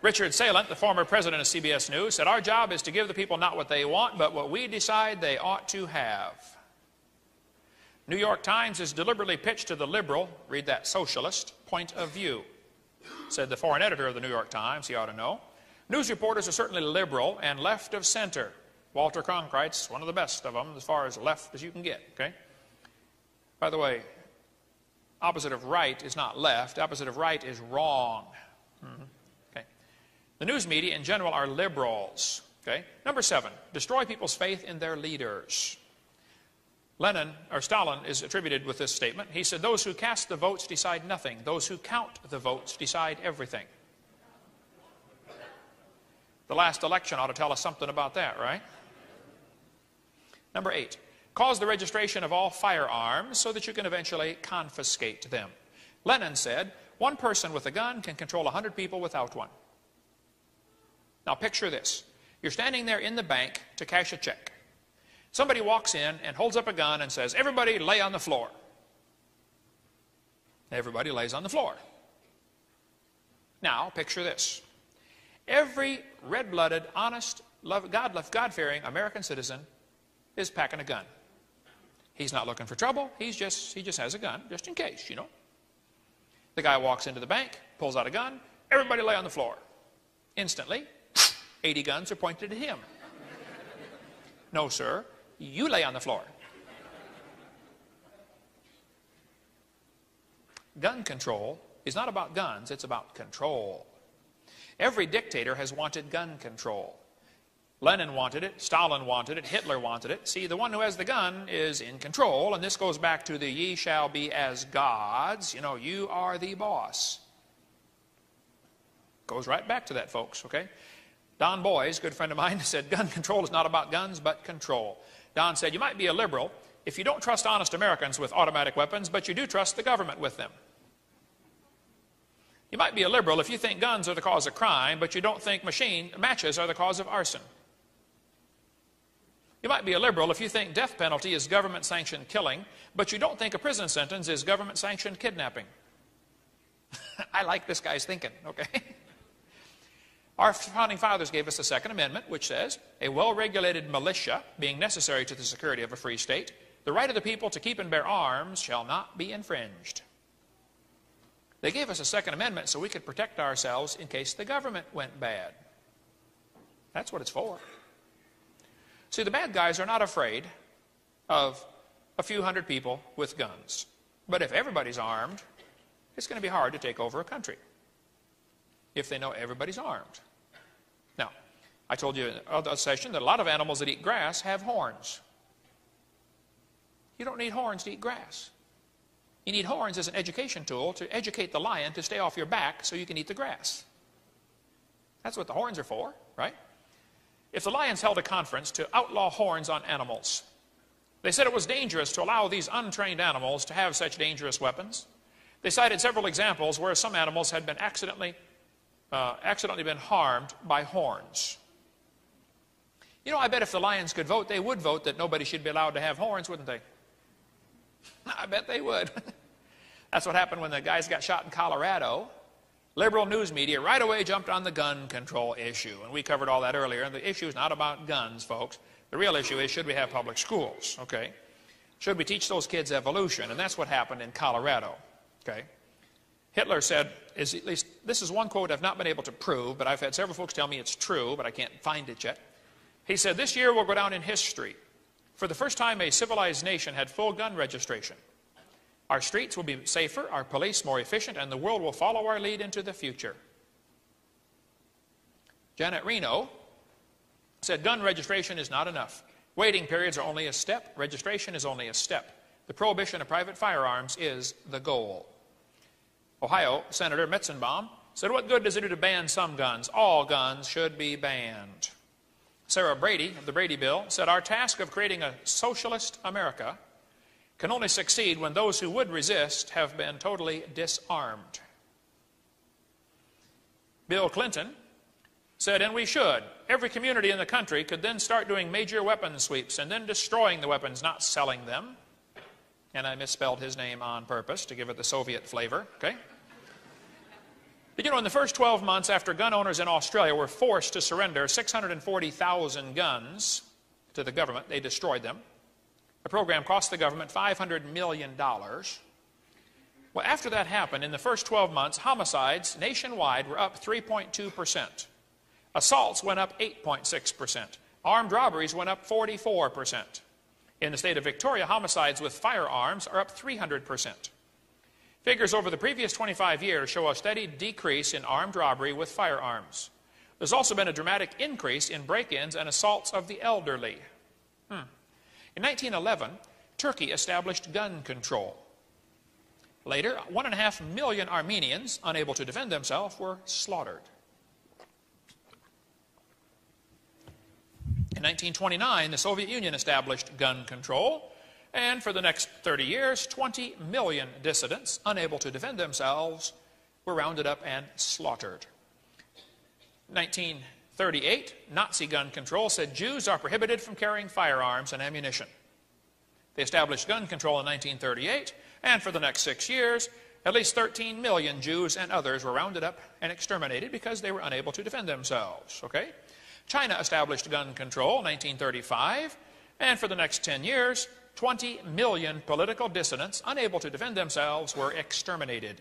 Richard Salent, the former president of CBS News, said, "Our job is to give the people not what they want, but what we decide they ought to have." New York Times is deliberately pitched to the liberal, read that, socialist, point of view. Said the foreign editor of the New York Times, he ought to know. News reporters are certainly liberal and left of center. Walter Cronkite's one of the best of them, as far as left as you can get, okay? By the way, opposite of right is not left. Opposite of right is wrong. Okay. The news media in general are liberals. Okay. Number 7, destroy people's faith in their leaders. Stalin is attributed with this statement. He said, "Those who cast the votes decide nothing. Those who count the votes decide everything." The last election ought to tell us something about that, right? Number 8, cause the registration of all firearms so that you can eventually confiscate them. Lenin said, one person with a gun can control 100 people without one. Now picture this. You're standing there in the bank to cash a check. Somebody walks in and holds up a gun and says, everybody lay on the floor. Everybody lays on the floor. Now picture this. Every red-blooded, honest, God-fearing American citizen is packing a gun. He's not looking for trouble. He just has a gun, just in case, you know. The guy walks into the bank, pulls out a gun. Everybody lay on the floor. Instantly, 80 guns are pointed at him. No, sir. You lay on the floor. Gun control is not about guns, it's about control. Every dictator has wanted gun control. Lenin wanted it, Stalin wanted it, Hitler wanted it. See, the one who has the gun is in control, and this goes back to the ye shall be as gods. You know, you are the boss. Goes right back to that, folks, okay? Don Boys, good friend of mine, said gun control is not about guns, but control. Don said, you might be a liberal if you don't trust honest Americans with automatic weapons, but you do trust the government with them. You might be a liberal if you think guns are the cause of crime, but you don't think matches are the cause of arson. You might be a liberal if you think death penalty is government-sanctioned killing, but you don't think a prison sentence is government-sanctioned kidnapping. I like this guy's thinking, okay? Our founding fathers gave us the Second Amendment, which says, a well-regulated militia being necessary to the security of a free state, the right of the people to keep and bear arms shall not be infringed. They gave us a Second Amendment so we could protect ourselves in case the government went bad. That's what it's for. See, the bad guys are not afraid of a few hundred people with guns. But if everybody's armed, it's going to be hard to take over a country if they know everybody's armed. Now, I told you in the other session that a lot of animals that eat grass have horns. You don't need horns to eat grass. You need horns as an education tool to educate the lion to stay off your back so you can eat the grass. That's what the horns are for, right? If the lions held a conference to outlaw horns on animals, they said it was dangerous to allow these untrained animals to have such dangerous weapons. They cited several examples where some animals had been accidentally been harmed by horns. You know, I bet if the lions could vote, they would vote that nobody should be allowed to have horns, wouldn't they? I bet they would. That's what happened when the guys got shot in Colorado. Liberal news media right away jumped on the gun control issue, and we covered all that earlier. And the issue is not about guns, folks. The real issue is, should we have public schools, okay? Should we teach those kids evolution? And that's what happened in Colorado, okay? Hitler said, at least this is one quote I've not been able to prove, but I've had several folks tell me it's true, but I can't find it yet. He said, this year will go down in history. For the first time, a civilized nation had full gun registration. Our streets will be safer, our police more efficient, and the world will follow our lead into the future. Janet Reno said gun registration is not enough. Waiting periods are only a step. Registration is only a step. The prohibition of private firearms is the goal. Ohio Senator Metzenbaum said, what good does it do to ban some guns? All guns should be banned. Sarah Brady of the Brady Bill said, our task of creating a socialist America can only succeed when those who would resist have been totally disarmed. Bill Clinton said, and we should. Every community in the country could then start doing major weapons sweeps and then destroying the weapons, not selling them. And I misspelled his name on purpose to give it the Soviet flavor, okay? But you know, in the first 12 months after gun owners in Australia were forced to surrender 640,000 guns to the government, they destroyed them. The program cost the government $500 million. Well, after that happened, in the first 12 months, homicides nationwide were up 3.2%. Assaults went up 8.6%. Armed robberies went up 44%. In the state of Victoria, homicides with firearms are up 300%. Figures over the previous 25 years show a steady decrease in armed robbery with firearms. There's also been a dramatic increase in break-ins and assaults of the elderly. In 1911, Turkey established gun control. Later, 1.5 million Armenians, unable to defend themselves, were slaughtered. In 1929, the Soviet Union established gun control, and for the next 30 years, 20 million dissidents, unable to defend themselves, were rounded up and slaughtered. 1938, Nazi gun control said Jews are prohibited from carrying firearms and ammunition. They established gun control in 1938, and for the next 6 years, at least 13 million Jews and others were rounded up and exterminated because they were unable to defend themselves. Okay? China established gun control in 1935, and for the next 10 years, 20 million political dissidents unable to defend themselves were exterminated.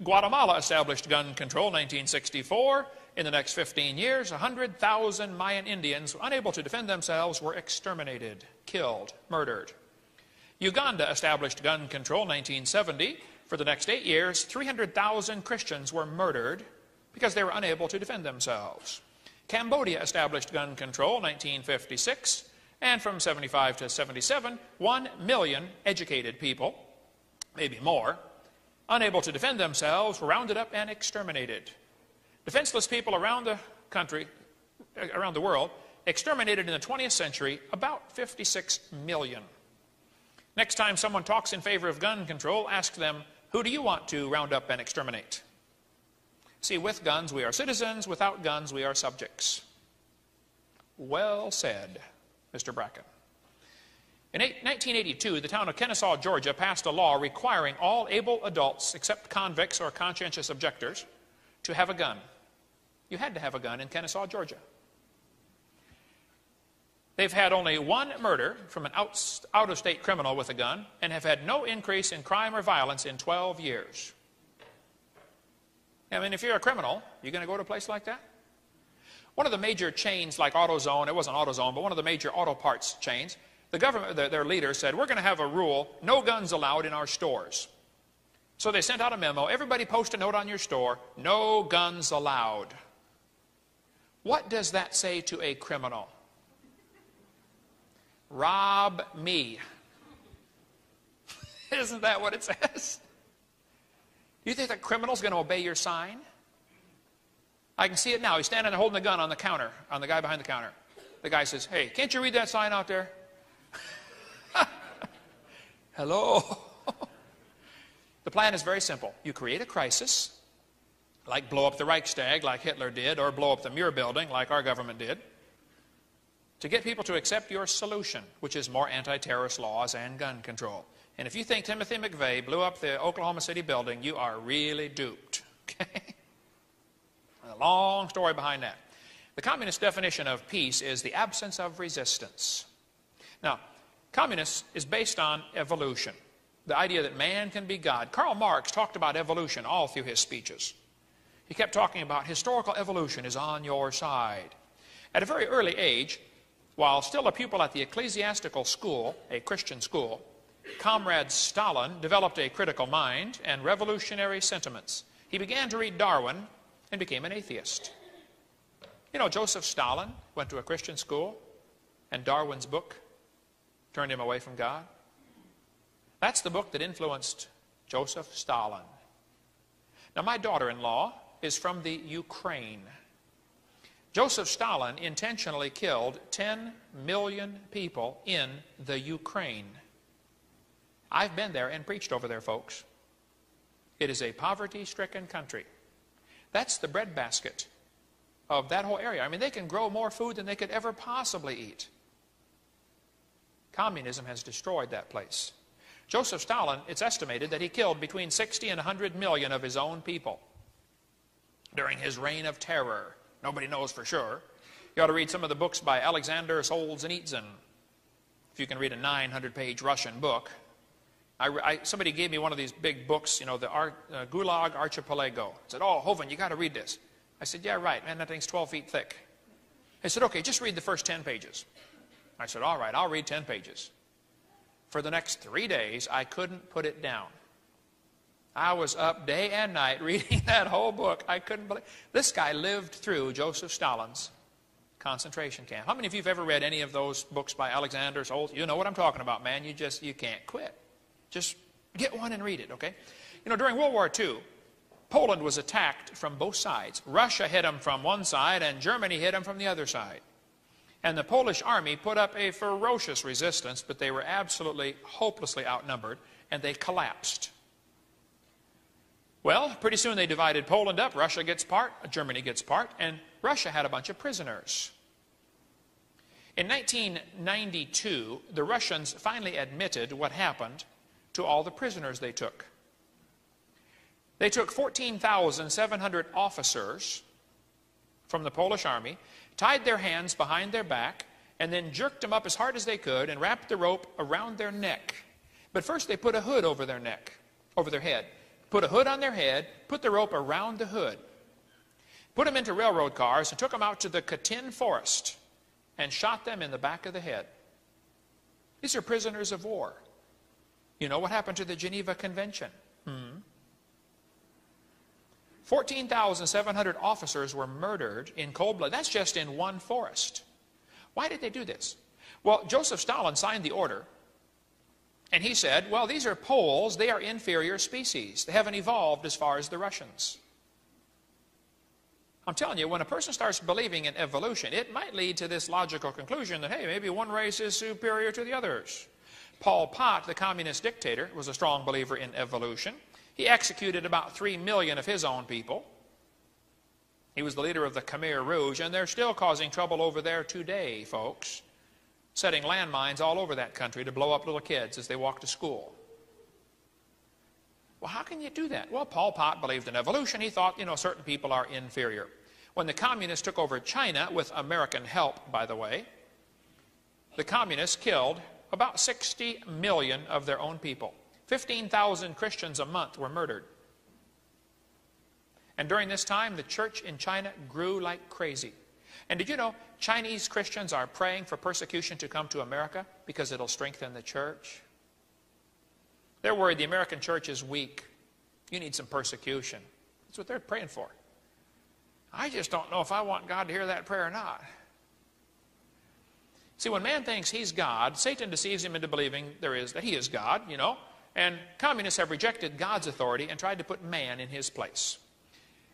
Guatemala established gun control in 1964. In the next 15 years, 100,000 Mayan Indians unable to defend themselves were exterminated, killed, murdered. Uganda established gun control in 1970. For the next 8 years, 300,000 Christians were murdered because they were unable to defend themselves. Cambodia established gun control in 1956, and from 75 to 77, 1 million educated people, maybe more, unable to defend themselves, were rounded up and exterminated. Defenseless people around the country, around the world, exterminated in the 20th century, about 56 million. Next time someone talks in favor of gun control, ask them, who do you want to round up and exterminate? See, with guns we are citizens, without guns we are subjects. Well said, Mr. Bracken. In 1982, the town of Kennesaw, Georgia, passed a law requiring all able adults, except convicts or conscientious objectors, to have a gun. You had to have a gun in Kennesaw, Georgia. They've had only one murder from an out-of-state criminal with a gun and have had no increase in crime or violence in 12 years. I mean, if you're a criminal, you're going to go to a place like that? One of the major chains like AutoZone, it wasn't AutoZone, but one of the major auto parts chains, the government, their leader said, we're going to have a rule, no guns allowed in our stores. So they sent out a memo, everybody post a note on your store, no guns allowed. What does that say to a criminal? Rob me. Isn't that what it says? Do you think that criminal's going to obey your sign? I can see it now. He's standing there holding the gun on the counter, on the guy behind the counter. The guy says, hey, can't you read that sign out there? Hello? The plan is very simple. You create a crisis, like blow up the Reichstag, like Hitler did, or blow up the Muir building, like our government did, to get people to accept your solution, which is more anti-terrorist laws and gun control. And if you think Timothy McVeigh blew up the Oklahoma City building, you are really duped. Okay? A long story behind that. The communist definition of peace is the absence of resistance. Now, communist is based on evolution, the idea that man can be God. Karl Marx talked about evolution all through his speeches. He kept talking about historical evolution is on your side. At a very early age, while still a pupil at the ecclesiastical school, a Christian school, Comrade Stalin developed a critical mind and revolutionary sentiments. He began to read Darwin and became an atheist. You know, Joseph Stalin went to a Christian school, and Darwin's book turned him away from God. That's the book that influenced Joseph Stalin. Now, my daughter-in-law is from the Ukraine. Joseph Stalin intentionally killed 10 million people in the Ukraine. I've been there and preached over there, folks. It is a poverty-stricken country. That's the breadbasket of that whole area. I mean, they can grow more food than they could ever possibly eat. Communism has destroyed that place. Joseph Stalin, it's estimated that he killed between 60 and 100 million of his own people during his reign of terror. Nobody knows for sure. You ought to read some of the books by Alexander Solzhenitsyn, if you can read a 900-page Russian book. Somebody gave me one of these big books, you know, the Gulag Archipelago. I said, oh, Hovind, you got to read this. I said, yeah, right, man, that thing's 12 feet thick. He said, okay, just read the first 10 pages. I said, all right, I'll read 10 pages. For the next 3 days, I couldn't put it down. I was up day and night reading that whole book. I couldn't believe. This guy lived through Joseph Stalin's concentration camp. How many of you have ever read any of those books by Alexander Solzhenitsyn? You know what I'm talking about, man. You can't quit. Just get one and read it, okay? You know, during World War II, Poland was attacked from both sides. Russia hit them from one side, and Germany hit them from the other side. And the Polish army put up a ferocious resistance, but they were absolutely hopelessly outnumbered, and they collapsed. Well, pretty soon they divided Poland up. Russia gets part, Germany gets part, and Russia had a bunch of prisoners. In 1992, the Russians finally admitted what happened to all the prisoners they took. They took 14,700 officers from the Polish army, tied their hands behind their back, and then jerked them up as hard as they could and wrapped the rope around their neck. But first they put a hood over their neck, over their head. Put a hood on their head, put the rope around the hood. Put them into railroad cars and took them out to the Katyn forest and shot them in the back of the head. These are prisoners of war. You know what happened to the Geneva Convention? 14,700 officers were murdered in cold blood. That's just in one forest. Why did they do this? Well, Joseph Stalin signed the order, and he said, well, these are Poles. They are inferior species. They haven't evolved as far as the Russians. I'm telling you, when a person starts believing in evolution, it might lead to this logical conclusion that, hey, maybe one race is superior to the others. Pol Pot, the communist dictator, was a strong believer in evolution. He executed about 3 million of his own people. He was the leader of the Khmer Rouge, and they're still causing trouble over there today, folks. Setting landmines all over that country to blow up little kids as they walk to school. Well, how can you do that? Well, Pol Pot believed in evolution. He thought, you know, certain people are inferior. When the communists took over China, with American help, by the way, the communists killed about 60 million of their own people. 15,000 Christians a month were murdered. And during this time, the church in China grew like crazy. And did you know Chinese Christians are praying for persecution to come to America because it'll strengthen the church? They're worried the American church is weak. You need some persecution. That's what they're praying for. I just don't know if I want God to hear that prayer or not. See, when man thinks he's God, Satan deceives him into believing that he is God, you know. And communists have rejected God's authority and tried to put man in his place.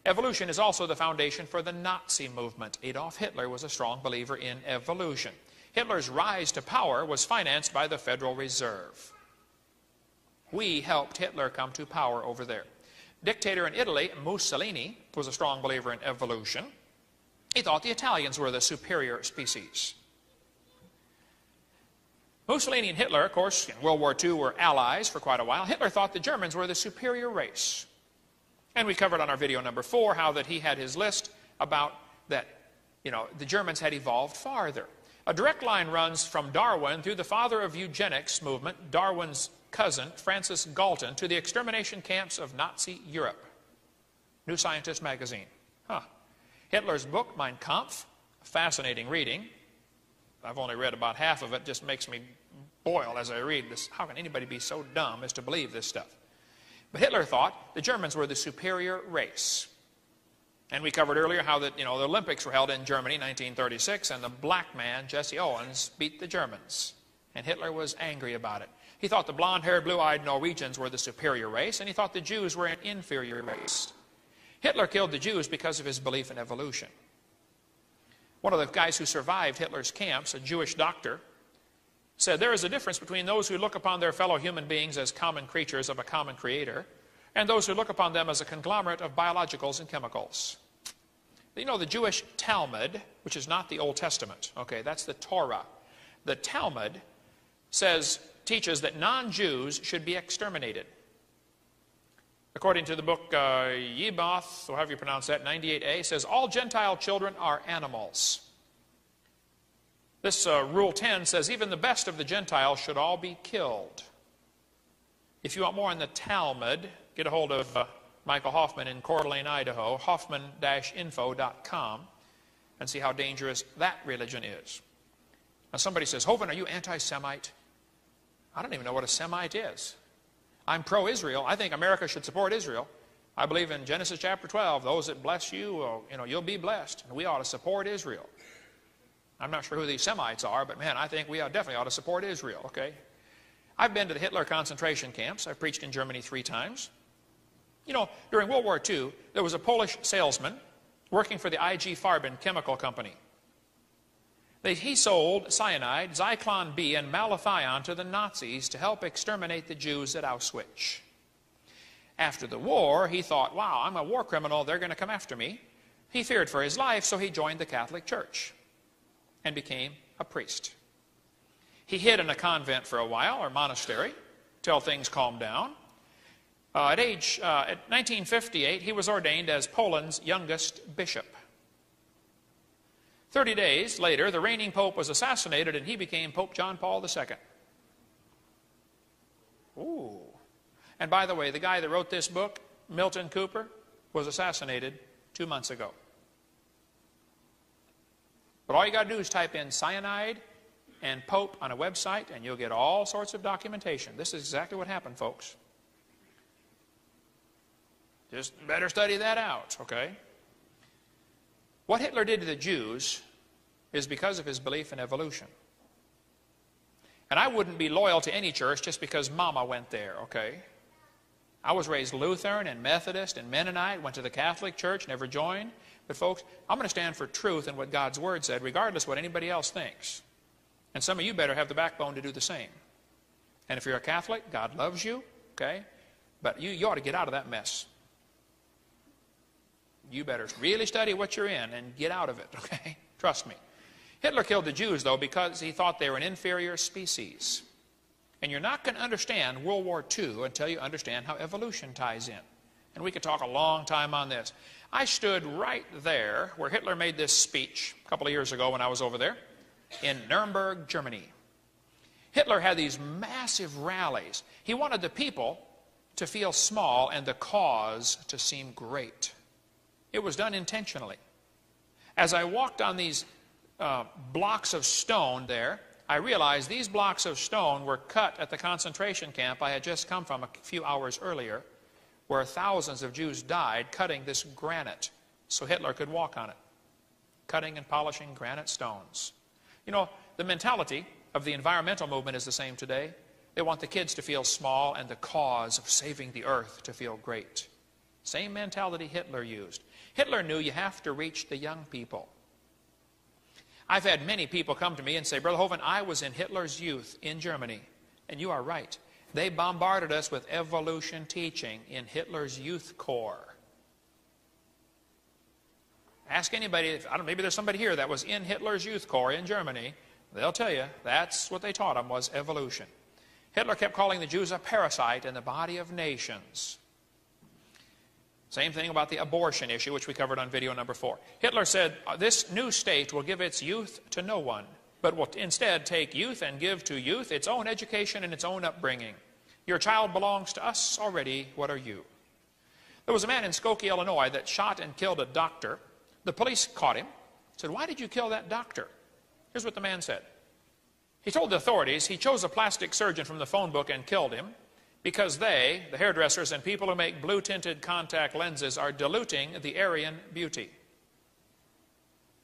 Evolution is also the foundation for the Nazi movement. Adolf Hitler was a strong believer in evolution. Hitler's rise to power was financed by the Federal Reserve. We helped Hitler come to power over there. Dictator in Italy, Mussolini, was a strong believer in evolution. He thought the Italians were the superior species. Mussolini and Hitler, of course, in World War II were allies for quite a while. Hitler thought the Germans were the superior race. And we covered on our video number 4 how that he had his list about that, you know, the Germans had evolved farther. A direct line runs from Darwin through the father of eugenics movement, Darwin's cousin, Francis Galton, to the extermination camps of Nazi Europe. New Scientist magazine. Hitler's book, Mein Kampf, fascinating reading. I've only read about half of it. Just makes me boil as I read this. How can anybody be so dumb as to believe this stuff? But Hitler thought the Germans were the superior race. And we covered earlier how that, you know, the Olympics were held in Germany in 1936, and the black man, Jesse Owens, beat the Germans. And Hitler was angry about it. He thought the blonde-haired, blue-eyed Norwegians were the superior race, and he thought the Jews were an inferior race. Hitler killed the Jews because of his belief in evolution. One of the guys who survived Hitler's camps, a Jewish doctor, said there is a difference between those who look upon their fellow human beings as common creatures of a common creator and those who look upon them as a conglomerate of biologicals and chemicals. You know, the Jewish Talmud, which is not the Old Testament, okay, that's the Torah. The Talmud teaches that non-Jews should be exterminated. According to the book Yebath, or however you pronounce that, 98a, says all Gentile children are animals. This Rule 10 says even the best of the Gentiles should all be killed. If you want more on the Talmud, get a hold of Michael Hoffman in Coeur d'Alene, Idaho, hoffman-info.com, and see how dangerous that religion is. Now somebody says, Hovind, are you anti-Semite? I don't even know what a Semite is. I'm pro-Israel. I think America should support Israel. I believe in Genesis chapter 12, those that bless you, you'll be blessed. And we ought to support Israel. I'm not sure who these Semites are, but man, I think we definitely ought to support Israel, okay? I've been to the Hitler concentration camps. I've preached in Germany 3 times. You know, during World War II, there was a Polish salesman working for the IG Farben chemical company. He sold cyanide, Zyklon B, and malathion to the Nazis to help exterminate the Jews at Auschwitz. After the war, he thought, wow, I'm a war criminal, they're going to come after me. He feared for his life, so he joined the Catholic Church and became a priest. He hid in a convent for a while, or monastery, till things calmed down. At 1958, he was ordained as Poland's youngest bishop. 30 days later, the reigning pope was assassinated, and he became Pope John Paul II. Ooh. And by the way, the guy that wrote this book, Milton Cooper, was assassinated 2 months ago. But all you got to do is type in cyanide and pope on a website, and you'll get all sorts of documentation. This is exactly what happened, folks. Just better study that out, okay? What Hitler did to the Jews is because of his belief in evolution. And I wouldn't be loyal to any church just because Mama went there, okay? I was raised Lutheran and Methodist and Mennonite, went to the Catholic Church, never joined. But folks, I'm going to stand for truth and what God's Word said, regardless of what anybody else thinks. And some of you better have the backbone to do the same. And if you're a Catholic, God loves you, okay? But you ought to get out of that mess. You better really study what you're in and get out of it, okay? Trust me. Hitler killed the Jews, though, because he thought they were an inferior species. And you're not going to understand World War II until you understand how evolution ties in. And we could talk a long time on this. I stood right there where Hitler made this speech a couple of years ago when I was over there in Nuremberg, Germany. Hitler had these massive rallies. He wanted the people to feel small and the cause to seem great. It was done intentionally. As I walked on these blocks of stone there, I realized these blocks of stone were cut at the concentration camp I had just come from a few hours earlier, where thousands of Jews died cutting this granite so Hitler could walk on it. Cutting and polishing granite stones. You know, the mentality of the environmental movement is the same today. They want the kids to feel small and the cause of saving the earth to feel great. Same mentality Hitler used. Hitler knew you have to reach the young people. I've had many people come to me and say, Brother Hovind, I was in Hitler's youth in Germany. And you are right. They bombarded us with evolution teaching in Hitler's youth corps. Ask anybody, maybe there's somebody here that was in Hitler's youth corps in Germany. They'll tell you that's what they taught them was evolution. Hitler kept calling the Jews a parasite in the body of nations. Same thing about the abortion issue, which we covered on video number 4. Hitler said, this new state will give its youth to no one, but will instead take youth and give to youth its own education and its own upbringing. Your child belongs to us already. What are you? There was a man in Skokie, Illinois, that shot and killed a doctor. The police caught him. Said, why did you kill that doctor? Here's what the man said. He told the authorities he chose a plastic surgeon from the phone book and killed him because they, the hairdressers and people who make blue-tinted contact lenses, are diluting the Aryan beauty.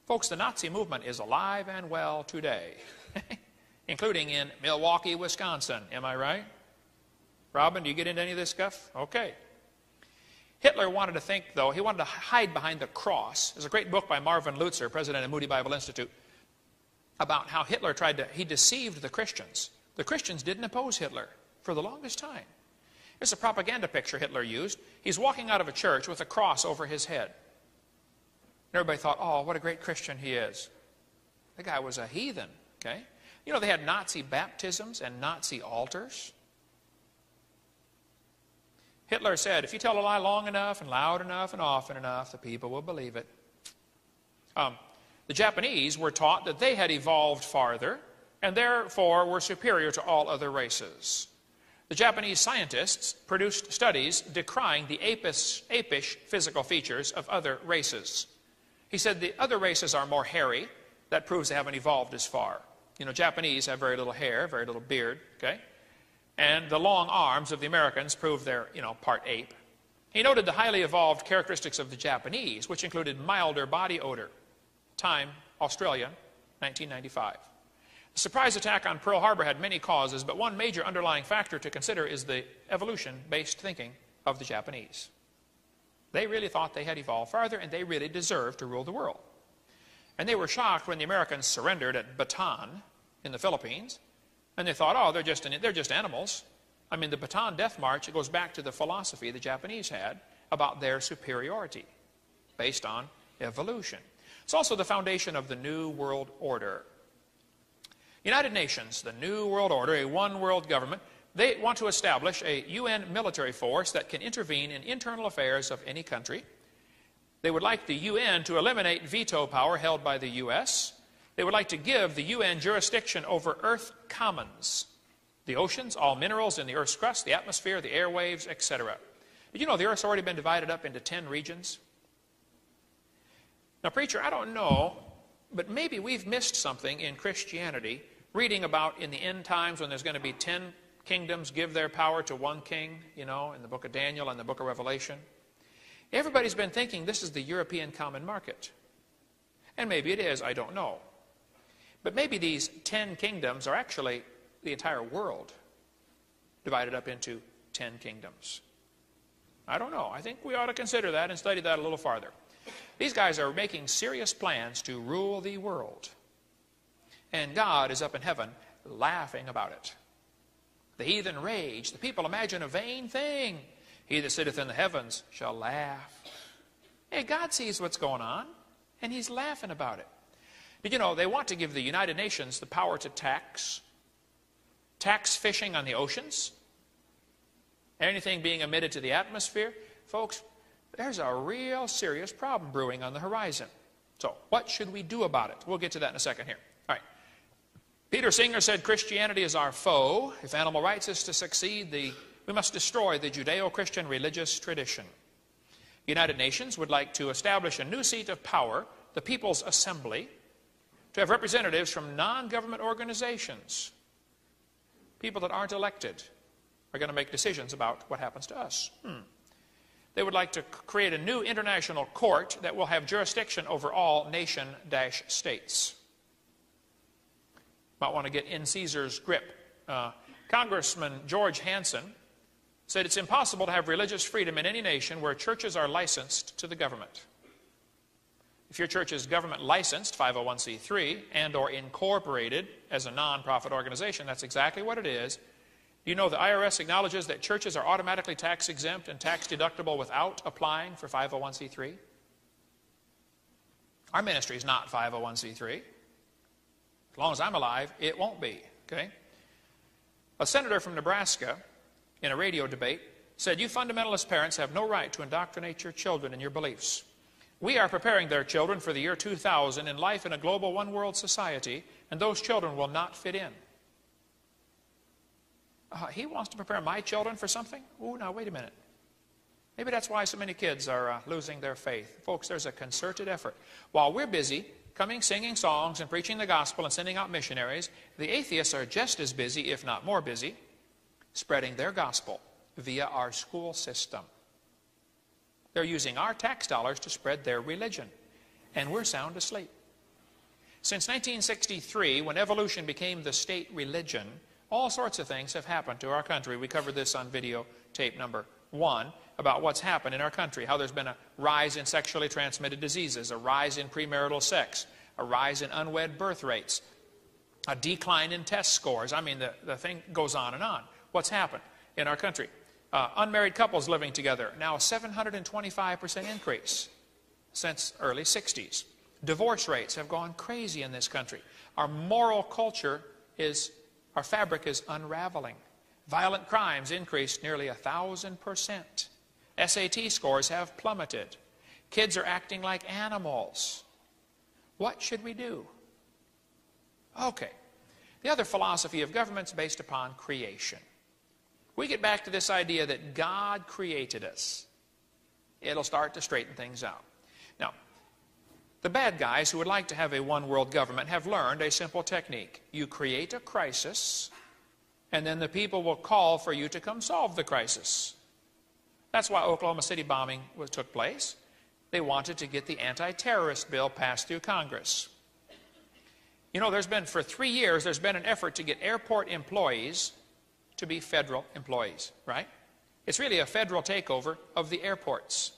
Folks, the Nazi movement is alive and well today, including in Milwaukee, Wisconsin. Am I right? Robin, do you get into any of this stuff? Okay. Hitler wanted to think, though, he wanted to hide behind the cross. There's a great book by Marvin Lutzer, president of Moody Bible Institute, about how Hitler he deceived the Christians. The Christians didn't oppose Hitler for the longest time. It's a propaganda picture Hitler used. He's walking out of a church with a cross over his head. And everybody thought, oh, what a great Christian he is. The guy was a heathen, okay? You know, they had Nazi baptisms and Nazi altars. Hitler said, if you tell a lie long enough and loud enough and often enough, the people will believe it. The Japanese were taught that they had evolved farther and therefore were superior to all other races. The Japanese scientists produced studies decrying the apish physical features of other races. He said the other races are more hairy. That proves they haven't evolved as far. You know, Japanese have very little hair, very little beard, okay? And the long arms of the Americans prove they're, part ape. He noted the highly evolved characteristics of the Japanese, which included milder body odor. Time, Australia, 1995. The surprise attack on Pearl Harbor had many causes, but one major underlying factor to consider is the evolution-based thinking of the Japanese. They really thought they had evolved farther, and they really deserved to rule the world. And they were shocked when the Americans surrendered at Bataan in the Philippines. And they thought, oh, they're just animals. I mean, the Bataan Death March, it goes back to the philosophy the Japanese had about their superiority based on evolution. It's also the foundation of the New World Order. United Nations, the New World Order, a one world government, they want to establish a UN military force that can intervene in internal affairs of any country. They would like the UN to eliminate veto power held by the U.S. They would like to give the UN jurisdiction over Earth commons, the oceans, all minerals in the Earth's crust, the atmosphere, the airwaves, etc. Did you know the Earth's already been divided up into 10 regions? Now, preacher, I don't know, but maybe we've missed something in Christianity, reading about in the end times when there's going to be 10 kingdoms give their power to one king, you know, in the book of Daniel and the book of Revelation. Everybody's been thinking this is the European common market. And maybe it is, I don't know. But maybe these 10 kingdoms are actually the entire world divided up into 10 kingdoms. I don't know. I think we ought to consider that and study that a little farther. These guys are making serious plans to rule the world. And God is up in heaven laughing about it. The heathen rage. The people imagine a vain thing. He that sitteth in the heavens shall laugh. Hey, God sees what's going on, and He's laughing about it. Did you know they want to give the United Nations the power to tax fishing on the oceans, anything being emitted to the atmosphere? Folks, there's a real serious problem brewing on the horizon. So, what should we do about it? We'll get to that in a second here. All right. Peter Singer said Christianity is our foe. If animal rights is to succeed, we must destroy the Judeo-Christian religious tradition. The United Nations would like to establish a new seat of power, the People's Assembly, to have representatives from non-government organizations. People that aren't elected are going to make decisions about what happens to us. They would like to create a new international court that will have jurisdiction over all nation-states. Might want to get in Caesar's grip. Congressman George Hansen said it's impossible to have religious freedom in any nation where churches are licensed to the government. If your church is government licensed, 501c3, and or incorporated as a non-profit organization, that's exactly what it is. Do you know the IRS acknowledges that churches are automatically tax exempt and tax deductible without applying for 501c3? Our ministry is not 501c3. As long as I'm alive, it won't be. Okay? A senator from Nebraska, in a radio debate, said, "You fundamentalist parents have no right to indoctrinate your children in your beliefs. We are preparing their children for the year 2000 in life in a global one-world society, and those children will not fit in." He wants to prepare my children for something? Oh, now wait a minute. Maybe that's why so many kids are losing their faith. Folks, there's a concerted effort. While we're busy coming, singing songs and preaching the gospel and sending out missionaries, the atheists are just as busy, if not more busy, spreading their gospel via our school system. They're using our tax dollars to spread their religion, and we're sound asleep. Since 1963, when evolution became the state religion, all sorts of things have happened to our country. We covered this on video tape number 1 about what's happened in our country, how there's been a rise in sexually transmitted diseases, a rise in premarital sex, a rise in unwed birth rates, a decline in test scores. I mean, the thing goes on and on. What's happened in our country? Unmarried couples living together, now a 725% increase since early 60s. Divorce rates have gone crazy in this country. Our moral culture our fabric is unraveling. Violent crimes increased nearly 1,000%. SAT scores have plummeted. Kids are acting like animals. What should we do? Okay. The other philosophy of government is based upon creation. We get back to this idea that God created us. It'll start to straighten things out. Now, the bad guys who would like to have a one-world government have learned a simple technique. You create a crisis, and then the people will call for you to come solve the crisis. That's why Oklahoma City bombing took place. They wanted to get the anti-terrorist bill passed through Congress. You know, for 3 years, there's been an effort to get airport employees to be federal employees, right? It's really a federal takeover of the airports.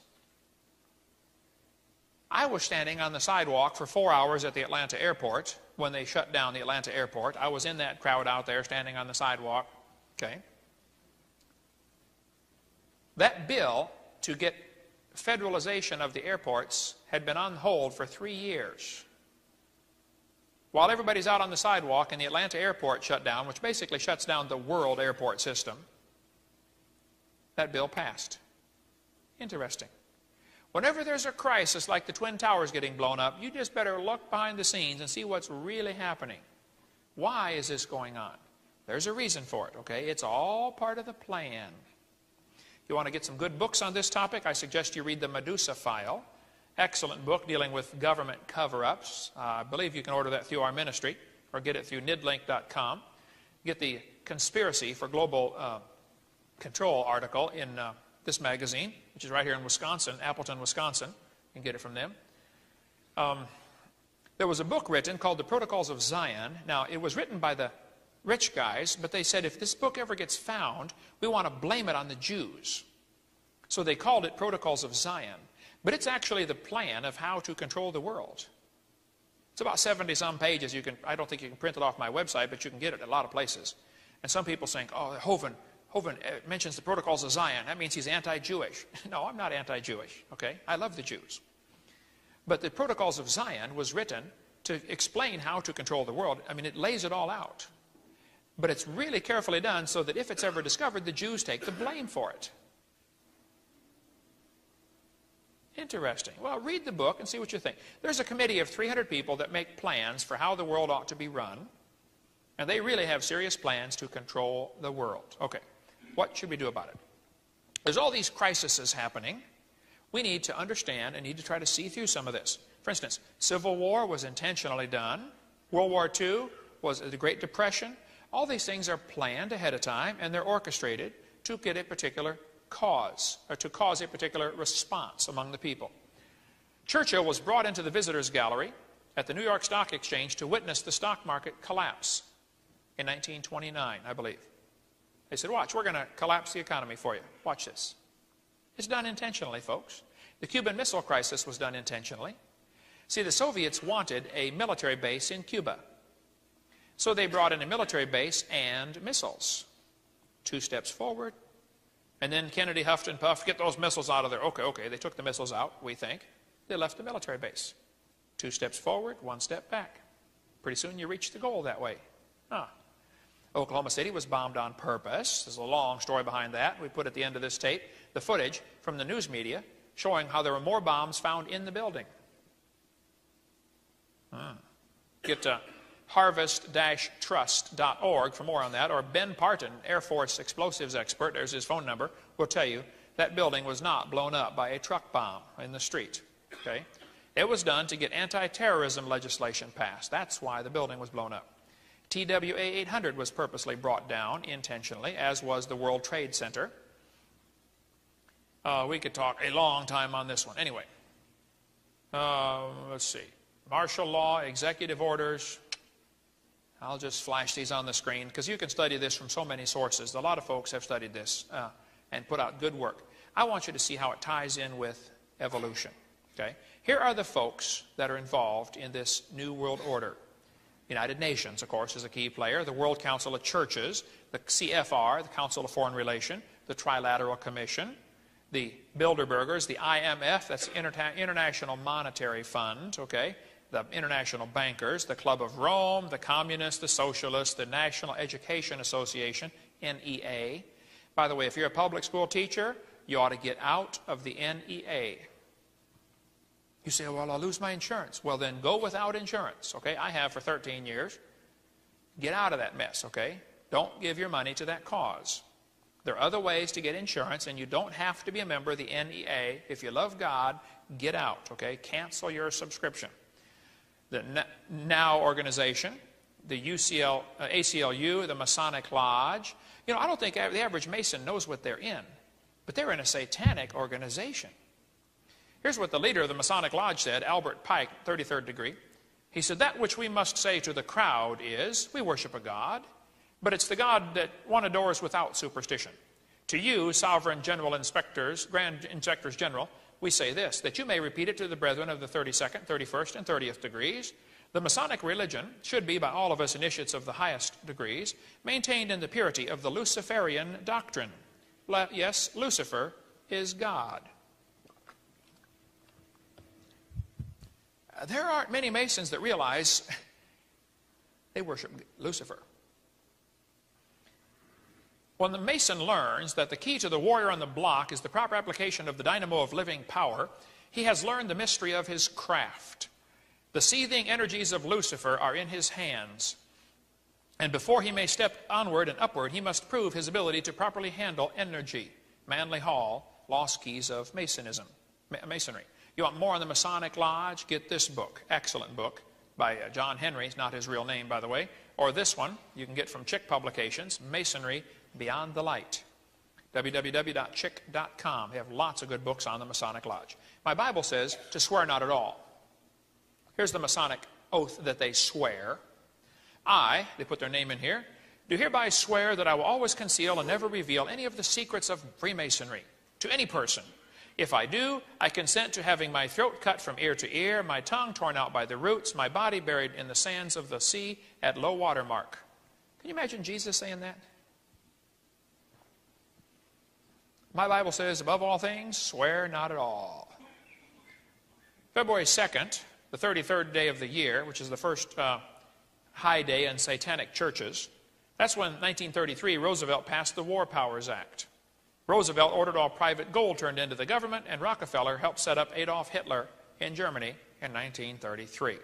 I was standing on the sidewalk for 4 hours at the Atlanta airport when they shut down the Atlanta airport. I was in that crowd out there standing on the sidewalk. Okay. That bill to get federalization of the airports had been on hold for 3 years. While everybody's out on the sidewalk and the Atlanta airport shut down, which basically shuts down the world airport system, that bill passed. Interesting. Whenever there's a crisis like the Twin Towers getting blown up, you just better look behind the scenes and see what's really happening. Why is this going on? There's a reason for it, okay? It's all part of the plan. You want to get some good books on this topic? I suggest you read the Medusa File. Excellent book dealing with government cover-ups. I believe you can order that through our ministry or get it through nidlink.com. Get the Conspiracy for Global Control article in this magazine, which is right here in Wisconsin, Appleton, Wisconsin. You can get it from them. There was a book written called The Protocols of Zion. Now, it was written by the rich guys, but they said if this book ever gets found, we want to blame it on the Jews. So they called it Protocols of Zion. But it's actually the plan of how to control the world. It's about 70-some pages. I don't think you can print it off my website, but you can get it at a lot of places. And some people saying, oh, Hovind mentions the Protocols of Zion. That means he's anti-Jewish. No, I'm not anti-Jewish, okay? I love the Jews. But the Protocols of Zion was written to explain how to control the world. I mean, it lays it all out. But it's really carefully done so that if it's ever discovered, the Jews take the blame for it. Interesting. Well, read the book and see what you think. There's a committee of 300 people that make plans for how the world ought to be run. And they really have serious plans to control the world. Okay, what should we do about it? There's all these crises happening. We need to understand and need to try to see through some of this. For instance, Civil War was intentionally done. World War II was the Great Depression. All these things are planned ahead of time, and they're orchestrated to get a particular cause, or to cause a particular response among the people. Churchill was brought into the visitors gallery at the New York Stock Exchange to witness the stock market collapse in 1929, I believe. They said, watch, we're going to collapse the economy for you. Watch this. It's done intentionally, folks. The Cuban Missile Crisis was done intentionally. See, the Soviets wanted a military base in Cuba. So they brought in a military base and missiles. 2 steps forward. And then Kennedy huffed and puffed, get those missiles out of there. Okay, they took the missiles out, we think. They left the military base. 2 steps forward, 1 step back. Pretty soon you reach the goal that way. Oklahoma City was bombed on purpose. There's a long story behind that. We put at the end of this tape the footage from the news media showing how there were more bombs found in the building. Get harvest-trust.org for more on that, or Ben Parton, Air Force explosives expert, there's his phone number, will tell you that building was not blown up by a truck bomb in the street. Okay? It was done to get anti-terrorism legislation passed. That's why the building was blown up. TWA 800 was purposely brought down intentionally, as was the World Trade Center. We could talk a long time on this one. Anyway, let's see. Martial law, executive orders. I'll just flash these on the screen because you can study this from so many sources. A lot of folks have studied this and put out good work. I want you to see how it ties in with evolution. Okay? Here are the folks that are involved in this New World Order. United Nations, of course, is a key player. The World Council of Churches, the CFR, the Council of Foreign Relations, the Trilateral Commission, the Bilderbergers, the IMF, that's the International Monetary Fund, okay? The international bankers, the Club of Rome, the Communists, the Socialists, the National Education Association, NEA. By the way, if you're a public school teacher, you ought to get out of the NEA. You say, well, I'll lose my insurance. Well, then go without insurance, okay? I have for 13 years. Get out of that mess, okay? Don't give your money to that cause. There are other ways to get insurance, and you don't have to be a member of the NEA. If you love God, get out, okay? Cancel your subscription. The NOW organization, the ACLU, the Masonic Lodge. You know, I don't think the average Mason knows what they're in, but they're in a satanic organization. Here's what the leader of the Masonic Lodge said, Albert Pike, 33rd degree. He said, that which we must say to the crowd is, we worship a God, but it's the God that one adores without superstition. To you, sovereign general inspectors, grand inspectors general, we say this, that you may repeat it to the brethren of the 32nd, 31st, and 30th degrees. The Masonic religion should be, by all of us initiates of the highest degrees, maintained in the purity of the Luciferian doctrine. Yes, Lucifer is God. There aren't many Masons that realize they worship Lucifer. When the Mason learns that the key to the warrior on the block is the proper application of the dynamo of living power, he has learned the mystery of his craft. The seething energies of Lucifer are in his hands. And before he may step onward and upward, he must prove his ability to properly handle energy. Manly Hall, Lost Keys of Masonry. You want more on the Masonic Lodge? Get this book. Excellent book by John Henry. Not his real name, by the way. Or this one you can get from Chick Publications, Masonry Beyond the Light. www.chick.com. They have lots of good books on the Masonic Lodge. My Bible says to swear not at all. Here's the Masonic oath that they swear. I, they put their name in here, do hereby swear that I will always conceal and never reveal any of the secrets of Freemasonry to any person. If I do, I consent to having my throat cut from ear to ear, my tongue torn out by the roots, my body buried in the sands of the sea at low water mark. Can you imagine Jesus saying that? My Bible says, above all things, swear not at all. February 2nd, the 33rd day of the year, which is the first high day in satanic churches, that's when, 1933, Roosevelt passed the War Powers Act. Roosevelt ordered all private gold turned into the government, and Rockefeller helped set up Adolf Hitler in Germany in 1933.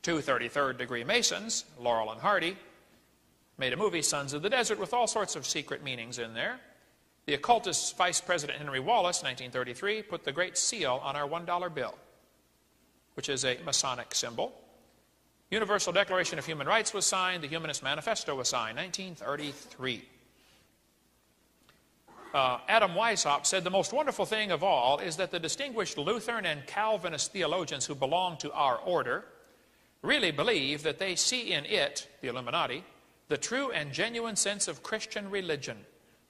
Two 33rd degree Masons, Laurel and Hardy, made a movie, Sons of the Desert, with all sorts of secret meanings in there. The occultist Vice President Henry Wallace, 1933, put the Great Seal on our $1 bill, which is a Masonic symbol. Universal Declaration of Human Rights was signed. The Humanist Manifesto was signed, 1933. Adam Weishaupt said, the most wonderful thing of all is that the distinguished Lutheran and Calvinist theologians who belong to our order really believe that they see in it, the Illuminati, the true and genuine sense of Christian religion.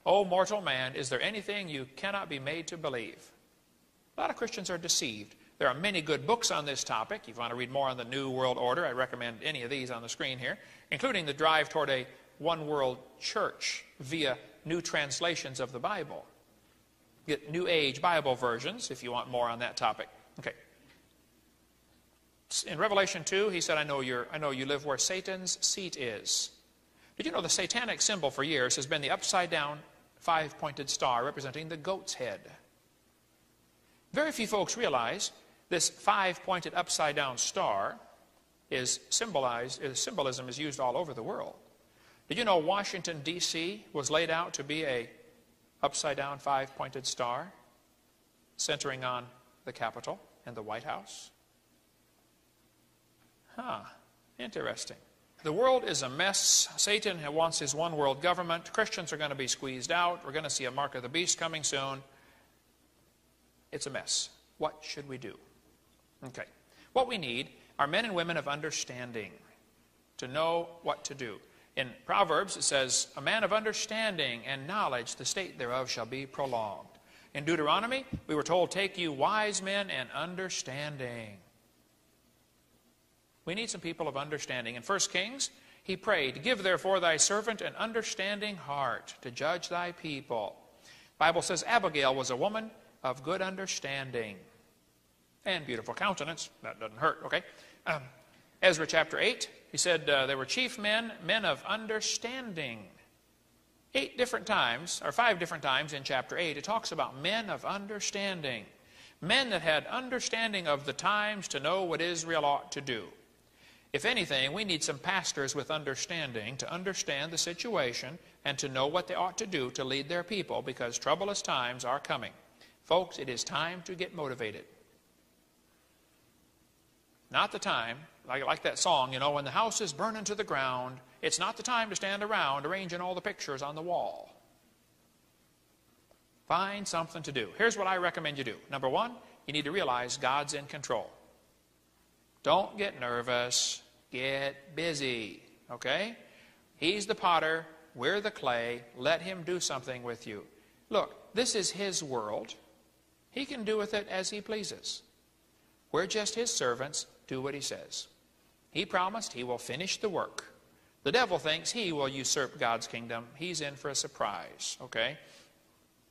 O mortal man, is there anything you cannot be made to believe? A lot of Christians are deceived. There are many good books on this topic. If you want to read more on the New World Order, I recommend any of these on the screen here, including the drive toward a one world church via new translations of the Bible. Get New Age Bible versions if you want more on that topic. Okay. In Revelation 2, he said, I know you live where Satan's seat is. Did you know the satanic symbol for years has been the upside-down five-pointed star representing the goat's head? Very few folks realize this five-pointed upside-down star symbolism is used all over the world. Did you know Washington, D.C. was laid out to be a upside-down five-pointed star centering on the Capitol and the White House? Interesting. The world is a mess. Satan wants his one-world government. Christians are going to be squeezed out. We're going to see a mark of the beast coming soon. It's a mess. What should we do? Okay. What we need are men and women of understanding to know what to do. In Proverbs, it says, a man of understanding and knowledge, the state thereof shall be prolonged. In Deuteronomy, we were told, take you wise men and understanding. We need some people of understanding. In 1 Kings, he prayed, give therefore thy servant an understanding heart to judge thy people. The Bible says Abigail was a woman of good understanding and beautiful countenance. That doesn't hurt, okay? Ezra chapter 8, he said there were chief men, men of understanding. 5 different times in chapter 8, it talks about men of understanding. Men that had understanding of the times to know what Israel ought to do. If anything, we need some pastors with understanding to understand the situation and to know what they ought to do to lead their people, because troublous times are coming. Folks, it is time to get motivated. Not the time, like that song, you know, when the house is burning to the ground, it's not the time to stand around arranging all the pictures on the wall. Find something to do. Here's what I recommend you do. Number one, you need to realize God's in control. Don't get nervous. Get busy. Okay? He's the potter. We're the clay. Let him do something with you. Look, this is his world. He can do with it as He pleases. We're just His servants. Do what He says. He promised He will finish the work. The devil thinks he will usurp God's kingdom. He's in for a surprise, okay?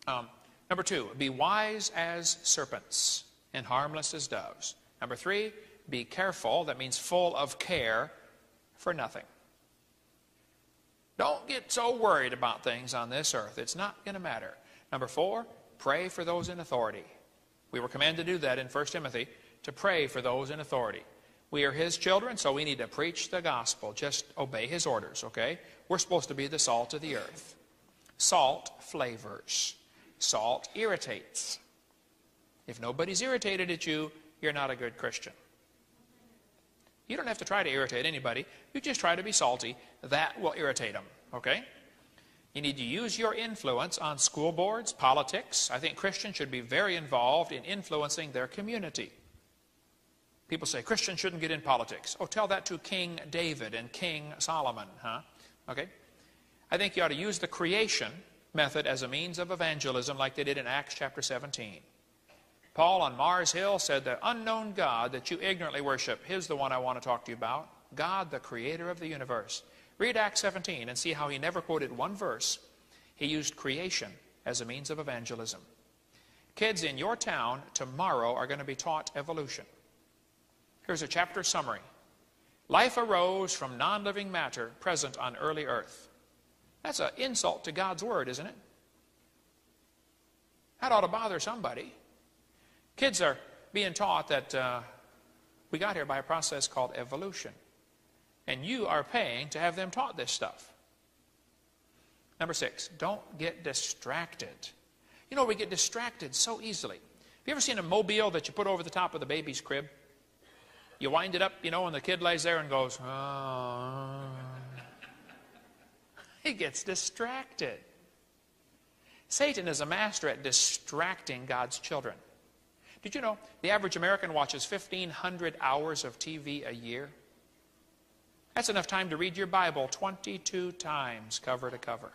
Number 2, be wise as serpents and harmless as doves. Number 3, be careful. That means full of care for nothing. Don't get so worried about things on this earth. It's not going to matter. Number 4, pray for those in authority. We were commanded to do that in 1 Timothy, to pray for those in authority. We are His children, so we need to preach the gospel. Just obey His orders, okay? We're supposed to be the salt of the earth. Salt flavors. Salt irritates. If nobody's irritated at you, you're not a good Christian. You don't have to try to irritate anybody. You just try to be salty. That will irritate them, okay? You need to use your influence on school boards, politics. I think Christians should be very involved in influencing their community. People say, Christians shouldn't get in politics. Oh, tell that to King David and King Solomon, huh? Okay? I think you ought to use the creation method as a means of evangelism like they did in Acts chapter 17. Paul on Mars Hill said, the unknown God that you ignorantly worship, He's the one I want to talk to you about. God, the creator of the universe. Read Acts 17 and see how he never quoted one verse. He used creation as a means of evangelism. Kids in your town tomorrow are going to be taught evolution. Here's a chapter summary. Life arose from non-living matter present on early earth. That's an insult to God's word, isn't it? That ought to bother somebody. Kids are being taught that we got here by a process called evolution. And you are paying to have them taught this stuff. Number 6, don't get distracted. You know, we get distracted so easily. Have you ever seen a mobile that you put over the top of the baby's crib? You wind it up, you know, and the kid lays there and goes, oh. He gets distracted. Satan is a master at distracting God's children. Did you know the average American watches 1,500 hours of TV a year? That's enough time to read your Bible 22 times, cover to cover.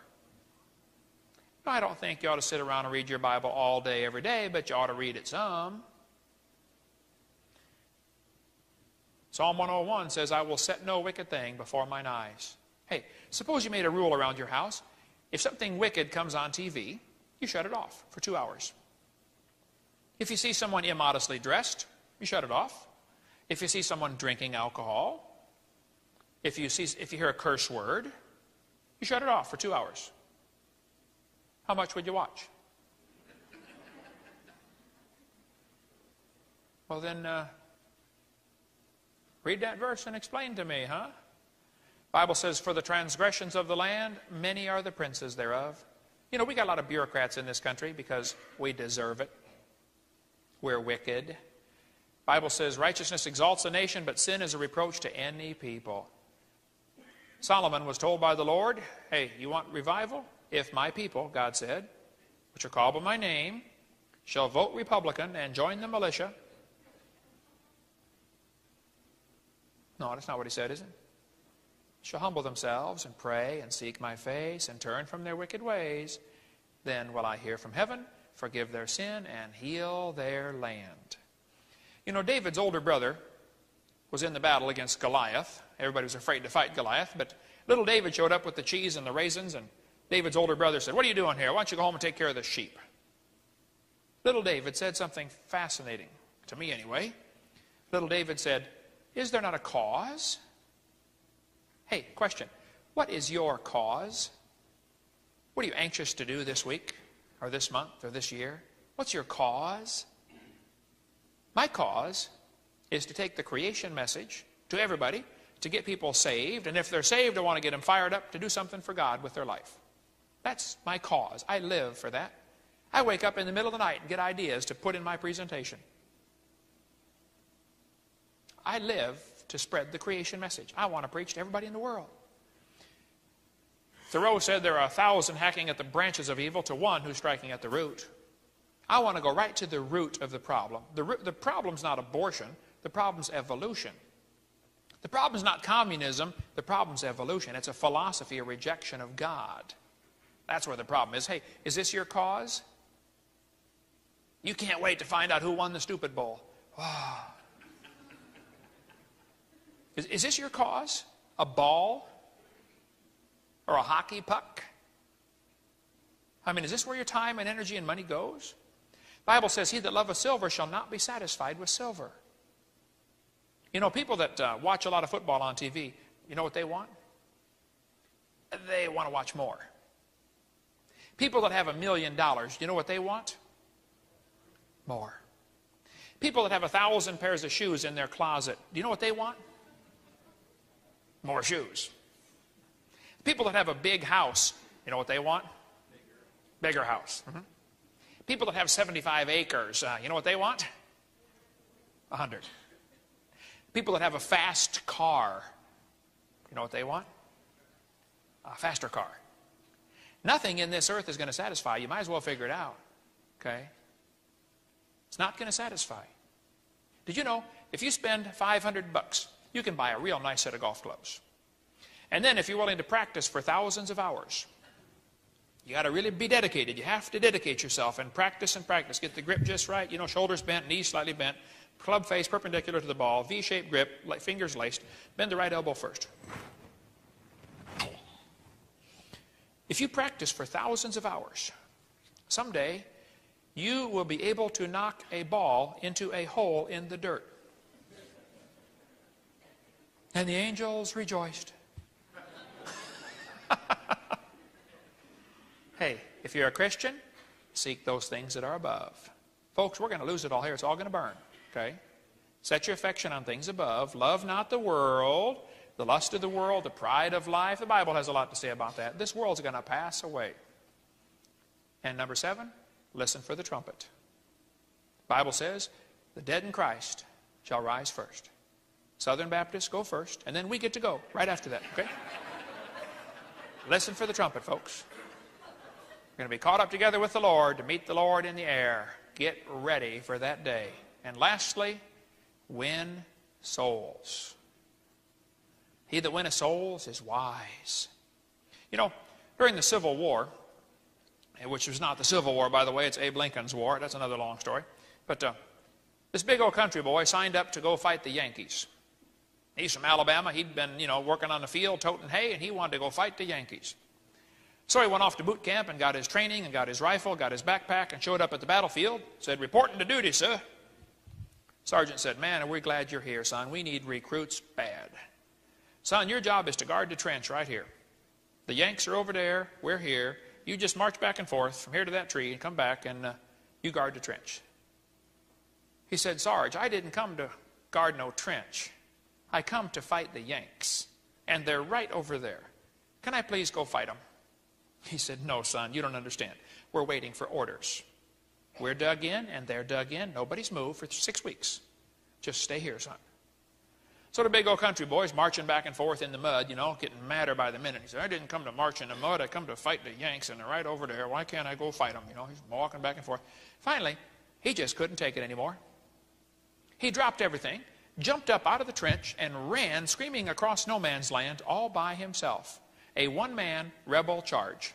No, I don't think you ought to sit around and read your Bible all day, every day, but you ought to read it some. Psalm 101 says, I will set no wicked thing before mine eyes. Hey, suppose you made a rule around your house. If something wicked comes on TV, you shut it off for 2 hours. If you see someone immodestly dressed, you shut it off. If you see someone drinking alcohol, if you hear a curse word, you shut it off for 2 hours. How much would you watch? Well then, read that verse and explain to me, huh? Bible says, for the transgressions of the land, many are the princes thereof. You know, we got a lot of bureaucrats in this country because we deserve it. We're wicked. Bible says, righteousness exalts a nation, but sin is a reproach to any people. Solomon was told by the Lord, hey, you want revival? If my people, God said, which are called by my name, shall vote Republican and join the militia. No, that's not what he said, is it? Shall humble themselves and pray and seek my face and turn from their wicked ways. Then will I hear from heaven, forgive their sin, and heal their land. You know, David's older brother was in the battle against Goliath. Everybody was afraid to fight Goliath, but little David showed up with the cheese and the raisins, and David's older brother said, what are you doing here? Why don't you go home and take care of the sheep? Little David said something fascinating, to me anyway. Little David said, is there not a cause? Hey, question. What is your cause? What are you anxious to do this week, or this month, or this year? What's your cause? My cause is to take the creation message to everybody, to get people saved, and if they're saved, I want to get them fired up to do something for God with their life. That's my cause. I live for that. I wake up in the middle of the night and get ideas to put in my presentation. I live to spread the creation message. I want to preach to everybody in the world. Thoreau said there are 1,000 hacking at the branches of evil to one who's striking at the root. I want to go right to the root of the problem. The problem's not abortion. The problem's evolution. The problem's not communism. The problem's evolution. It's a philosophy, a rejection of God. That's where the problem is. Hey, is this your cause? You can't wait to find out who won the stupid bowl. Oh. Is this your cause? A ball? Or a hockey puck? I mean, is this where your time and energy and money goes? The Bible says, he that loveth silver shall not be satisfied with silver. You know, people that watch a lot of football on TV, you know what they want? They want to watch more. People that have $1 million, you know what they want? More. People that have 1,000 pairs of shoes in their closet, do you know what they want? More shoes. People that have a big house, you know what they want? Bigger house. People that have 75 acres, you know what they want? 100. People that have a fast car, you know what they want? A faster car. Nothing in this earth is going to satisfy. You might as well figure it out. Okay? It's not going to satisfy. Did you know, if you spend $500, you can buy a real nice set of golf clubs. And then if you're willing to practice for thousands of hours, you got to really be dedicated. You have to dedicate yourself and practice and practice. Get the grip just right. You know, shoulders bent, knees slightly bent, club face perpendicular to the ball, V-shaped grip, fingers laced. Bend the right elbow first. If you practice for thousands of hours, someday you will be able to knock a ball into a hole in the dirt. And the angels rejoiced. Hey, if you're a Christian, seek those things that are above. Folks, we're going to lose it all here. It's all going to burn. Okay? Set your affection on things above. Love not the world, the lust of the world, the pride of life. The Bible has a lot to say about that. This world's going to pass away. And number 7, listen for the trumpet. The Bible says, the dead in Christ shall rise first. Southern Baptists go first, and then we get to go right after that. Okay? Listen for the trumpet, folks. We're going to be caught up together with the Lord to meet the Lord in the air. Get ready for that day. And lastly, win souls. He that winneth souls is wise. You know, during the Civil War, which was not the Civil War, by the way, it's Abe Lincoln's war. That's another long story. But this big old country boy signed up to go fight the Yankees. He's from Alabama. He'd been, you know, working on the field, toting hay, and he wanted to go fight the Yankees. So he went off to boot camp and got his training and got his rifle, got his backpack, and showed up at the battlefield. Said, reporting to duty, sir. Sergeant said, man, we're glad you're here, son. We need recruits bad. Son, your job is to guard the trench right here. The Yanks are over there. We're here. You just march back and forth from here to that tree and come back and you guard the trench. He said, Sarge, I didn't come to guard no trench. I come to fight the Yanks. And they're right over there. Can I please go fight them? He said, no, son, you don't understand. We're waiting for orders. We're dug in and they're dug in. Nobody's moved for 6 weeks. Just stay here, son. So the big old country boy's marching back and forth in the mud, you know, getting madder by the minute. He said, I didn't come to march in the mud. I come to fight the Yanks, and they're right over there. Why can't I go fight them? You know, he's walking back and forth. Finally, he just couldn't take it anymore. He dropped everything, jumped up out of the trench, and ran, screaming across no man's land all by himself. A one-man rebel charge.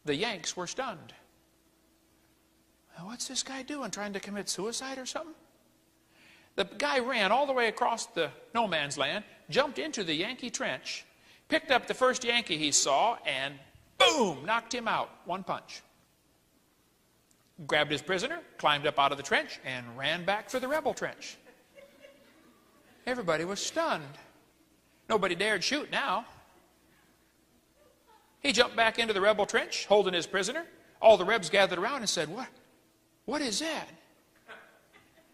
The Yanks were stunned. What's this guy doing? Trying to commit suicide or something? The guy ran all the way across the no man's land, jumped into the Yankee trench, picked up the first Yankee he saw, and boom, knocked him out. One punch. Grabbed his prisoner, climbed up out of the trench, and ran back for the rebel trench. Everybody was stunned. Nobody dared shoot now. He jumped back into the rebel trench, holding his prisoner. All the Rebs gathered around and said, What is that?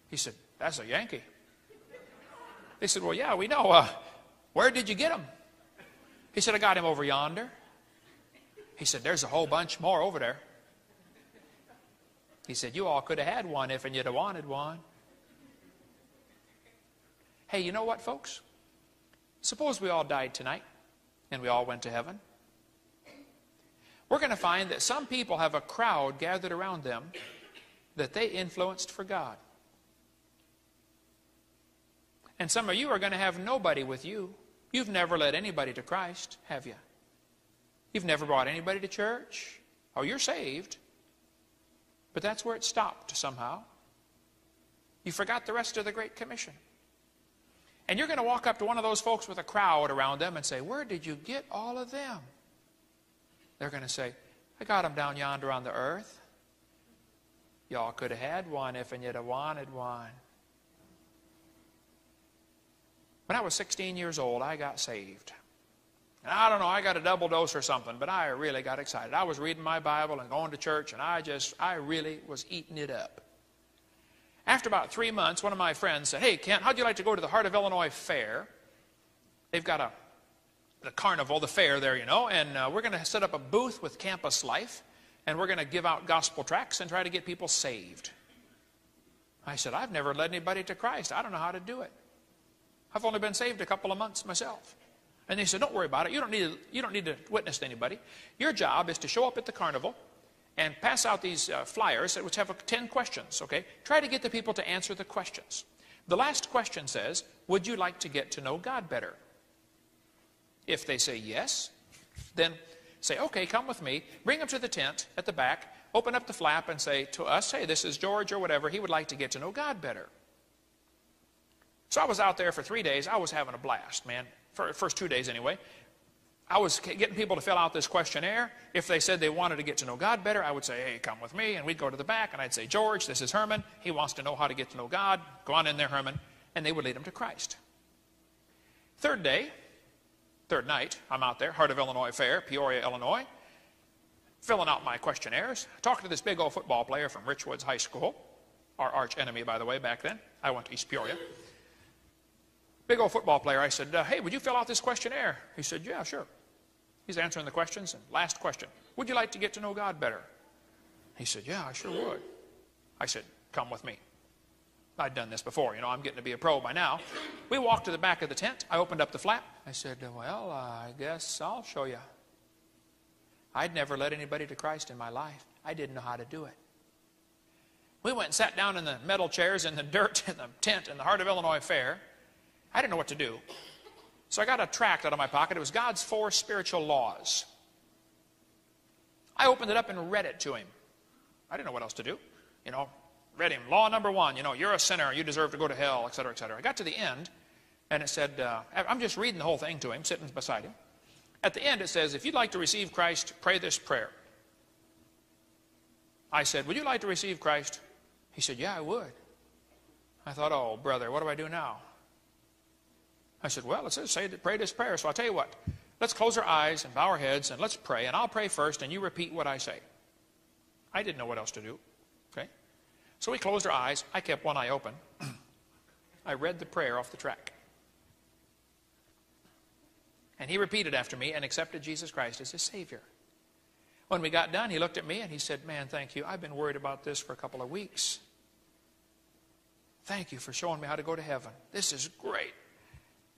He said, that's a Yankee. They said, well, yeah, we know. Where did you get him? He said, I got him over yonder. He said, there's a whole bunch more over there. He said, you all could have had one if you'd have wanted one. Hey, you know what, folks? Suppose we all died tonight and we all went to heaven. We're going to find that some people have a crowd gathered around them that they influenced for God. And some of you are going to have nobody with you. You've never led anybody to Christ, have you? You've never brought anybody to church. Oh, you're saved. But that's where it stopped somehow. You forgot the rest of the Great Commission. And you're going to walk up to one of those folks with a crowd around them and say, where did you get all of them? They're going to say, I got them down yonder on the earth. Y'all could have had one if you'd have wanted one. When I was 16 years old, I got saved. And I don't know, I got a double dose or something, but I really got excited. I was reading my Bible and going to church, and I really was eating it up. After about 3 months, one of my friends said, hey, Kent, how'd you like to go to the Heart of Illinois Fair? They've got the carnival, the fair there, you know, and we're going to set up a booth with Campus Life, and we're going to give out gospel tracts and try to get people saved. I said, I've never led anybody to Christ. I don't know how to do it. I've only been saved a couple of months myself. And they said, don't worry about it. You don't need to witness to anybody. Your job is to show up at the carnival and pass out these flyers which have 10 questions, okay? Try to get the people to answer the questions. The last question says, would you like to get to know God better? If they say yes, then say, okay, come with me. Bring them to the tent at the back. Open up the flap and say to us, hey, this is George or whatever. He would like to get to know God better. So I was out there for 3 days. I was having a blast, man. For first 2 days anyway. I was getting people to fill out this questionnaire. If they said they wanted to get to know God better, I would say, hey, come with me. And we'd go to the back, and I'd say, George, this is Herman. He wants to know how to get to know God. Go on in there, Herman. And they would lead him to Christ. Third night, I'm out there, Heart of Illinois Fair, Peoria, Illinois, filling out my questionnaires. Talking to this big old football player from Richwoods High School, our arch enemy, by the way, back then. I went to East Peoria. Big old football player. I said, hey, would you fill out this questionnaire? He said, yeah, sure. He's answering the questions. And last question, would you like to get to know God better? He said, yeah, I sure would. I said, come with me. I'd done this before. You know, I'm getting to be a pro by now. We walked to the back of the tent. I opened up the flap. I said, well, I guess I'll show you. I'd never led anybody to Christ in my life. I didn't know how to do it. We went and sat down in the metal chairs in the dirt in the tent in the Heart of Illinois Fair. I didn't know what to do. So I got a tract out of my pocket. It was God's 4 spiritual laws. I opened it up and read it to him. I didn't know what else to do. You know, read him. Law number 1, you know, you're a sinner. You deserve to go to hell, etc., etc. I got to the end, and it said, I'm just reading the whole thing to him, sitting beside him. At the end, it says, if you'd like to receive Christ, pray this prayer. I said, would you like to receive Christ? He said, yeah, I would. I thought, oh, brother, what do I do now? I said, well, it says pray this prayer. So I'll tell you what. Let's close our eyes and bow our heads and let's pray. And I'll pray first and you repeat what I say. I didn't know what else to do. Okay? So we closed our eyes. I kept one eye open. I read the prayer off the track. And he repeated after me and accepted Jesus Christ as his Savior. When we got done, he looked at me and he said, man, thank you. I've been worried about this for a couple of weeks. Thank you for showing me how to go to heaven. This is great.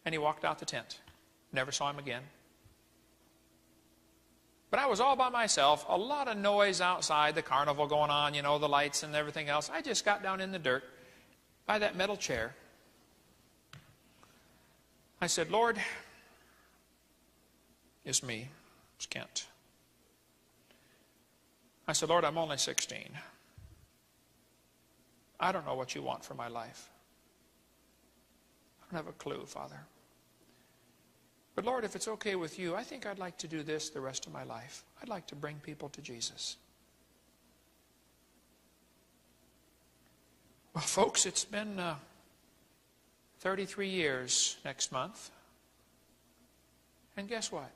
And he walked out the tent. Never saw him again. But I was all by myself. A lot of noise outside, the carnival going on, you know, the lights and everything else. I just got down in the dirt by that metal chair. I said, Lord, it's me. It's Kent. I said, Lord, I'm only 16. I don't know what you want for my life. I don't have a clue, Father. But Lord, if it's okay with you, I think I'd like to do this the rest of my life. I'd like to bring people to Jesus. Well, folks, it's been 33 years next month. And guess what?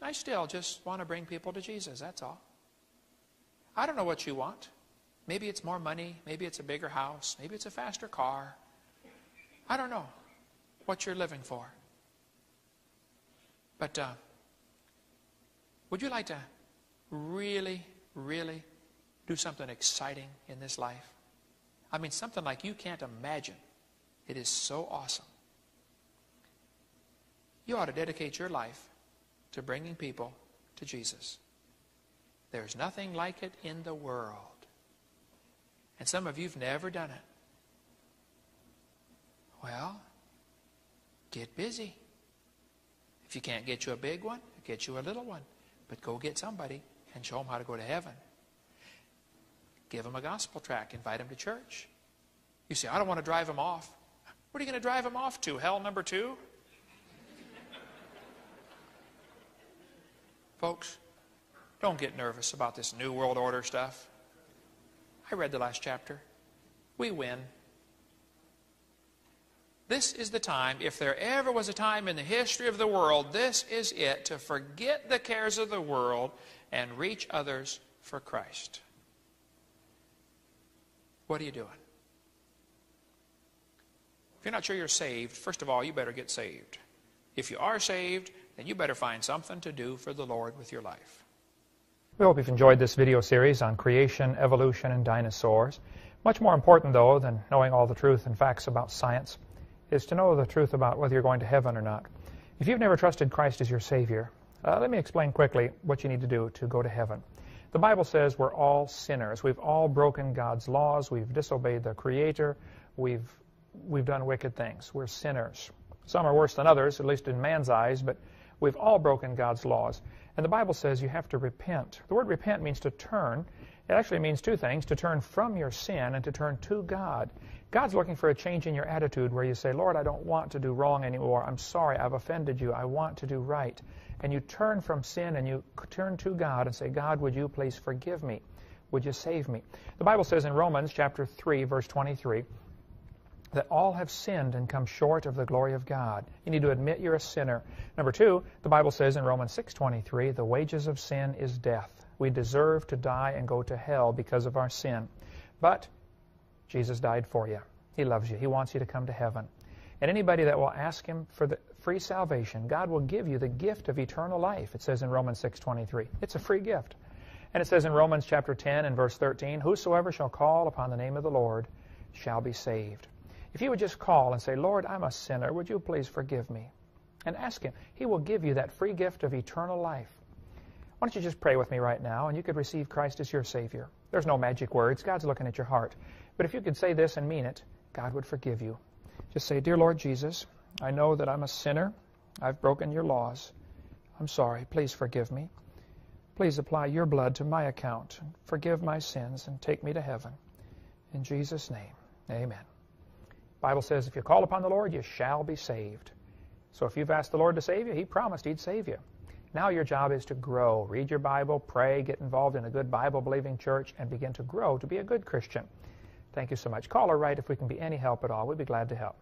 I still just want to bring people to Jesus, that's all. I don't know what you want. Maybe it's more money. Maybe it's a bigger house. Maybe it's a faster car. I don't know what you're living for. But would you like to really, really do something exciting in this life? I mean, something like you can't imagine. It is so awesome. You ought to dedicate your life to bringing people to Jesus. There's nothing like it in the world. And some of you have never done it. Well, get busy. If you can't get you a big one, get you a little one. But go get somebody and show them how to go to heaven. Give them a gospel tract. Invite them to church. You say, I don't want to drive them off. What are you going to drive them off to? Hell number 2? Folks, don't get nervous about this New World Order stuff. I read the last chapter. We win. This is the time, if there ever was a time in the history of the world, this is it, to forget the cares of the world and reach others for Christ. What are you doing? If you're not sure you're saved, first of all, you better get saved. If you are saved, then you better find something to do for the Lord with your life. We hope you've enjoyed this video series on creation, evolution, and dinosaurs. Much more important, though, than knowing all the truth and facts about science is to know the truth about whether you're going to heaven or not. If you've never trusted Christ as your Savior, let me explain quickly what you need to do to go to heaven. The Bible says we're all sinners. We've all broken God's laws. We've disobeyed the Creator. We've done wicked things. We're sinners. Some are worse than others, at least in man's eyes, but we've all broken God's laws. And the Bible says you have to repent. The word repent means to turn. It actually means two things, to turn from your sin and to turn to God. God's looking for a change in your attitude where you say, Lord, I don't want to do wrong anymore. I'm sorry, I've offended you. I want to do right. And you turn from sin and you turn to God and say, God, would you please forgive me? Would you save me? The Bible says in Romans chapter 3, verse 23, that all have sinned and come short of the glory of God. You need to admit you're a sinner. Number 2, the Bible says in Romans 6:23, the wages of sin is death. We deserve to die and go to hell because of our sin. But Jesus died for you. He loves you. He wants you to come to heaven. And anybody that will ask Him for the free salvation, God will give you the gift of eternal life. It says in Romans 6:23. It's a free gift. And it says in Romans chapter 10 and verse 13, whosoever shall call upon the name of the Lord shall be saved. If you would just call and say, Lord, I'm a sinner. Would you please forgive me? And ask Him. He will give you that free gift of eternal life. Why don't you just pray with me right now, and you could receive Christ as your Savior. There's no magic words. God's looking at your heart. But if you could say this and mean it, God would forgive you. Just say, Dear Lord Jesus, I know that I'm a sinner. I've broken your laws. I'm sorry. Please forgive me. Please apply your blood to my account and forgive my sins and take me to heaven. In Jesus' name, amen. The Bible says if you call upon the Lord, you shall be saved. So if you've asked the Lord to save you, He promised He'd save you. Now your job is to grow. Read your Bible, pray, get involved in a good Bible-believing church, and begin to grow to be a good Christian. Thank you so much. Call or write if we can be any help at all. We'd be glad to help.